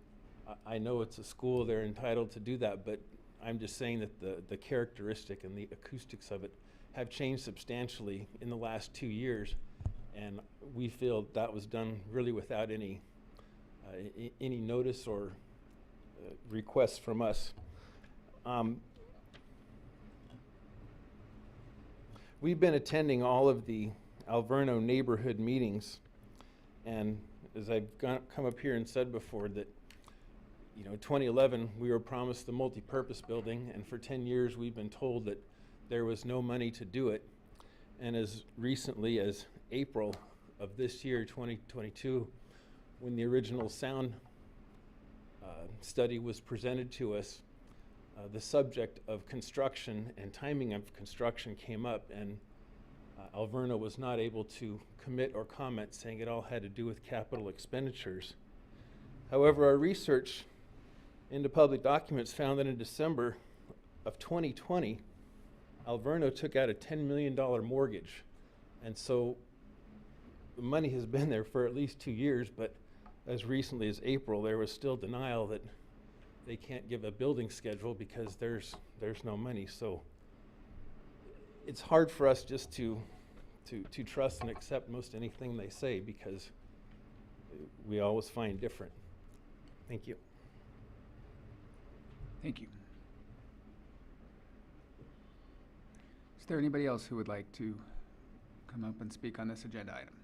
I know it's a school, they're entitled to do that, but I'm just saying that the characteristic and the acoustics of it have changed substantially in the last 2 years, and we feel that was done really without any notice or requests from us. We've been attending all of the Alverno neighborhood meetings, and as I've come up here and said before, that 2011 we were promised the multi-purpose building, and for 10 years we've been told that there was no money to do it. And as recently as April of this year, 2022, when the original sound study was presented to us, the subject of construction and timing of construction came up, and Alverno was not able to commit or comment, saying it all had to do with capital expenditures. However, our research into public documents found that in December of 2020, Alverno took out a $10 million mortgage. And so the money has been there for at least 2 years, but as recently as April, there was still denial that they can't give a building schedule because there's no money. So it's hard for us just to trust and accept most anything they say, because we always find different. Thank you. Thank you. Is there anybody else who would like to come up and speak on this agenda item?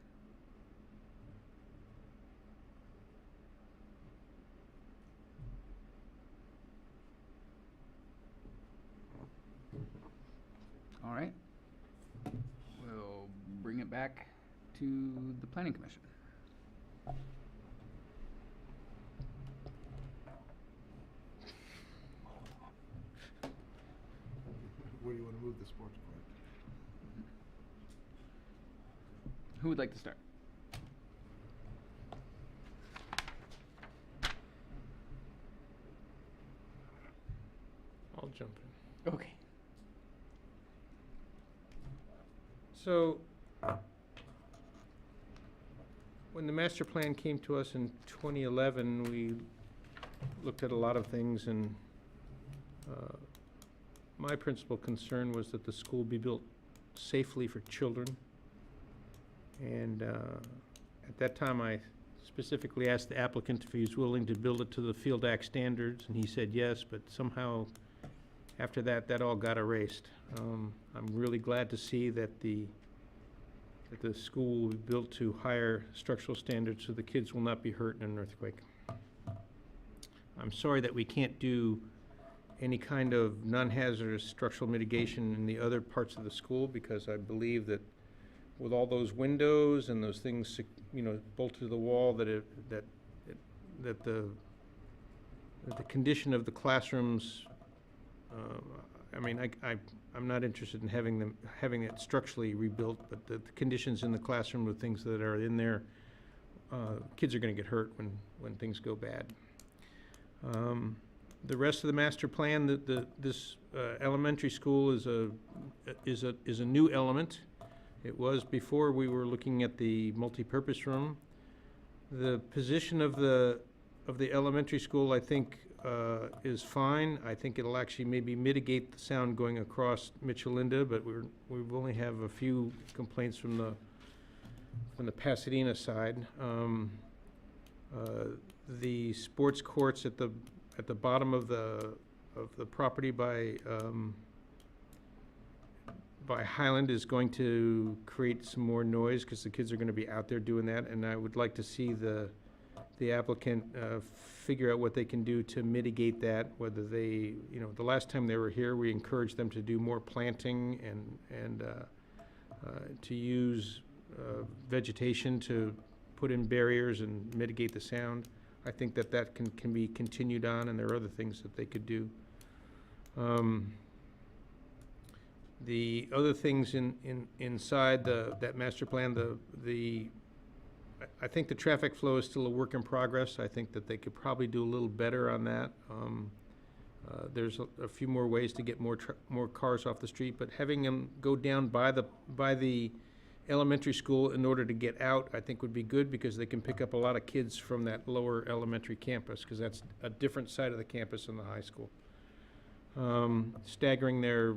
to the Planning Commission. Where do you want to move the sports court? Who would like to start? I'll jump in. Okay. So, when the master plan came to us in 2011, we looked at a lot of things, and my principal concern was that the school be built safely for children. And at that time, I specifically asked the applicant if he was willing to build it to the Field Act standards, and he said yes, but somehow after that, that all got erased. I'm really glad to see that the school will be built to higher structural standards so the kids will not be hurt in an earthquake. I'm sorry that we can't do any kind of non-hazardous structural mitigation in the other parts of the school, because I believe that with all those windows and those things, bolted to the wall, that the condition of the classrooms, I'm not interested in having it structurally rebuilt, but the conditions in the classroom with things that are in there, kids are going to get hurt when things go bad. The rest of the master plan, this elementary school is a new element. It was before we were looking at the multipurpose room. The position of the elementary school, I think, is fine. I think it'll actually maybe mitigate the sound going across Michalinda, but we only have a few complaints from the Pasadena side. The sports courts at the bottom of the property by Highland is going to create some more noise because the kids are going to be out there doing that, and I would like to see the applicant figure out what they can do to mitigate that, whether they, the last time they were here, we encouraged them to do more planting and to use vegetation to put in barriers and mitigate the sound. I think that can be continued on, and there are other things that they could do. The other things inside that master plan, I think the traffic flow is still a work in progress. I think that they could probably do a little better on that. There's a few more ways to get more cars off the street, but having them go down by the elementary school in order to get out, I think would be good, because they can pick up a lot of kids from that lower elementary campus, because that's a different side of the campus than the high school. Staggering their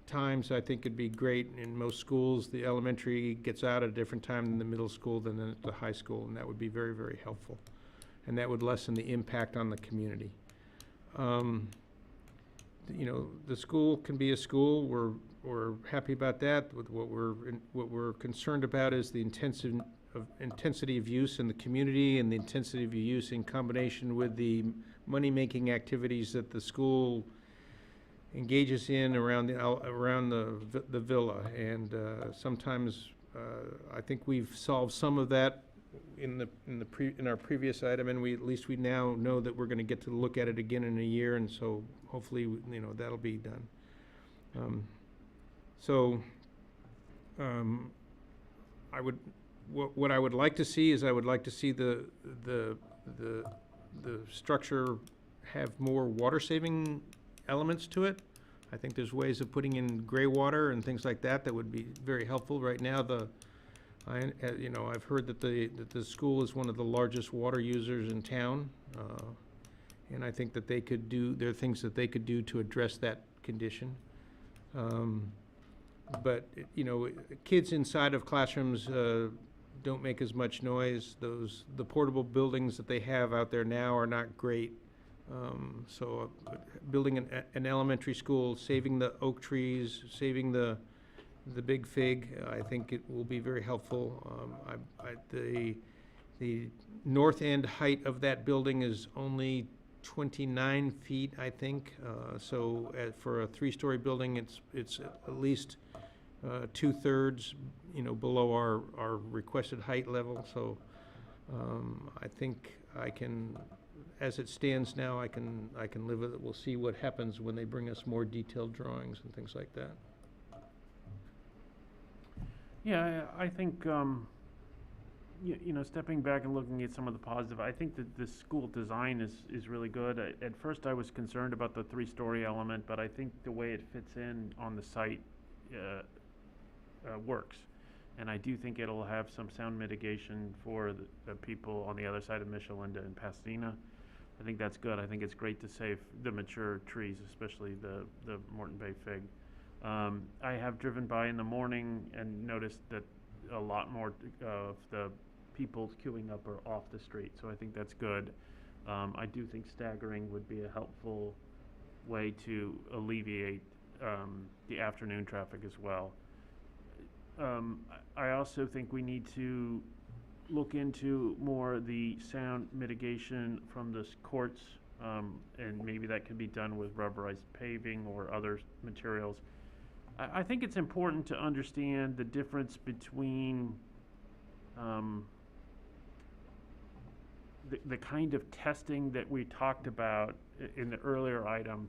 times, I think, would be great. In most schools, the elementary gets out at a different time than the middle school than at the high school, and that would be very, very helpful. And that would lessen the impact on the community. The school can be a school. We're happy about that. What we're concerned about is the intensity of use in the community, and the intensity of use in combination with the money-making activities that the school engages in around the villa. And sometimes I think we've solved some of that in our previous item, and at least we now know that we're going to get to look at it again in a year, and so hopefully that'll be done. What I would like to see is, I would like to see the structure have more water saving elements to it. I think there's ways of putting in gray water and things like that would be very helpful. Right now, I've heard that the school is one of the largest water users in town, and I think that there are things that they could do to address that condition. But kids inside of classrooms don't make as much noise. The portable buildings that they have out there now are not great. So building an elementary school, saving the oak trees, saving the big fig, I think it will be very helpful. The north end height of that building is only 29 feet, I think. So for a 3-story building, it's at least 2/3, below our requested height level. So I think I can, as it stands now, I can live with it. We'll see what happens when they bring us more detailed drawings and things like that. Yeah, I think, stepping back and looking at some of the positive, I think that the school design is really good. At first, I was concerned about the 3-story element, but I think the way it fits in on the site works. And I do think it'll have some sound mitigation for the people on the other side of Michelinda and Pasadena. I think that's good. I think it's great to save the mature trees, especially the Morton Bay fig. I have driven by in the morning and noticed that a lot more of the people queuing up are off the street, so I think that's good. I do think staggering would be a helpful way to alleviate the afternoon traffic as well. I also think we need to look into more the sound mitigation from the courts, and maybe that could be done with rubberized paving or other materials. I think it's important to understand the difference between the kind of testing that we talked about in the earlier item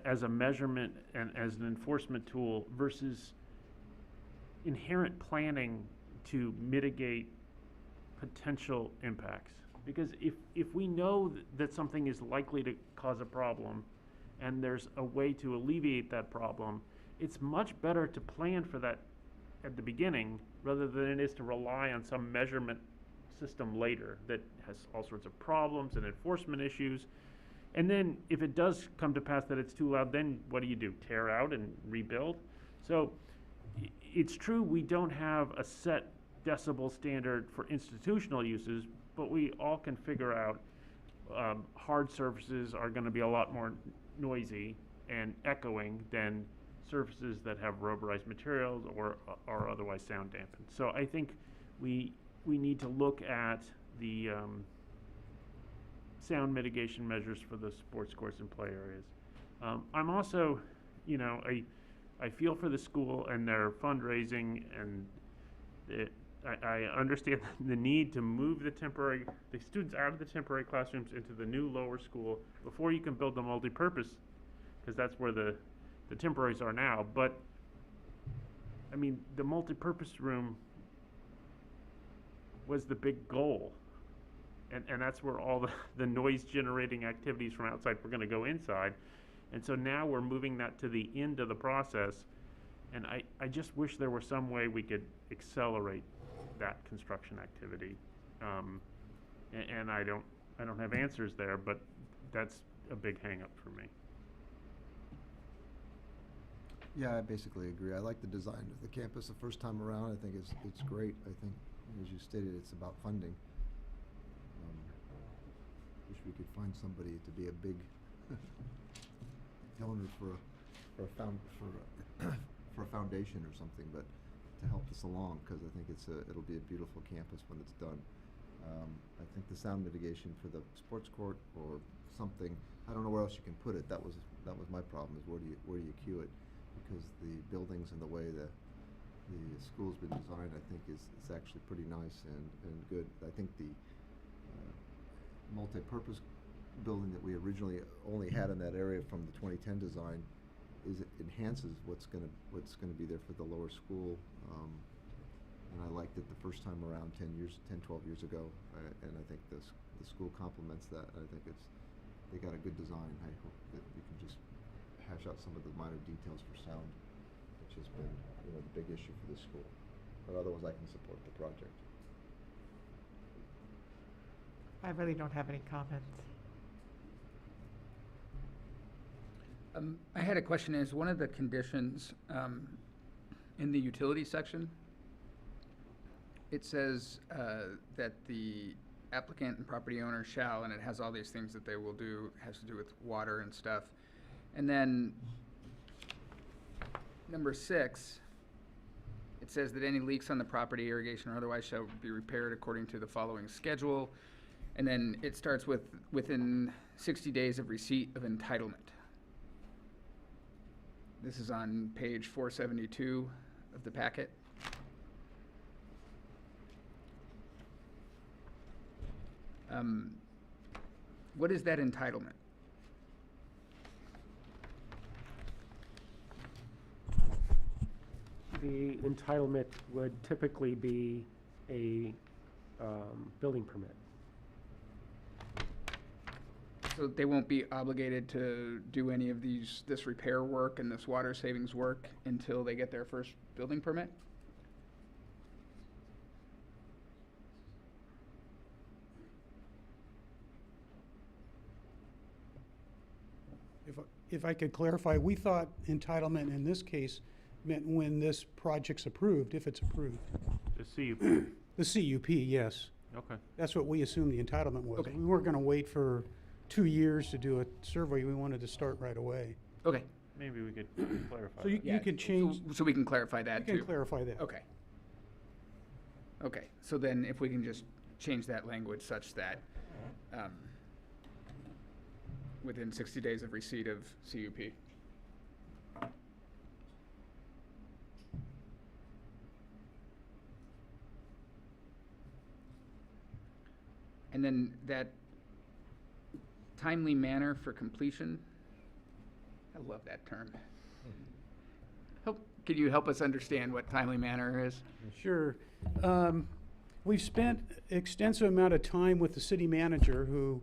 as a measurement and as an enforcement tool versus inherent planning to mitigate potential impacts. Because if we know that something is likely to cause a problem and there's a way to alleviate that problem, it's much better to plan for that at the beginning rather than it is to rely on some measurement system later that has all sorts of problems and enforcement issues. And then if it does come to pass that it's too loud, then what do? Tear out and rebuild? So it's true we don't have a set decibel standard for institutional uses, but we all can figure out hard surfaces are going to be a lot more noisy and echoing than surfaces that have rubberized materials or are otherwise sound dampened. So I think we need to look at the sound mitigation measures for the sports courts and play areas. I'm also, I feel for the school and their fundraising, and I understand the need to move the students out of the temporary classrooms into the new lower school before you can build the multi-purpose, because that's where the temporaries are now. But I mean, the multi-purpose room was the big goal, and that's where all the noise generating activities from outside were going to go inside. And so now we're moving that to the end of the process, and I just wish there were some way we could accelerate that construction activity. And I don't have answers there, but that's a big hang up for me. Yeah, I basically agree. I like the design of the campus the first time around. I think it's great. I think, as you stated, it's about funding. Wish we could find somebody to be a big donor for a foundation or something, but to help us along, because I think it'll be a beautiful campus when it's done. I think the sound mitigation for the sports court or something, I don't know where else you can put it. That was my problem, is where do you queue it? Because the buildings and the way the school's been designed, I think is actually pretty nice and good. I think the multi-purpose building that we originally only had in that area from the 2010 design enhances what's going to be there for the lower school. And I liked it the first time around 10, 12 years ago, and I think the school complements that. I think they got a good design. I hope that we can just hash out some of the minor details for sound, which has been the big issue for this school. But otherwise, I can support the project. I really don't have any comments. I had a question. Is one of the conditions in the utility section, it says that the applicant and property owner shall, and it has all these things that they will do, has to do with water and stuff. And then number 6, it says that any leaks on the property, irrigation or otherwise, shall be repaired according to the following schedule. And then it starts with within 60 days of receipt of entitlement. This is on page 472 of the packet. What is that entitlement? The entitlement would typically be a building permit. So they won't be obligated to do any of this repair work and this water savings work until they get their first building permit? If I could clarify, we thought entitlement in this case meant when this project's approved, if it's approved. The CUP. The CUP, yes. Okay. That's what we assumed the entitlement was. Okay. We weren't gonna wait for 2 years to do a survey, we wanted to start right away. Okay. Maybe we could clarify So you, that. you could change, So we can clarify that you too? can clarify that. Okay. Okay, so then if we can just change that language such that, within 60 days of receipt of CUP. And then that timely manner for completion, I love that term. Could you help us understand what timely manner is? Sure. We've spent extensive amount of time with the city manager, who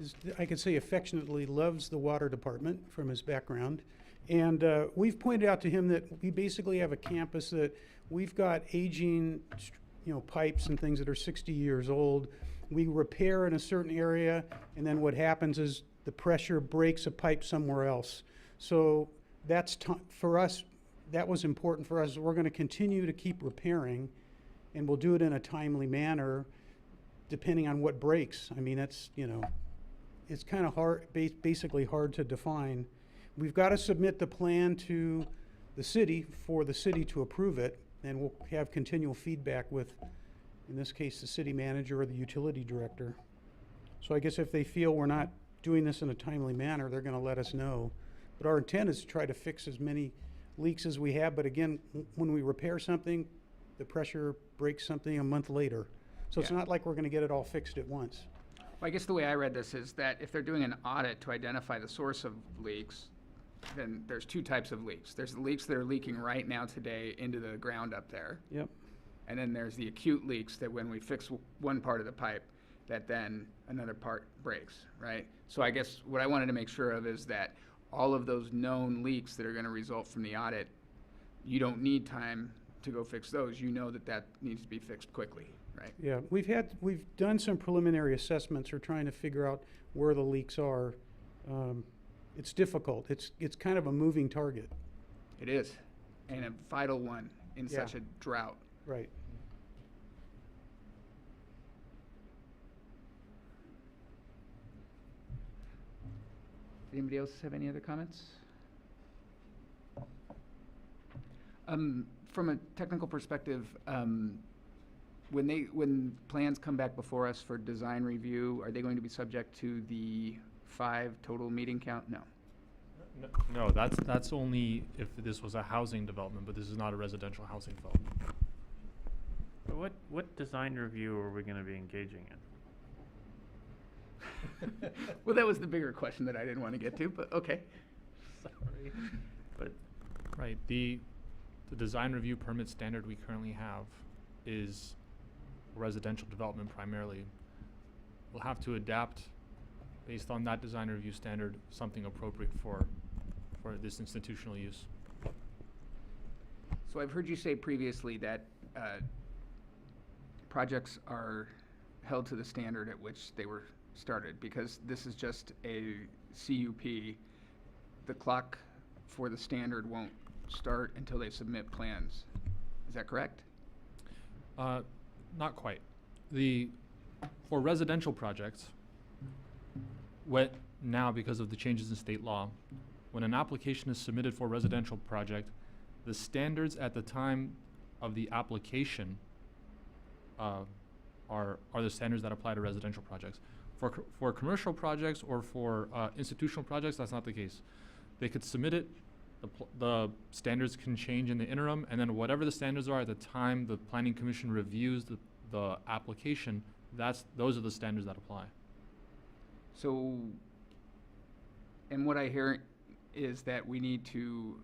is, I could say affectionately loves the water department from his background. And we've pointed out to him that we basically have a campus that we've got aging, pipes and things that are 60 years old. We repair in a certain area, and then what happens is the pressure breaks a pipe somewhere else. So that's for us, that was important for us. We're going to continue to keep repairing, and we'll do it in a timely manner, depending on what breaks. I mean, that's, it's kind of hard, basically hard to define. We've got to submit the plan to the city for the city to approve it, and we'll have continual feedback with, in this case, the city manager or the utility director. So I guess if they feel we're not doing this in a timely manner, they're going to let us know. But our intent is to try to fix as many leaks as we have. But again, when we repair something, the pressure breaks something a month later. So it's Yeah. not like we're going to get it all fixed at once. Well, I guess the way I read this is that if they're doing an audit to identify the source of leaks, then there's two types of leaks. There's the leaks that are leaking right now today into the ground up there. Yep. And then there's the acute leaks that when we fix one part of the pipe, that then another part breaks, right? So I guess what I wanted to make sure of is that all of those known leaks that are gonna result from the audit, you don't need time to go fix those. You know that needs to be fixed quickly, right? Yeah, we've done some preliminary assessments. We're trying to figure out where the leaks are. It's difficult. It's kind of a moving target. It is, and a vital one in Yeah. such a drought. Right. Anybody else have any other comments? From a technical perspective, when plans come back before us for design review, are they going to be subject to the 5 total meeting count? No. No, that's only if this was a housing development, but this is not a residential housing development. But what design review are we gonna be engaging in? Well, that was the bigger question that I didn't want to get to, but okay. Sorry. But Right, the design review permit standard we currently have is residential development primarily. We'll have to adapt, based on that design review standard, something appropriate for this institutional use. So I've heard you say previously that projects are held to the standard at which they were started, because this is just a CUP. The clock for the standard won't start until they submit plans. Is that correct? Not quite. For residential projects, now because of the changes in state law, when an application is submitted for a residential project, the standards at the time of the application are the standards that apply to residential projects. For commercial projects or for institutional projects, that's not the case. They could submit it, the standards can change in the interim, and then whatever the standards are at the time the planning commission reviews the application, those are the standards that apply. So, and what I hear is that we need to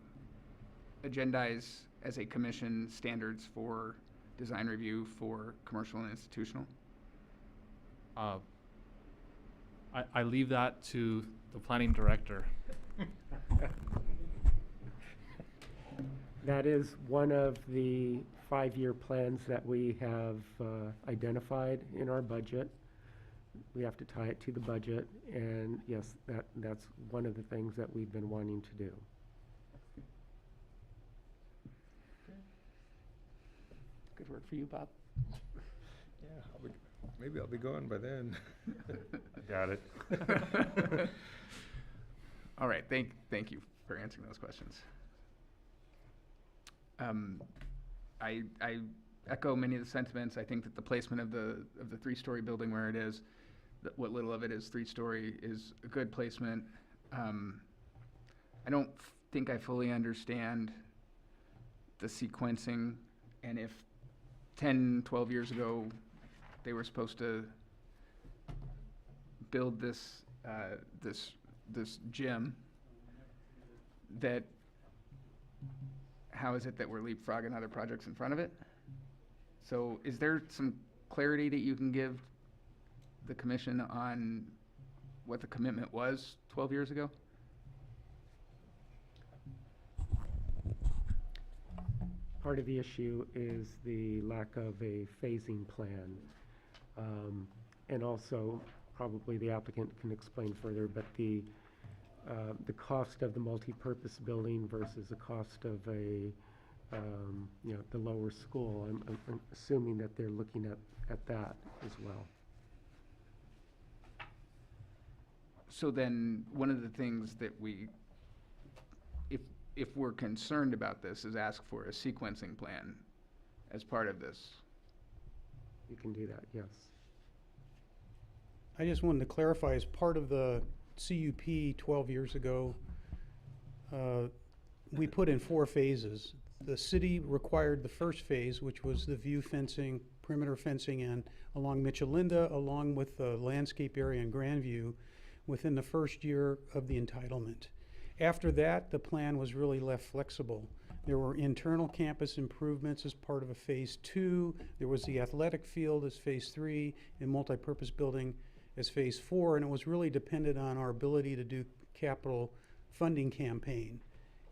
agendize as a commission standards for design review for commercial and institutional? I leave that to the planning director. That is one of the 5-year plans that we have identified in our budget. We have to tie it to the budget, and yes, that's one of the things that we've been wanting to do. Good word for you, Bob. Yeah, maybe I'll be gone by then. Got it. All right, thank you for answering those questions. I echo many of the sentiments. I think that the placement of the 3-story building where it is, what little of it is 3-story, is a good placement. I don't think I fully understand the sequencing, and if 10, 12 years ago they were supposed to build this gym, that how is it that we're leapfrogging other projects in front of it? So is there some clarity that you can give the commission on what the commitment was 12 years ago? Part of the issue is the lack of a phasing plan. And also, probably the applicant can explain further, but the cost of the multi-purpose building versus the cost of the lower school. I'm assuming that they're looking at that as well. So then, one of the things that if we're concerned about this, is ask for a sequencing plan as part of this. You can do that, yes. I just wanted to clarify, as part of the CUP 12 years ago, we put in 4 phases. The city required the first phase, which was the view fencing, perimeter fencing in along Michalinda, along with the landscape area in Grandview, within the first year of the entitlement. After that, the plan was really left flexible. There were internal campus improvements as part of a phase 2. There was the athletic field as phase 3, and multi-purpose building as phase 4, and it was really dependent on our ability to do capital funding campaign.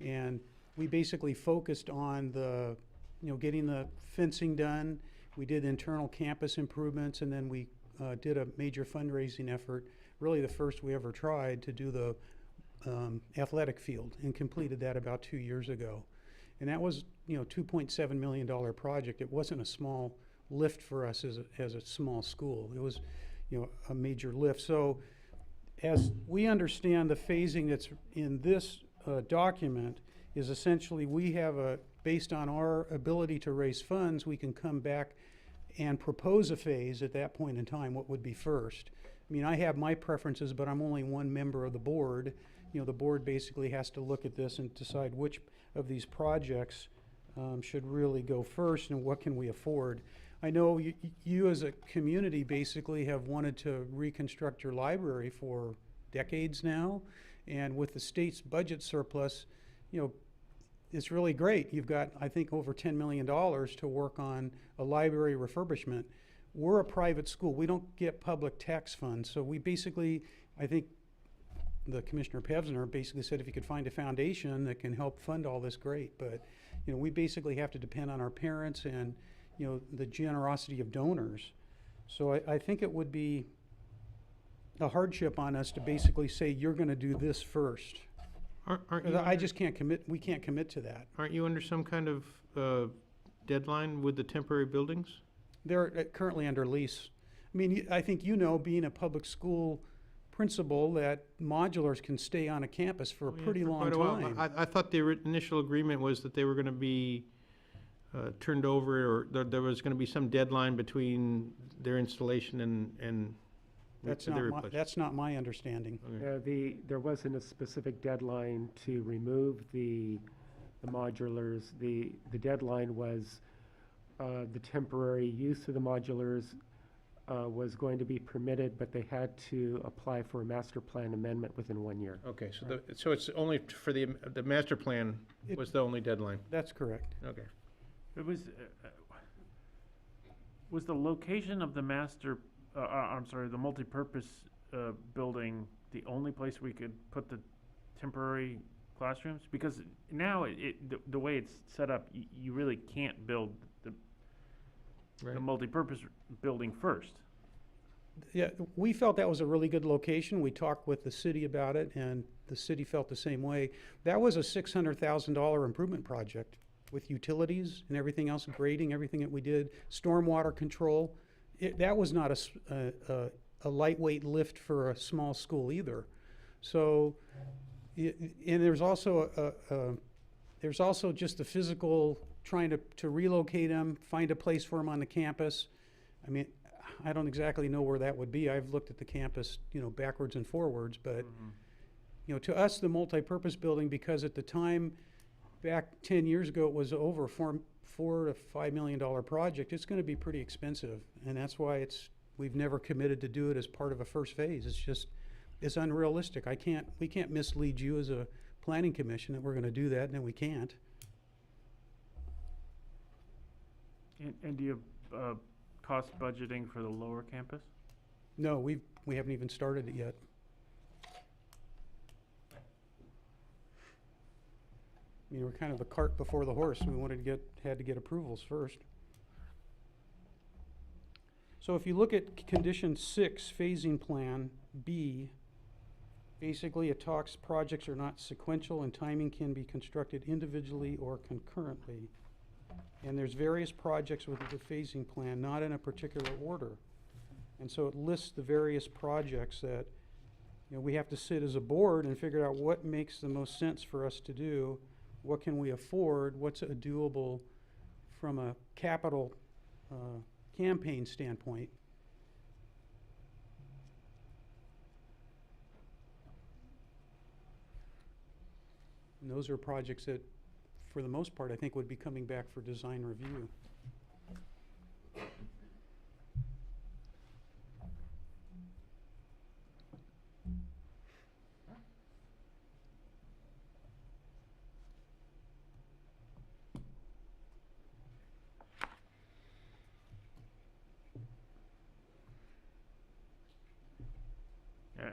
And we basically focused on getting the fencing done. We did internal campus improvements, and then we did a major fundraising effort, really the first we ever tried, to do the athletic field, and completed that about 2 years ago. And that was, $2.7 million project. It wasn't a small lift for us as a small school. It was, a major lift. So as we understand the phasing that's in this document is essentially we have based on our ability to raise funds, we can come back and propose a phase at that point in time, what would be first. I mean, I have my preferences, but I'm only one member of the board. The board basically has to look at this and decide which of these projects should really go first and what can we afford. I know you as a community basically have wanted to reconstruct your library for decades now, and with the state's budget surplus, it's really great. You've got, I think, over $10 million to work on a library refurbishment. We're a private school. We don't get public tax funds, so we basically, I think, the Commissioner Pevsner basically said if you could find a foundation that can help fund all this, great. But, we basically have to depend on our parents and, the generosity of donors. So I think it would be a hardship on us to basically say, you're going to do this first. Aren't you I just can't commit, we can't commit to that. Aren't you under some kind of deadline with the temporary buildings? They're currently under lease. I mean, I think being a public school principal, that modulars can stay on a campus for a pretty long time. I thought the initial agreement was that they were going to be turned over, or there was going to be some deadline between their installation and That's the not my, replacement. that's not my understanding. There wasn't a specific deadline to remove the modulars. The deadline was, the temporary use of the modulars was going to be permitted, but they had to apply for a master plan amendment within 1 year. Okay, so so it's only for the master plan was the only deadline? That's correct. Okay. It was the location of the master, I'm sorry, the multipurpose building the only place we could put the temporary classrooms? Because now the way it's set up, you really can't build the multipurpose building first. Yeah, we felt that was a really good location. We talked with the city about it, and the city felt the same way. That was a $600,000 improvement project with utilities and everything else, grading, everything that we did, stormwater control. That was not a lightweight lift for a small school either. So, and there's also just the physical trying to relocate them, find a place for them on the campus. I mean, I don't exactly know where that would be. I've looked at the campus, backwards and forwards, but to us, the multipurpose building, because at the time, back 10 years ago, it was over $4 to $5 million project. It's going to be pretty expensive, and that's why we've never committed to do it as part of a first phase. It's unrealistic. We can't mislead you as a planning commission that we're going to do that, and then we can't. And do you have cost budgeting for the lower campus? No, we haven't even started it yet. I mean, we're kind of the cart before the horse. We had to get approvals first. So if you look at condition 6, phasing plan B, basically it talks projects are not sequential and timing can be constructed individually or concurrently. And there's various projects with the phasing plan, not in a particular order. And so it lists the various projects that we have to sit as a board and figure out what makes the most sense for us to do. What can we afford? What's doable from a capital campaign standpoint? And those are projects that, for the most part, I think would be coming back for design review.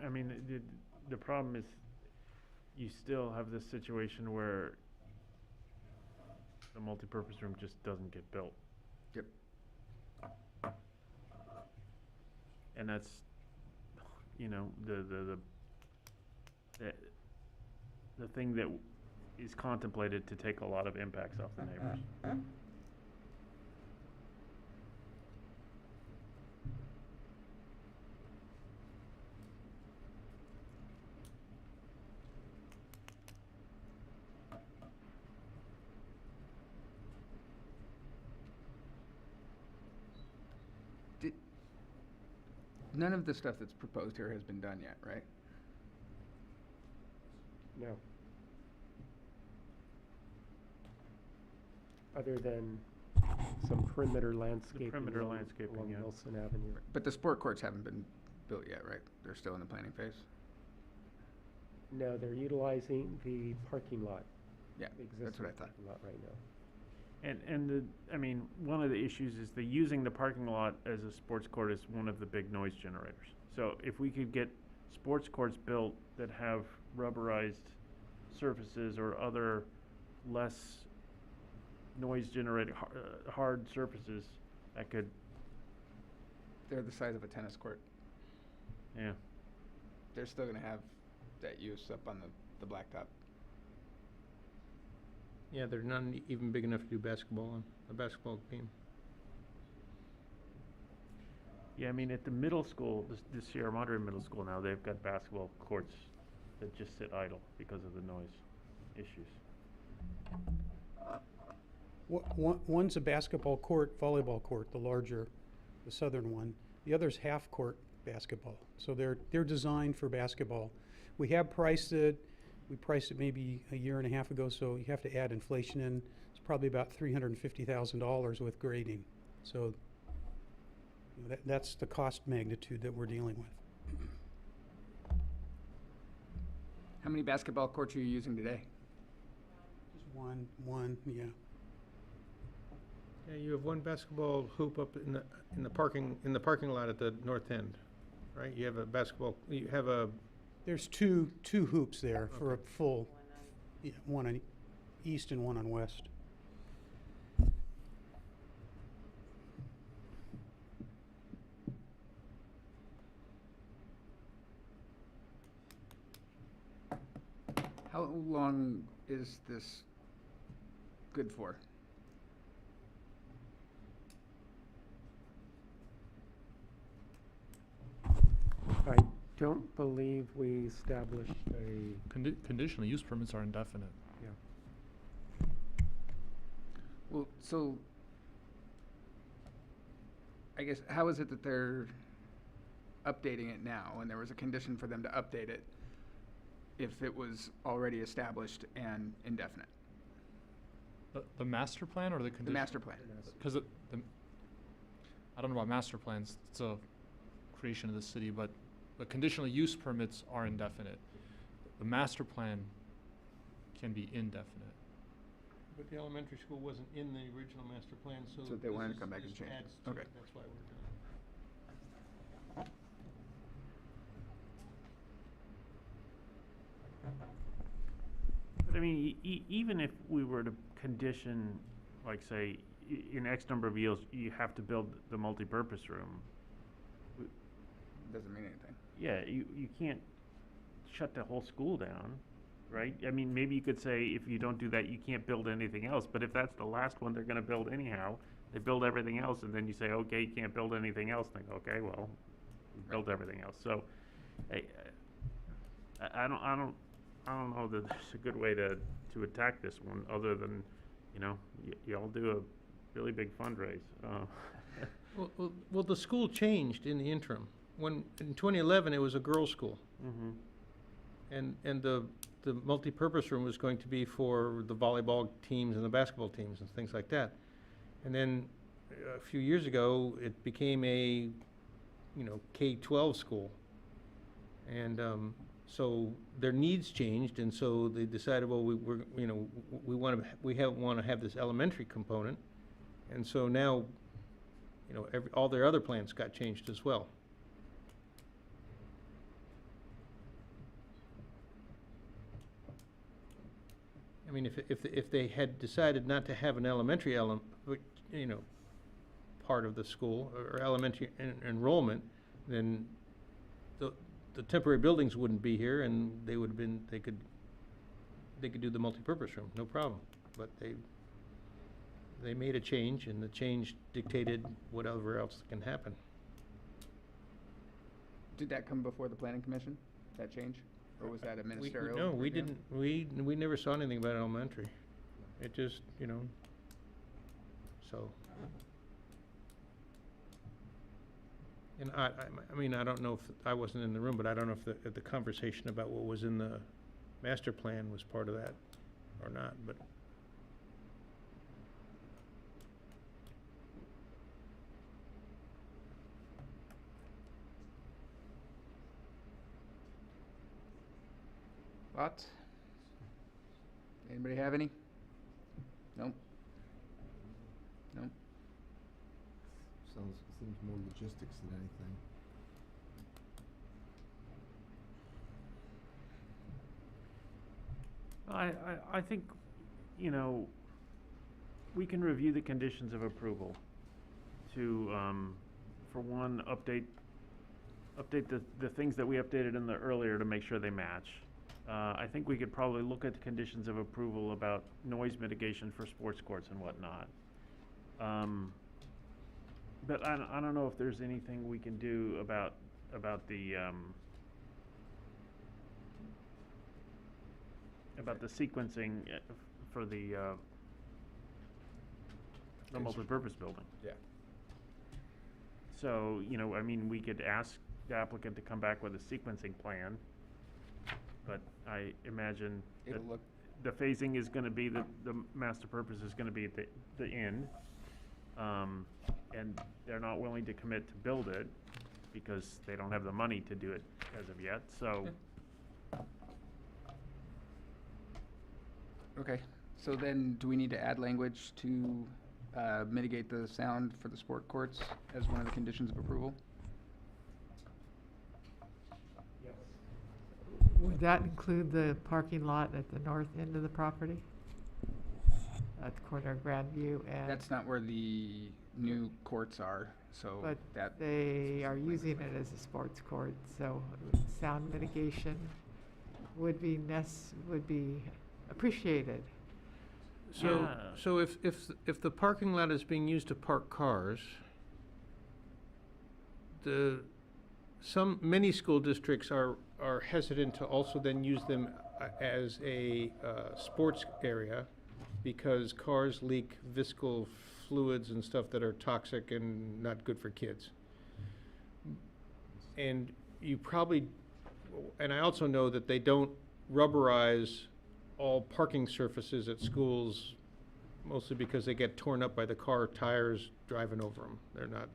I mean, the problem is you still have this situation where the multipurpose room just doesn't get built. Yep. And that's, the thing that is contemplated to take a lot of impacts off the neighbors. None of the stuff that's proposed here has been done yet, right? No. Other than some perimeter landscaping. perimeter landscaping, along yeah. Wilson Avenue. But the sport courts haven't been built yet, right? They're still in the planning phase? No, they're utilizing the parking lot. Yeah, the that's what I existing thought. parking lot right now. One of the issues is using the parking lot as a sports court is one of the big noise generators. So if we could get sports courts built that have rubberized surfaces or other less noise generating hard surfaces, that could. They're the size of a tennis court. Yeah. They're still gonna have that use up on the blacktop. Yeah, they're not even big enough to do basketball on, a basketball game. Yeah, I mean, at the middle school, the Sierra Madre Middle School now, they've got basketball courts that just sit idle because of the noise issues. One's a basketball court, volleyball court, the larger, the southern one. The other's half court basketball. So they're designed for basketball. We have priced it. We priced it maybe a year and a half ago, so you have to add inflation in. It's probably about $350,000 with grading. So that's the cost magnitude that we're dealing with. How many basketball courts are you using today? Just one, yeah. Yeah, you have one basketball hoop up in the parking lot at the north end, right? You have a basketball. You have a. There's two hoops there for a full, yeah, one on east and one on west. How long is this good for? I don't believe we established a. Conditional use permits are indefinite. Yeah. Well, so I guess how is it that they're updating it now when there was a condition for them to update it if it was already established and indefinite? The master plan or the condition? The master plan. Because I don't know about master plans. It's a creation of the city, but the conditional use permits are indefinite. The master plan can be indefinite. But the elementary school wasn't in the original master plan, so. So they wanted to come back and change it. Adds to Okay. it. That's why we're doing it. But I mean, even if we were to condition, like say, in X number of years, you have to build the multipurpose room. Doesn't mean anything. Yeah, you can't shut the whole school down, right? I mean, maybe you could say if you don't do that, you can't build anything else. But if that's the last one they're going to build anyhow, they build everything else, and then you say, okay, you can't build anything else. Think, okay, well, build everything else. So, I don't know that there's a good way to attack this one other than, y'all do a really big fundraise. Well, the school changed in the interim. When in 2011 it was a girls' school, and the multipurpose room was going to be for the volleyball teams and the basketball teams and things like that. And then a few years ago it became a K-12 school, and so their needs changed, and so they decided, well, we want to have this elementary component, and so now all their other plans got changed as well. I mean, if they had decided not to have an elementary part of the school or elementary enrollment, then the temporary buildings wouldn't be here, and they could do the multipurpose room, no problem. But they made a change, and the change dictated whatever else can happen. Did that come before the planning commission, that change? Or was that a ministerial? No, we review? didn't. We never saw anything about elementary. It just, so. And I mean, I don't know if, I wasn't in the room, but I don't know if the conversation about what was in the master plan was part of that or not, but. Thoughts? Anybody have any? Nope. Nope. Seems more logistics than anything. I think, we can review the conditions of approval to, for one, update the things that we updated in the earlier to make sure they match. I think we could probably look at the conditions of approval about noise mitigation for sports courts and whatnot. But I don't know if there's anything we can do about the sequencing for the multipurpose building. Yeah. So, I mean, we could ask the applicant to come back with a sequencing plan. But I imagine that It'll look, the phasing is gonna be, the master purpose is gonna be at the end. And they're not willing to commit to build it because they don't have the money to do it as of yet, so. okay, so then do we need to add language to mitigate the sound for the sport courts as one of the conditions of approval? Would that include the parking lot at the north end of the property? At the corner of Grandview and? That's not where the new courts are, so But that. they are using it as a sports court, so sound mitigation would be appreciated. So, Yeah. so if the parking lot is being used to park cars, many school districts are hesitant to also then use them as a sports area because cars leak viscal fluids and stuff that are toxic and not good for kids. And you probably, and I also know that they don't rubberize all parking surfaces at schools, mostly because they get torn up by the car tires driving over them. They're not.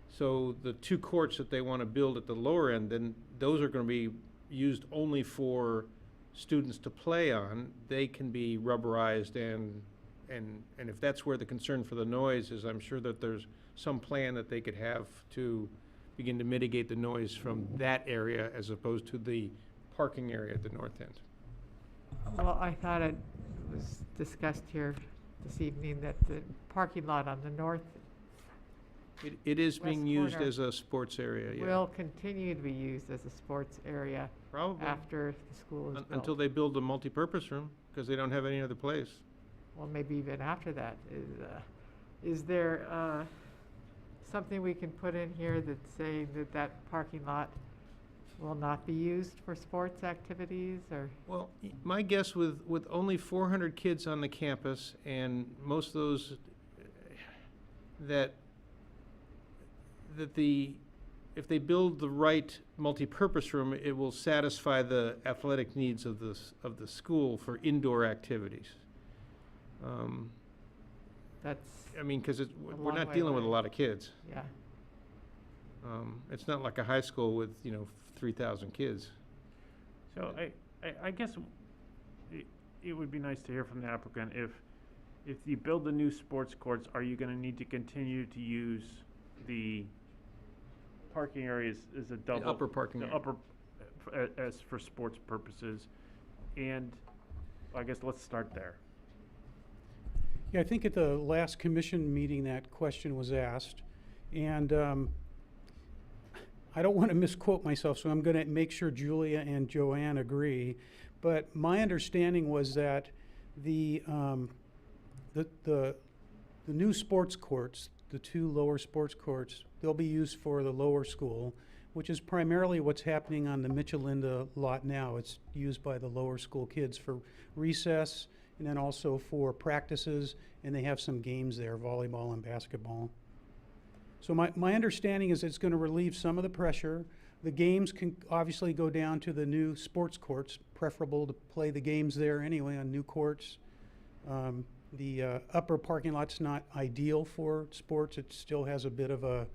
So the two courts that they want to build at the lower end, then those are going to be used only for students to play on. They can be rubberized and if that's where the concern for the noise is, I'm sure that there's some plan that they could have to begin to mitigate the noise from that area as opposed to the parking area at the north end. Well, I thought it was discussed here this evening that the parking lot on the north It is being west used corner as a sports area, yeah. will continue to be used as a sports area Probably. after the school is built. Until they build a multi-purpose room, because they don't have any other place. Well, maybe even after that. Is there something we can put in here that's saying that that parking lot will not be used for sports activities or? Well, my guess with only 400 kids on the campus and most of those if they build the right multi-purpose room, it will satisfy the athletic needs of the school for indoor activities. That's I mean, because we're long not way dealing with a away. lot of kids. Yeah. It's not like a high school with 3,000 kids. So I guess it would be nice to hear from the applicant, if you build the new sports courts, are you gonna need to continue to use the parking areas as a double? upper parking the area. upper, as for sports purposes, and I guess let's start there. Yeah, I think at the last commission meeting that question was asked, and I don't want to misquote myself, so I'm going to make sure Julia and Joanne agree. But my understanding was that the new sports courts, the two lower sports courts, they'll be used for the lower school, which is primarily what's happening on the Michalinda lot now. It's used by the lower school kids for recess and then also for practices, and they have some games there, volleyball and basketball. So my understanding is it's going to relieve some of the pressure. The games can obviously go down to the new sports courts, preferable to play the games there anyway on new courts. The upper parking lot's not ideal for sports. It still has a bit of a,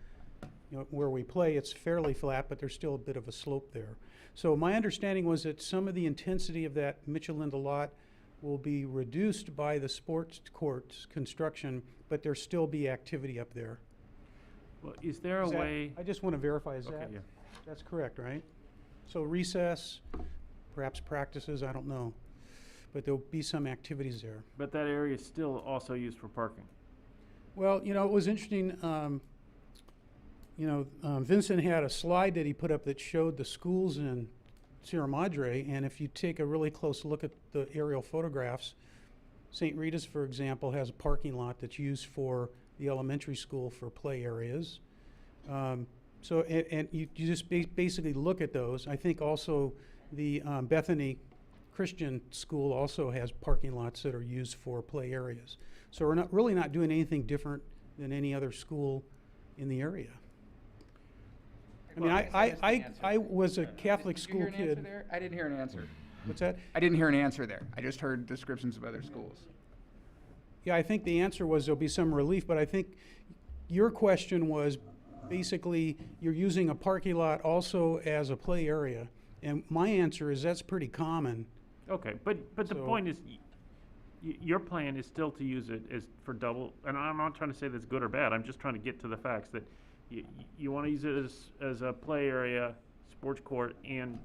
where we play, it's fairly flat, but there's still a bit of a slope there. So my understanding was that some of the intensity of that Michalinda lot will be reduced by the sports courts construction, but there'll still be activity up there. Well, is there a Is that- way? I just want to verify, is Okay, that, yeah. that's correct, right? So recess, perhaps practices, I don't know. But there'll be some activities there. But that area is still also used for parking. Well, it was interesting, Vincent had a slide that he put up that showed the schools in Sierra Madre, and if you take a really close look at the aerial photographs, St. Rita's, for example, has a parking lot that's used for the elementary school for play areas. So, and you just basically look at those. I think also the Bethany Christian School also has parking lots that are used for play areas. So we're really not doing anything different than any other school in the area. I mean, I was a Catholic Did you hear school an answer kid. there? I didn't hear an answer. What's that? I didn't hear an answer there. I just heard descriptions of other schools. Yeah, I think the answer was there'll be some relief, but I think your question was basically you're using a parking lot also as a play area. And my answer is that's pretty common. Okay, but the So- point is, your plan is still to use it as for double, and I'm not trying to say that's good or bad, I'm just trying to get to the facts that you want to use it as a play area, sports court, and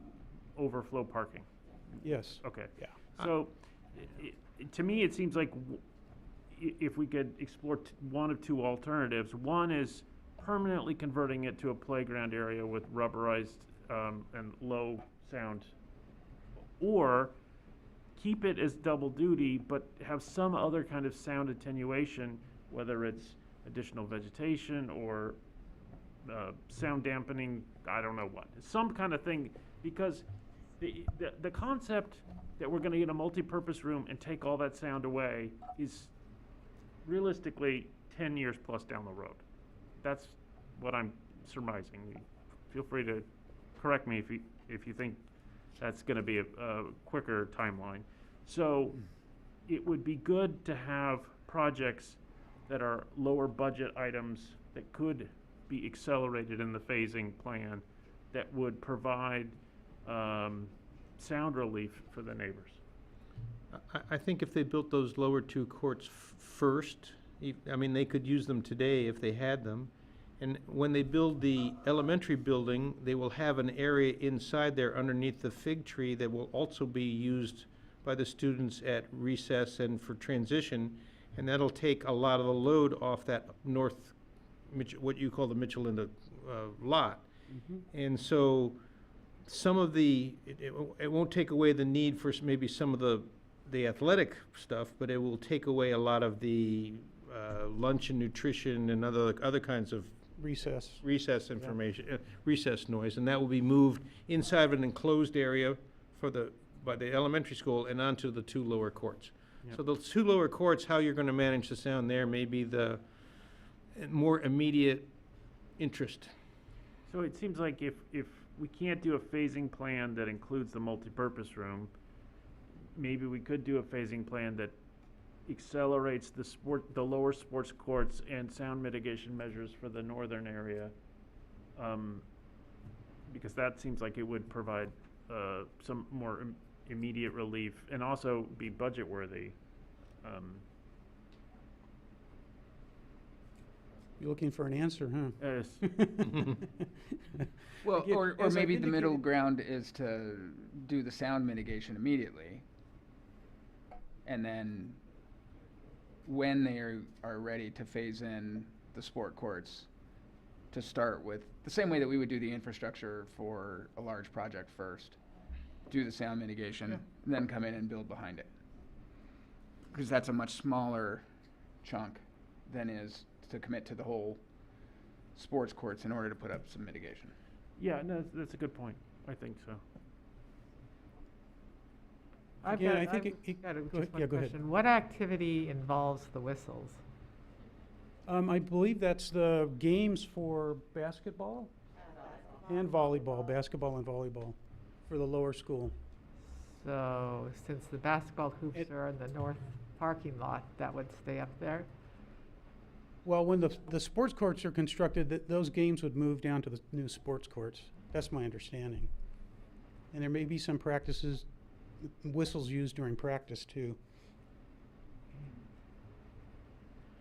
overflow parking. Yes. Okay. Yeah. So, to me, it seems like if we could explore one of two alternatives. One is permanently converting it to a playground area with rubberized and low sound, or keep it as double duty, but have some other kind of sound attenuation, whether it's additional vegetation or sound dampening, I don't know what, some kind of thing, because the concept that we're gonna get a multi-purpose room and take all that sound away is realistically 10 years plus down the road. That's what I'm surmising. Feel free to correct me if you think that's gonna be a quicker timeline. So it would be good to have projects that are lower budget items that could be accelerated in the phasing plan that would provide sound relief for the neighbors. I think if they built those lower two courts first, I mean, they could use them today if they had them. And when they build the elementary building, they will have an area inside there underneath the fig tree that will also be used by the students at recess and for transition. And that'll take a lot of the load off that north, what you call the Michelinda lot. And so some of it won't take away the need for maybe some of the athletic stuff, but it will take away a lot of the lunch and nutrition and other kinds of recess information, recess noise, and that will be moved inside of an enclosed area by the elementary school and onto the two lower courts. Yep. So the two lower courts, how you're going to manage the sound there may be the more immediate interest. So it seems like if we can't do a phasing plan that includes the multipurpose room, maybe we could do a phasing plan that accelerates the lower sports courts and sound mitigation measures for the northern area, because that seems like it would provide some more immediate relief and also be budget worthy. You're looking for an answer, huh? Yes. Well, Again, or as I've maybe the middle indicated- ground is to do the sound mitigation immediately. And then when they are ready to phase in the sport courts, to start with, the same way that we would do the infrastructure for a large project first, do the sound mitigation, and then come in and build behind it. Because that's a much smaller chunk than is to commit to the whole sports courts in order to put up some mitigation. Yeah, no, that's a good point. I think so. I've Again, got, I think I've got go ahead. one Yeah, go ahead. question. What activity involves the whistles? I believe that's the games for basketball and volleyball, basketball and volleyball for the lower school. So since the basketball hoops are in the north parking lot, that would stay up there? Well, when the sports courts are constructed, those games would move down to the new sports courts. That's my understanding. And there may be some practices, whistles used during practice too.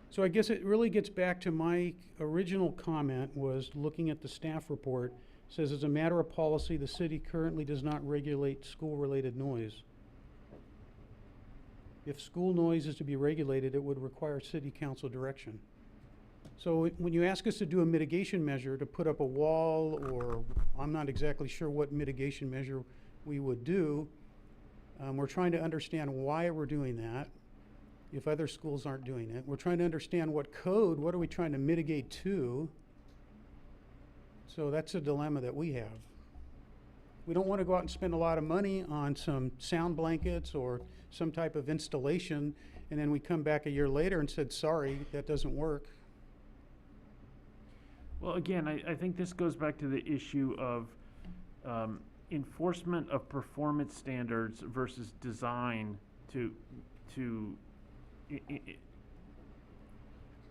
So I guess it really gets back to my original comment was looking at the staff report, says as a matter of policy, the city currently does not regulate school-related noise. If school noise is to be regulated, it would require city council direction. So when you ask us to do a mitigation measure, to put up a wall, or I'm not exactly sure what mitigation measure we would do, we're trying to understand why we're doing that, if other schools aren't doing it. We're trying to understand what are we trying to mitigate to? So that's a dilemma that we have. We don't want to go out and spend a lot of money on some sound blankets or some type of installation, and then we come back a year later and said, sorry, that doesn't work. Well, again, I think this goes back to the issue of enforcement of performance standards versus design to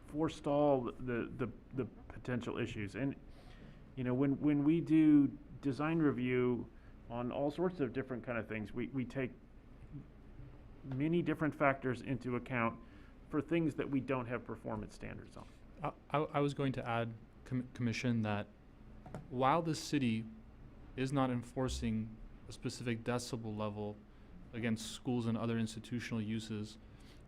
forestall the potential issues. And, you know, when we do design review on all sorts of different kind of things, we take many different factors into account for things that we don't have performance standards on. I was going to add, Commission, that while the city is not enforcing a specific decibel level against schools and other institutional uses,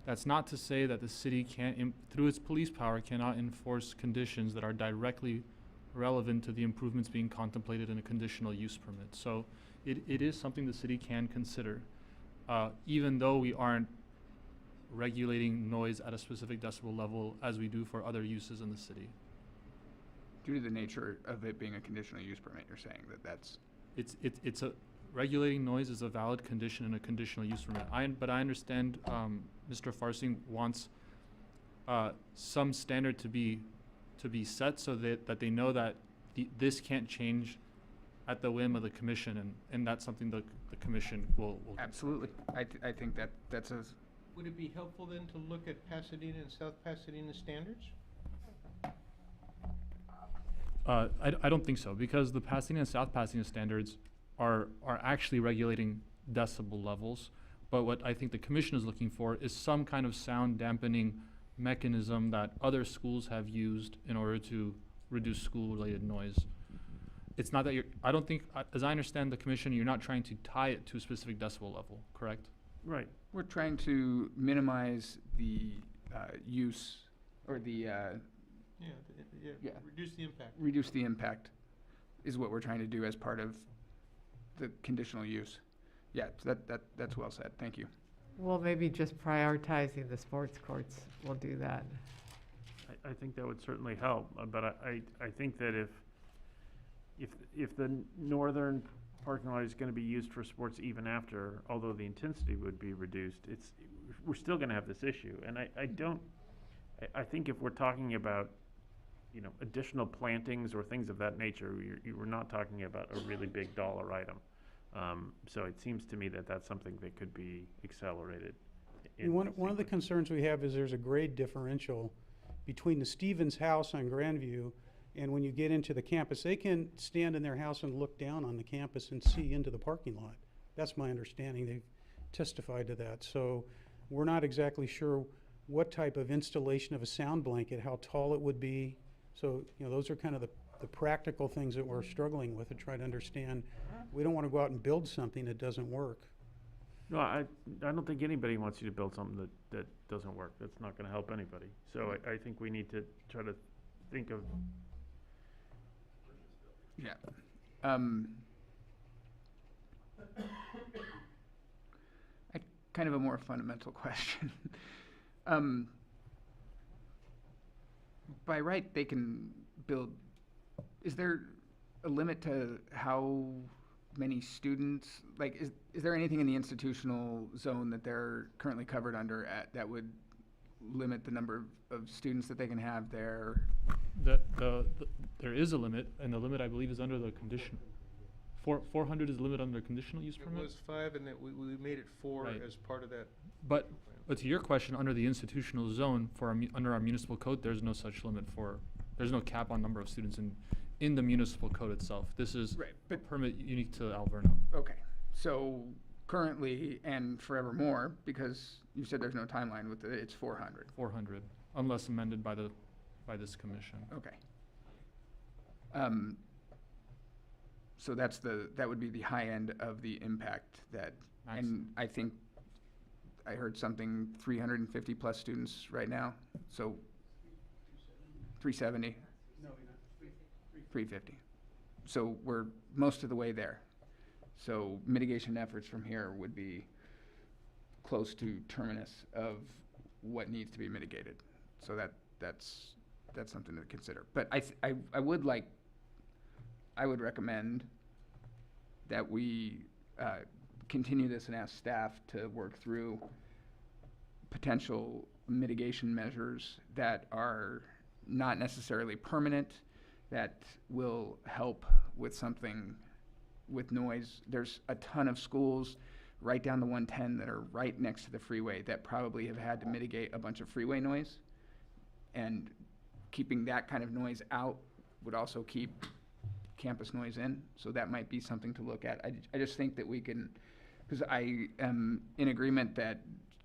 that's not to say that the city can't, through its police power, cannot enforce conditions that are directly relevant to the improvements being contemplated in a conditional use permit. So it is something the city can consider, even though we aren't regulating noise at a specific decibel level as we do for other uses in the city. Due to the nature of it being a conditional use permit, you're saying that that's... It's a, regulating noise is a valid condition in a conditional use permit. But I understand Mr. Farsing wants some standard to be set so that they know that this can't change at the whim of the commission, and that's something the commission will Absolutely. I think that's a... Would it be helpful then to look at Pasadena and South Pasadena standards? I don't think so, because the Pasadena and South Pasadena standards are actually regulating decibel levels. But what I think the commission is looking for is some kind of sound dampening mechanism that other schools have used in order to reduce school-related noise. It's not that I don't think, as I understand the commission, you're not trying to tie it to a specific decibel level, correct? Right. We're trying to minimize the use or the... Reduce the impact. Reduce the impact is what we're trying to do as part of the conditional use. Yeah, so that's well said. Thank you. Well, maybe just prioritizing the sports courts will do that. I think that would certainly help, but I think that if the northern parking lot is going to be used for sports even after, although the intensity would be reduced, we're still going to have this issue. And I think if we're talking about, you know, additional plantings or things of that nature, we're not talking about a really big dollar item. So it seems to me that that's something that could be accelerated. One of the concerns we have is there's a grade differential between the Stevens house on Grandview and when you get into the campus. They can stand in their house and look down on the campus and see into the parking lot. That's my understanding. They've testified to that. So we're not exactly sure what type of installation of a sound blanket, how tall it would be. So, you know, those are kind of the practical things that we're struggling with and try to understand. We don't want to go out and build something that doesn't work. No, I don't think anybody wants you to build something that doesn't work. That's not going to help anybody. So I think we need to try to think of... Yeah. Kind of a more fundamental question. By right, they can build... Is there a limit to how many students, like, is there anything in the institutional zone that they're currently covered under that would limit the number of students that they can have there? There is a limit, and the limit, I believe, is under the condition. 400 is the limit under conditional use permit? It was 5, and that we made it 4 Right. as part of that. But to your question, under the institutional zone, under our municipal code, there's no such limit there's no cap on number of students in the municipal code itself. This is a permit unique to Alverno. Okay, so currently and forevermore, because you said there's no timeline with it, it's 400. 400, unless amended by this commission. Okay. So that would be the high end of the impact that, and I think I heard something 350 plus students right now, so 370. No, you're not. 350. So we're most of the way there. So mitigation efforts from here would be close to terminus of what needs to be mitigated. So that's something to consider. But I would recommend that we continue this and ask staff to work through potential mitigation measures that are not necessarily permanent that will help with something with noise. There's a ton of schools right down the 110 that are right next to the freeway that probably have had to mitigate a bunch of freeway noise. And keeping that kind of noise out would also keep campus noise in. So that might be something to look at. I just think that we can, because I am in agreement that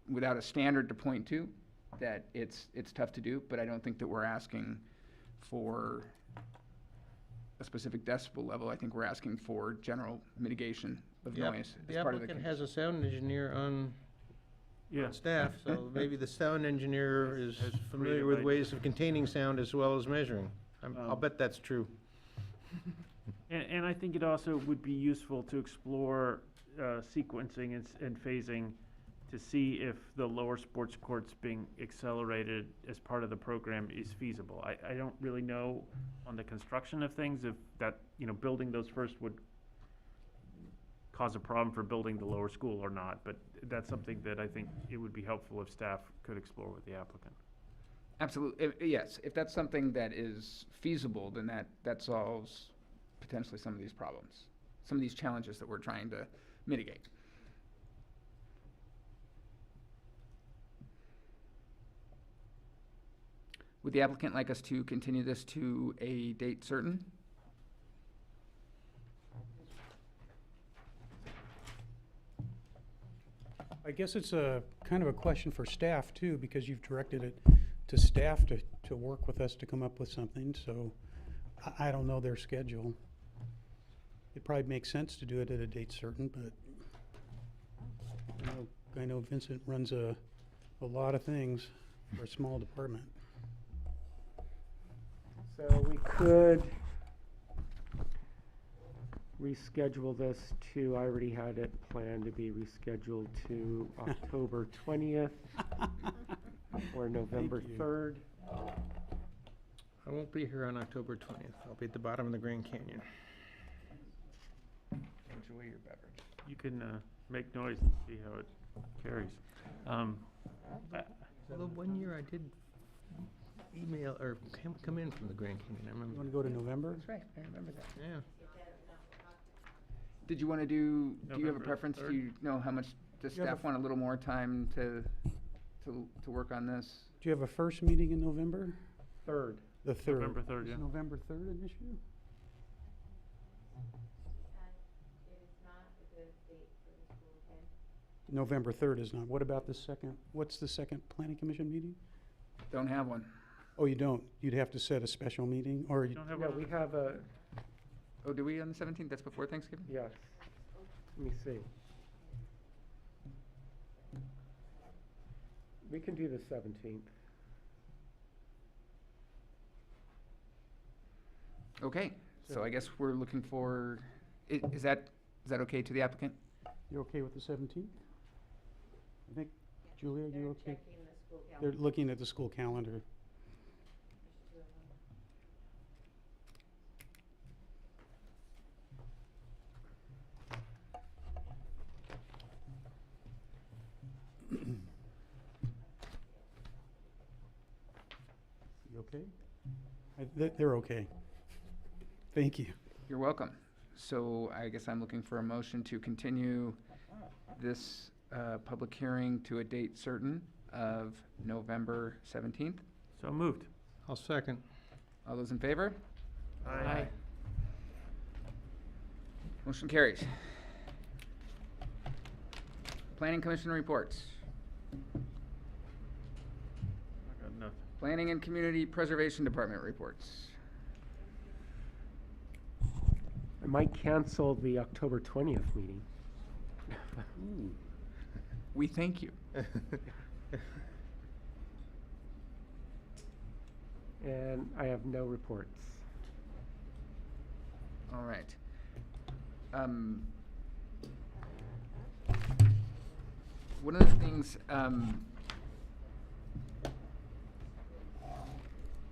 without a standard to point to, that it's tough to do, but I don't think that we're asking for a specific decibel level. I think we're asking for general mitigation of noise The as part of the applicant has a sound engineer on staff, so maybe the sound engineer is familiar with ways of containing sound as well as measuring. I'll bet that's true. And I think it also would be useful to explore sequencing and phasing to see if the lower sports courts being accelerated as part of the program is feasible. I don't really know on the construction of things if that, building those first would cause a problem for building the lower school or not, but that's something that I think it would be helpful if staff could explore with the applicant. Absolutely, yes. If that's something that is feasible, then that solves potentially some of these problems, some of these challenges that we're trying to mitigate. Would the applicant like us to continue this to a date certain? I guess it's a kind of a question for staff too, because you've directed it to staff to work with us to come up with something, so I don't know their schedule. It probably makes sense to do it at a date certain, but I know Vincent runs a lot of things for a small department. So we could reschedule this to, I already had it planned to be rescheduled to October 20th or November 3rd. I won't be here on October 20th. I'll be at the bottom of the Grand Canyon. Enjoy your beverage. You can make noise and see how it carries. Although one year I did email or come in from the Grand Canyon. I remember. You want to go to November? That's right, I remember that. Yeah. Did you want to do you have a November preference? 3rd? Do you know how much, does You have staff want a little more time to work on this? Do you have a first meeting in November? 3rd. The 3rd. November 3rd, yeah. Is November 3rd an issue? November 3rd is not. What about the second? What's the second planning commission meeting? Don't have one. Oh, you don't? You'd have to set a special meeting, or you, Don't have Yeah, one? we have a, Oh, do we on the 17th? That's before Thanksgiving? yes. Let me see. We can do the 17th. Okay, so I guess we're looking for, is that okay to the applicant? you okay with the 17th? I think, Julia, you okay? They're looking at the school calendar. You okay? They're okay. Thank you. You're welcome. So I guess I'm looking for a motion to continue this public hearing to a date certain of November 17th. So moved. I'll second. All those in favor? Aye. Motion carries. Planning Commission reports. I got nothing. Planning and Community Preservation Department reports. I might cancel the October 20th meeting. We thank you. And I have no reports. All right. One of the things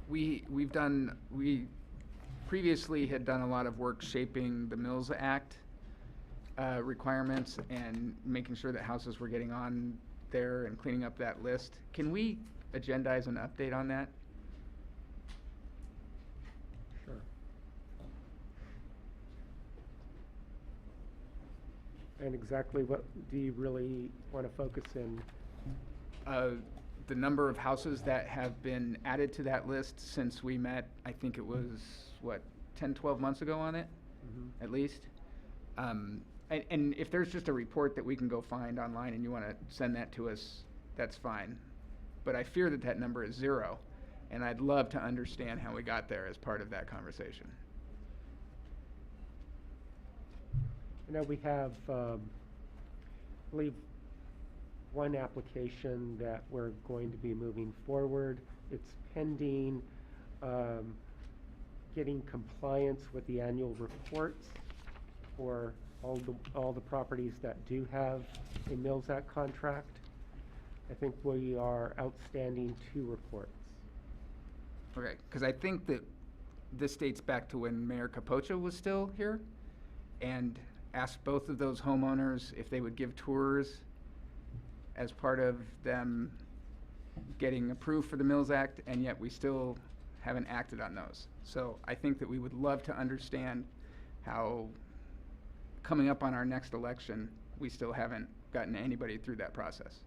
we previously had done a lot of work shaping the Mills Act requirements and making sure that houses were getting on there and cleaning up that list. Can we agendize an update on that? Sure. And exactly what do you really want to focus in? The number of houses that have been added to that list since we met, I think it was, what, 10, 12 months ago on it, at least? And if there's just a report that we can go find online and you want to send that to us, that's fine. But I fear that that number is 0, and I'd love to understand how we got there as part of that conversation. I know we have, I believe, one application that we're going to be moving forward. It's pending getting compliance with the annual reports for all the properties that do have a Mills Act contract. I think we are outstanding 2 reports. Okay, because I think that this dates back to when Mayor Capocha was still here and asked both of those homeowners if they would give tours as part of them getting approved for the Mills Act, and yet we still haven't acted on those. So I think that we would love to understand how, coming up on our next election, we still haven't gotten anybody through that process.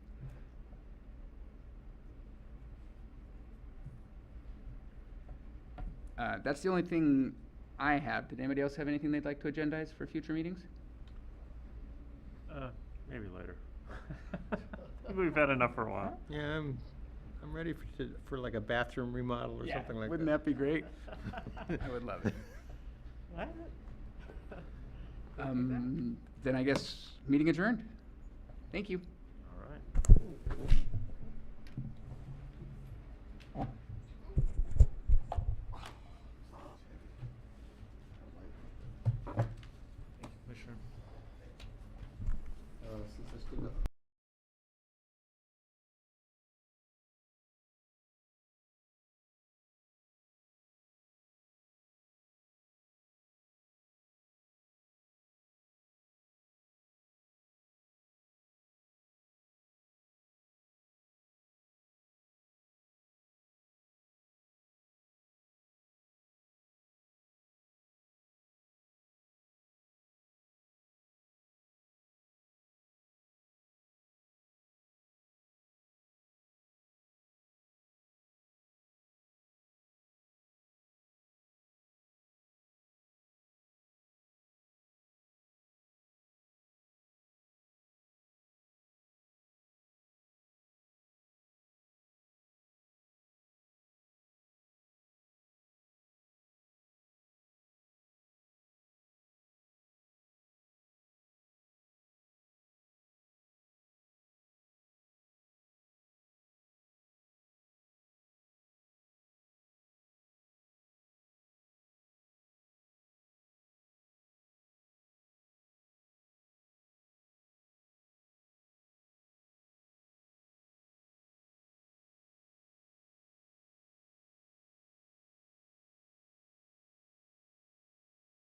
That's the only thing I have. Did anybody else have anything they'd like to agendize for future meetings? Maybe later. We've had enough for a while. Yeah, I'm ready for like a bathroom remodel or something like that. Wouldn't that be great? I would love it. What? Then I guess meeting adjourned. Thank you. All right. Since I stood up.